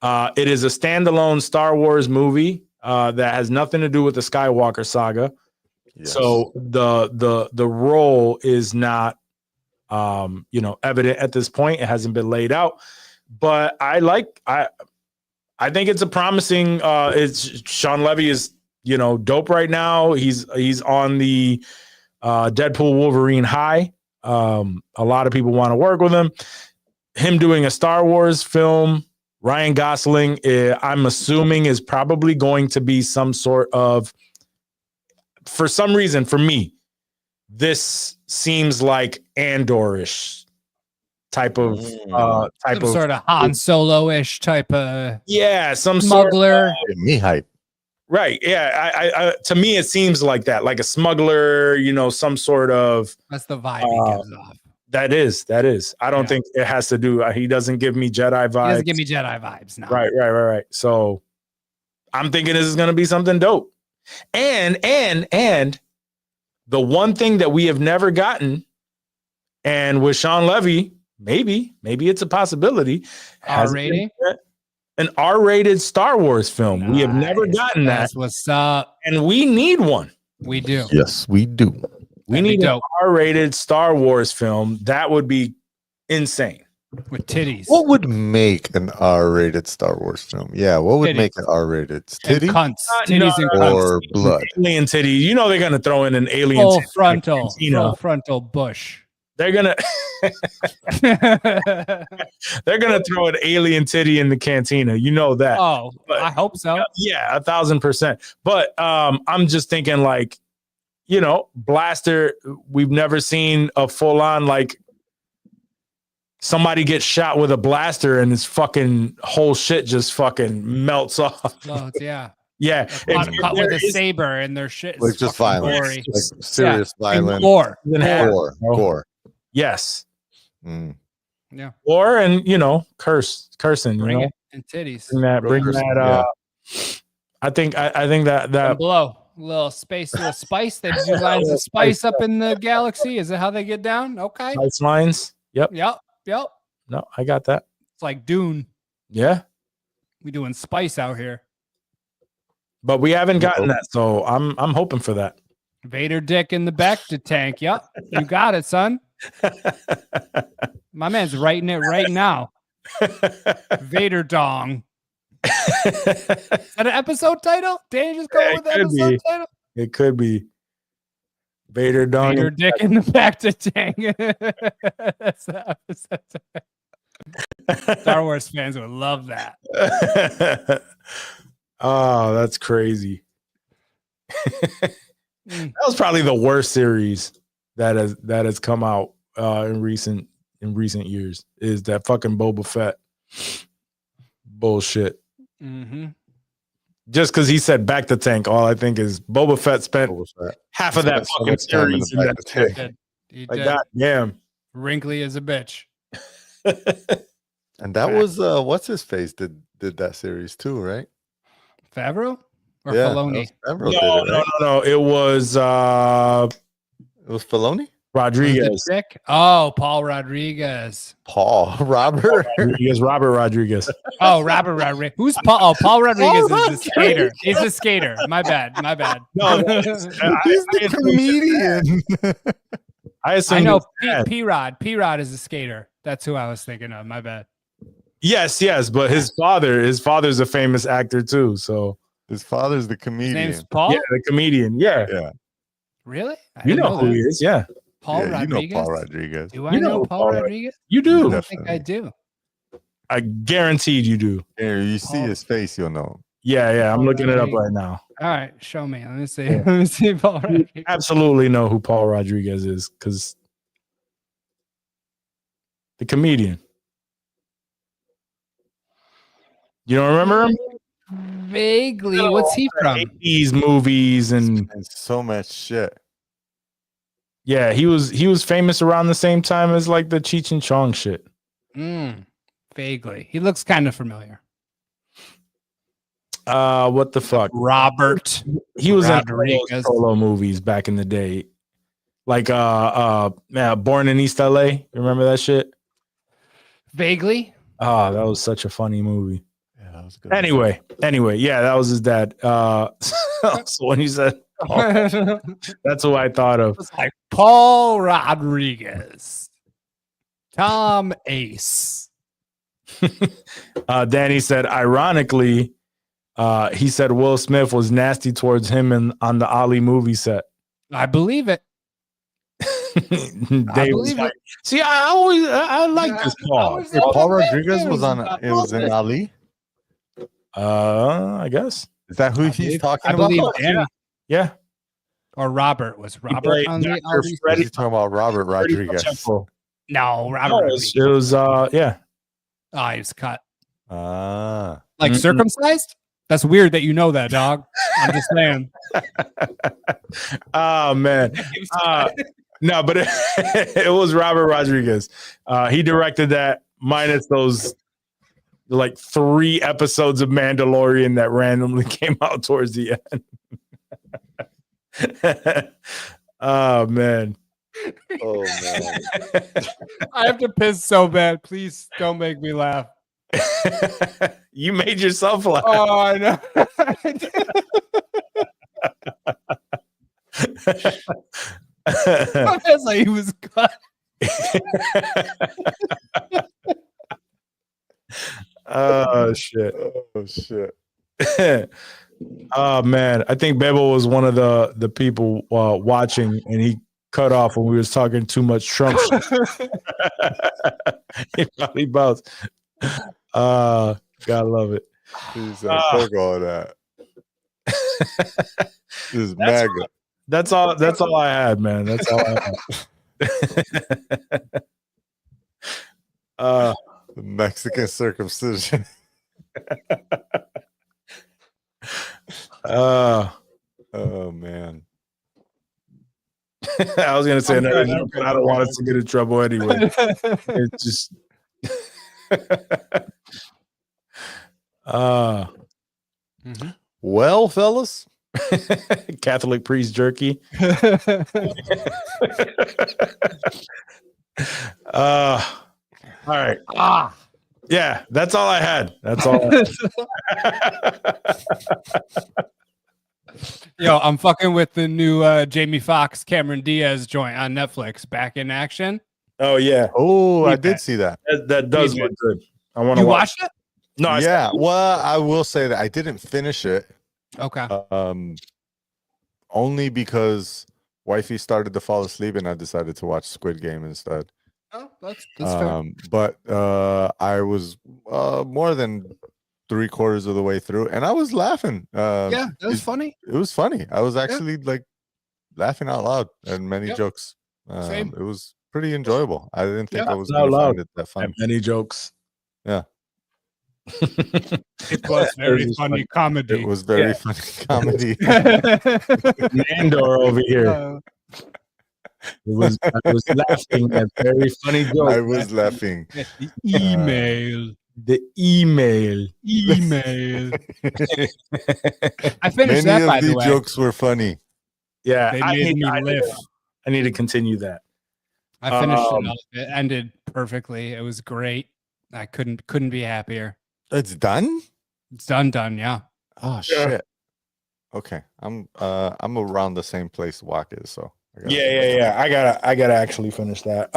It is a standalone Star Wars movie that has nothing to do with the Skywalker saga. Yes. So the role is not evident at this point. It hasn't been laid out, but I think it's a promising. It's Sean Levy is dope right now. He's on the Deadpool Wolverine high. A lot of people want to work with him. Him doing a Star Wars film. Ryan Gosling, I'm assuming, is probably going to be some sort of. For some reason, for me, this seems like Andor-ish type of Sort of Han Solo-ish type of some smuggler. Me hype. Right. Yeah. I to me, it seems like that, like a smuggler, some sort of. That's the vibe he gives off. That is. I don't think it has to do. He doesn't give me Jedi vibes. He doesn't give me Jedi vibes. No. Right. So I'm thinking this is going to be something dope. And the one thing that we have never gotten, and with Sean Levy, maybe it's a possibility. R-rating? An R-rated Star Wars film. Nice. We have never gotten that. That's what's up. And we need one. We do. Yes, we do. We need an R-rated Star Wars film. That would be insane. With titties. What would make an R-rated Star Wars film? Yeah, what would make it R-rated? Titties? Cunts. Titties and cunts. Or blood. Alien titties. They're going to throw in an alien full frontal bush. They're going to they're going to throw an alien titty in the cantina. You know that. Oh, but, I hope so. Yeah, 1,000%. But I'm just thinking blaster, we've never seen a full-on somebody gets shot with a blaster and his fucking whole shit just fucking melts off. Yeah. Yeah. Cut with a saber and their shit is just violence. Like serious violence. Gore. Yes. Mm. Yeah. Or and cursing. Bring it and titties. Bring that. I think that below. Little spice. They do lines of spice up in the galaxy. Is that how they get down? Okay. Spice lines. Yep. No, I got that. It's like Dune. Yeah. We doing spice out here. But we haven't gotten that, so I'm hoping for that. Vader dick in the back to tank. Yep. You got it, son. My man's writing it right now. Vader dong. Is that an episode title? Did you just go with the episode title? It could be. Vader dong. Vader dick in the back to tank. That's the episode. Star Wars fans would love that. Oh, that's crazy. That was probably the worst series that has come out in recent years. Is that fucking Boba Fett bullshit? Mm-hmm. Just because he said back to tank, all I think is Boba Fett spent half of that fucking series in that tank. God damn, wrinkly as a bitch. And that was what's his face did that series too, right? Favreau or Filoni? No. It was Filoni? Rodriguez. Paul Rodriguez. Robert Rodriguez. Oh, Robert Rodriguez. Who's Paul? Oh, Paul Rodriguez is the skater. He's a skater. My bad. No, he's the comedian. I know P-Rod. P-Rod is a skater. That's who I was thinking of. My bad. Yes, but his father's a famous actor too. So His father's the His comedian. name's Paul. Yeah, the comedian. Yeah, Yeah, Really? I you didn't know who that. he is. Yeah, Paul yeah, Rodriguez. you know Paul Rodriguez. Do I You know know Paul Paul Rodriguez? you I do. don't think I do. I guaranteed you do. Yeah, you see Paul- his face, you'll know. Yeah. I'm Paul looking it up Rodriguez. right now. All right, show me. Let me see. Yeah. Let me see Paul You Rodriguez. absolutely know who Paul Rodriguez is because the comedian. You don't remember him? Vaguely. What's he from? 80s movies and And so much shit. yeah, he was famous around the same time as like the Cheech and Chong shit. Vaguely. He looks kind of familiar. What the fuck? Robert. He was in all Rodriguez. those solo movies back in the day. Like Born in East LA. You remember that shit? Vaguely. Oh, that was such a funny movie. Yeah, that was good. Anyway, yeah, that was his dad. So when you said Paul, that's who I thought of. It's like Paul Rodriguez. Tom Ace. Danny said, ironically, he said Will Smith was nasty towards him on the Ali movie set. I believe it. Dave was believe like, it. see, I like this Paul. Wait, Paul Rodriguez was on. It was in Ali. I guess. Is that who I he's believe- talking I about? believe Oh, Danny Yeah. or Robert was He Robert played on the Dr. Ali? Or Freddie is he talking about Robert Rodriguez? Pacheco. No, No, Robert. it was yeah. Oh, he was cut. Ah, Like Mhm. circumcised? That's weird that you know that, dog. I'm just saying. Oh man. No, but it was Robert Rodriguez. He directed that minus those like 3 episodes of Mandalorian that randomly came out towards the end. Oh man. oh man. I have to piss so bad. Please don't make me laugh. You made yourself laugh. Oh, I know. It's like he was cut. Oh shit. Oh shit. Oh man, I think Bebo was one of the people watching, and he cut off when we was talking too much Trump. He probably bounced. Gotta love it. He's fuck all that. This is MAGA. That's all I had, man. That's all I had. The Mexican circumcision. Oh man. I was gonna say another joke, but I don't want us to get in trouble anyway. It's just Well, fellas, Catholic priest jerky. All right. Yeah, that's all I had. That's all. Yo, I'm fucking with the new Jamie Foxx, Cameron Diaz joint on Netflix. Back in action. Oh yeah, oh, I Need did that. see that. that does Need look good. I want to You watch. watched it? No, I Yeah, well, I will say that I didn't finish it. Okay. Only because wifey started to fall asleep and I decided to watch Squid Game instead. Oh, that's fair. But I was more than 3/4 of the way through and I was laughing. Yeah, that was funny. It was funny. I was actually like laughing out loud at many Yep. jokes. Same. It was pretty enjoyable. I didn't think Yeah. I was Out going to loud. find it that fun. many jokes. Yeah. It was very funny comedy. It was very funny comedy. Nandor over here. I was laughing at very funny jokes. I was laughing. The email. The email. I finished Many that, of by the the way. jokes were funny. Yeah, They I made need, me I, need, lift. I need to continue that. I finished Um, it up. It ended perfectly. It was great. I couldn't be happier. It's done? It's done. Yeah. Oh shit. Okay. I'm around the same place Walk is, so I gotta finish Yeah. I gotta actually finish that.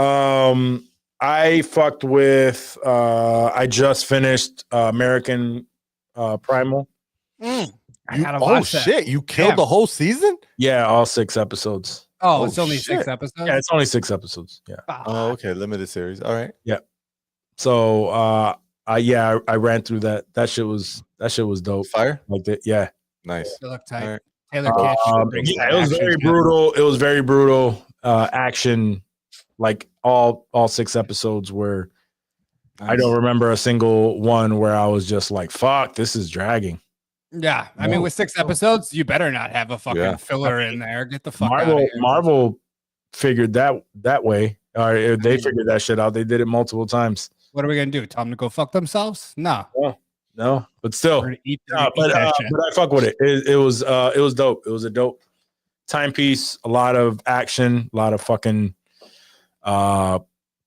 I fucked with. I just finished American Primal. I gotta Oh watch that. shit! You killed Yeah. the whole season? Yeah, all 6 episodes. Oh, Oh, it's only 6 shit. episodes. Yeah, it's only 6 episodes. Yeah. Oh, okay. Limited series. All right. So I ran through that. That shit was dope. Fire. Like that. Yeah. Nice. They look All tight. right. Taylor Kitsch brings Yeah, that it was action very shit. brutal. It was very brutal. Action, like all 6 episodes were. I don't remember a single one where I was just like, "Fuck, this is dragging." Yeah, I mean, with 6 episodes, you better not have a fucking Yeah. filler in there. Get the fuck out of here. Marvel figured that way. They figured that shit out. They did it multiple times. What are we gonna do? Tell them to go fuck themselves? No, No, but still, we're gonna eat, but that shit. I fuck with it. It was dope. It was a dope timepiece. A lot of action. A lot of fucking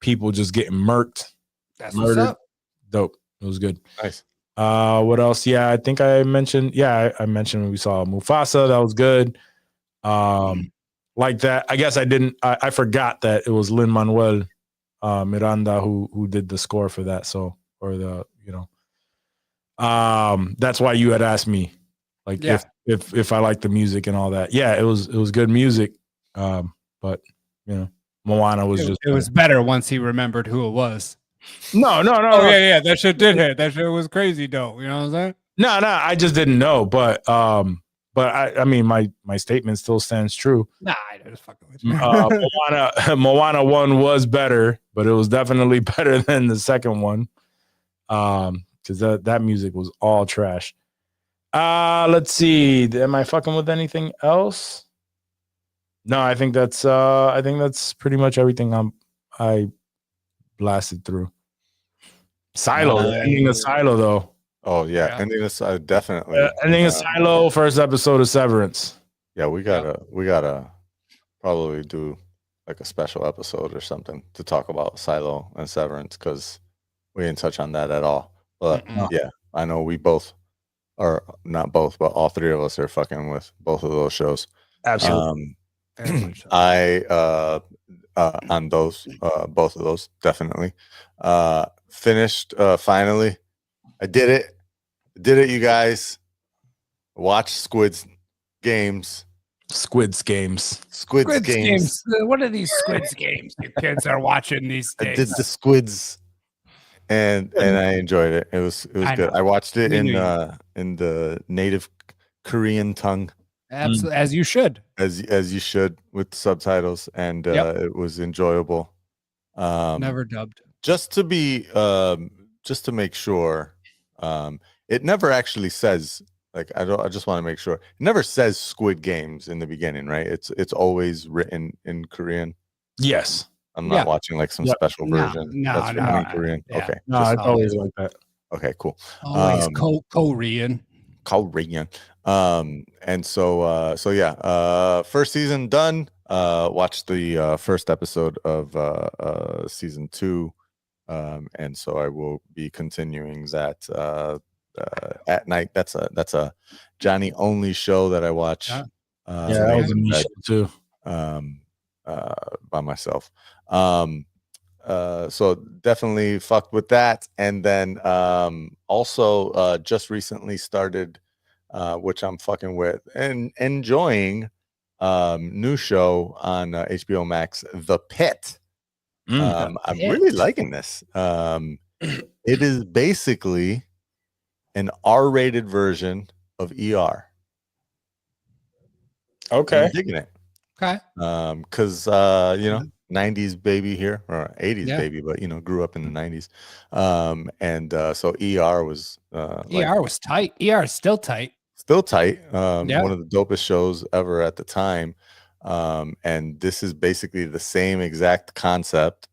people just getting murked. That's what's murdered. up. Dope. It was good. Nice. What else? Yeah, I think I mentioned. Yeah, I mentioned when we saw Mufasa. That was good. Like that. I guess I didn't. I forgot that it was Lin Manuel Miranda who did the score for that. So or the that's why you had asked me, like if I like the music and all that. Yeah, it was good music. But Moana was It was better once he remembered who it was. no. Oh yeah, that shit did hit. That shit was crazy dope. You know what I'm saying? No, I just didn't know. But I mean my statement still stands true. Nah, I just fucking with you. Moana 1 was better, but it was definitely better than the second one. Because that music was all trash. Let's see. Am I fucking with anything else? No, I think that's pretty much everything I blasted through. Silo, ending of Silo though. Oh yeah, ending this definitely. Ending of Silo, first episode of Severance. Yeah, we gotta probably do like a special episode or something to talk about Silo and Severance because we didn't touch on that at all. But yeah, I know we both, or not both, but all 3 of us are fucking with both of those shows. Absolutely. I on those both of those definitely finished finally. I did it, you guys. Watch Squid's Games. Squid's Games. Squid's Games. What are these Squid's games you kids are watching these days? I did the Squids, and I enjoyed it. It was good. I watched it in the native Korean tongue. Absolutely, as you should. As you should, with subtitles, and it was enjoyable. Never dubbed. Just to make sure, it never actually says, like, I just want to make sure it never says Squid Games in the beginning, right? It's always written in Korean. Yes. I'm not watching like some special version that's written in Korean. Yeah. Okay. No, it's always like that. Okay, cool. Always Korean. Korean. And so yeah, first season done. Watched the first episode of season 2. And so I will be continuing that at night. That's a Johnny only show that I watch. That was a niche too. By myself. So definitely fucked with that. And then also just recently started, which I'm fucking with and enjoying, new show on HBO Max, The Pit. I'm really liking this. It is basically an R-rated version of ER. Okay. I'm digging it. Okay. Because 90s baby here, or 80s baby, but grew up in the 90s. And so ER was ER was tight. ER is still tight. Still tight. One of the dopest shows ever at the time. And this is basically the same exact concept,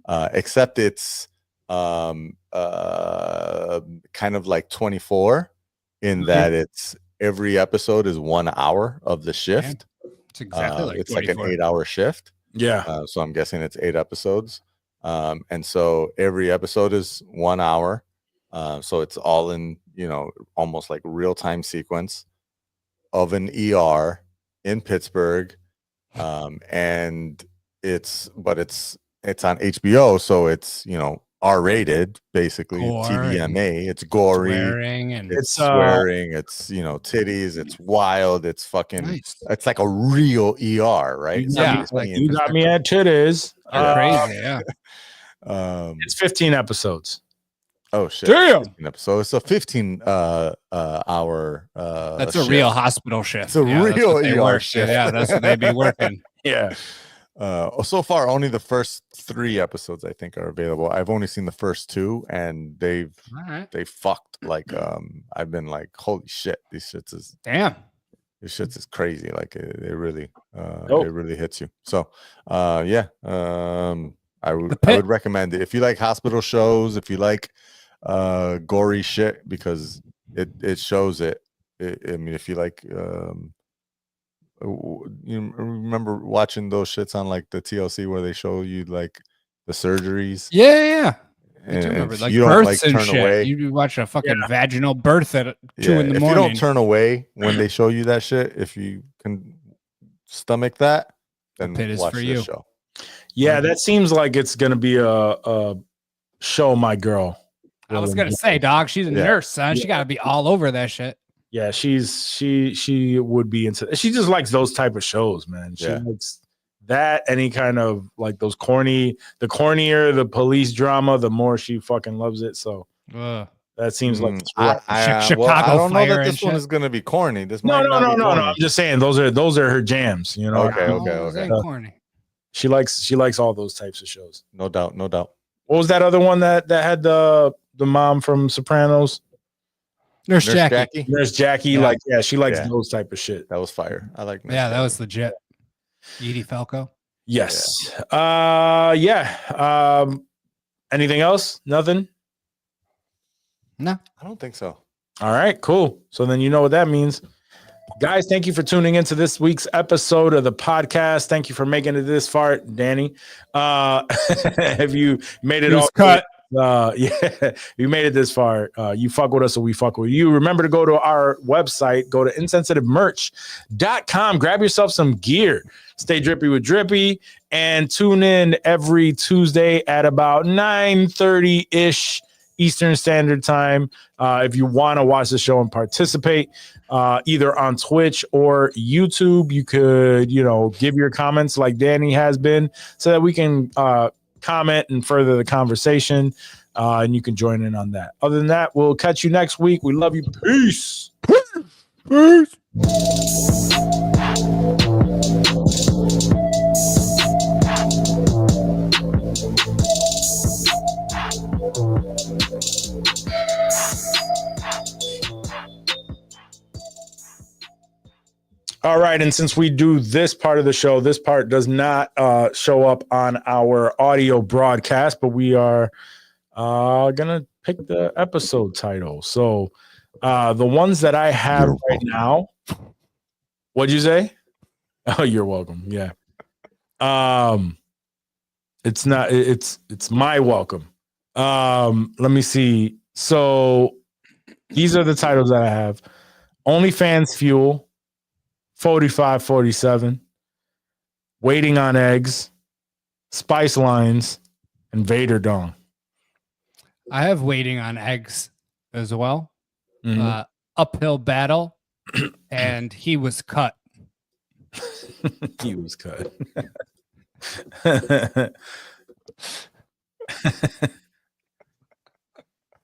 except it's kind of like 24 in that it's every episode is 1 hour of the shift. It's exactly like it's 24. like an 8-hour shift. Yeah. So I'm guessing it's 8 episodes. And so every episode is 1 hour. So it's all in, almost like real-time sequence of an ER in Pittsburgh. And it's on HBO. So it's, R-rated, basically Gore TVMA. It's gory, Swearing and it's swearing, it's titties, it's wild, it's fucking, nice. it's like a real ER, right? Yeah, Somebody's like being- You got me at titties. Crazy, yeah. It's 15 episodes. Oh shit! Damn. 15 episodes. So it's a 15 hour. That's a shift. real hospital shift. It's a that's real what they ER work. shift. Yeah, that's what they be working. Yeah. So far, only the first 3 episodes I think are available. I've only seen the first 2, and they fucked. Like I've been like, holy shit, this shit is crazy. Like it really hits you. So yeah, I would recommend it if you like hospital shows, if you like gory shit, because it shows it. I mean, if you like you remember watching those shits on like the TLC where they show you like the surgeries. Yeah. I And do remember if like you don't births like and turn shit. away, You watch a fucking vaginal birth at 2 in the if morning. you don't turn away when they show you that shit, if you can stomach that, then pit is watch for this you. show. Yeah, that seems like it's gonna be a show my girl. I was gonna say, dog, she's a Yeah. nurse, son. She gotta be all over that shit. Yeah, she would be into. She just likes those type of shows, man. She likes that, any kind of like those cornier the police drama, the more she fucking loves it. So that seems like it's right. Chicago I don't know Fire that this and one shit. is gonna be corny. This No. might not be corny. I'm just saying those are her jams. You know. Okay. Ain't corny. She likes all those types of shows. No doubt. What was that other one that had the mom from Sopranos? Nurse Jackie. Nurse Jackie, Yeah. she likes those type of shit. That was fire. I like. Yeah, that was legit. Edie Falco. Yes. Anything else? Nothing? No. I don't think so. All right, cool. So then you know what that means. Guys, thank you for tuning into this week's episode of the podcast. Thank you for making it this far, Danny. Have you made it all cut? You made it this far. You fuck with us, or we fuck with you. Remember to go to our website, go to insensitivemerch.com, grab yourself some gear, stay drippy with Drippy, and tune in every Tuesday at about 9:30-ish Eastern Standard Time. If you want to watch the show and participate, either on Twitch or YouTube, you could, give your comments like Danny has been, so that we can comment and further the conversation, and you can join in on that. Other than that, we'll catch you next week. We love you. Peace. Peace. All right, and since we do this part of the show, this part does not show up on our audio broadcast, but we are gonna pick the episode title. So the ones that I have right now, what'd you say? Oh, you're welcome. Yeah. It's not. It's my welcome. Let me see. So these are the titles that I have: OnlyFans Fuel, 4547, Waiting on Eggs, Spice Lines, and Vader Dong. I have Waiting on Eggs as well. Mhm. Uphill Battle, and He Was Cut. He was cut.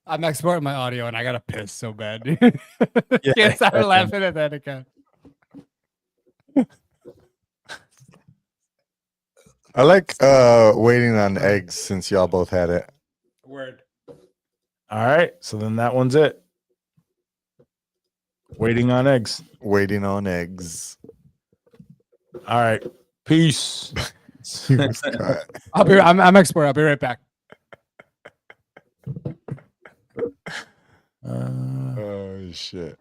I'm exporting my audio and I gotta piss so bad, dude. Can't stop laughing at that again. I like Waiting on Eggs since y'all both had it. Word. All right, so then that one's it. Waiting on Eggs. Waiting on Eggs. All right, peace. I'm exporting. I'll be right back. Oh shit.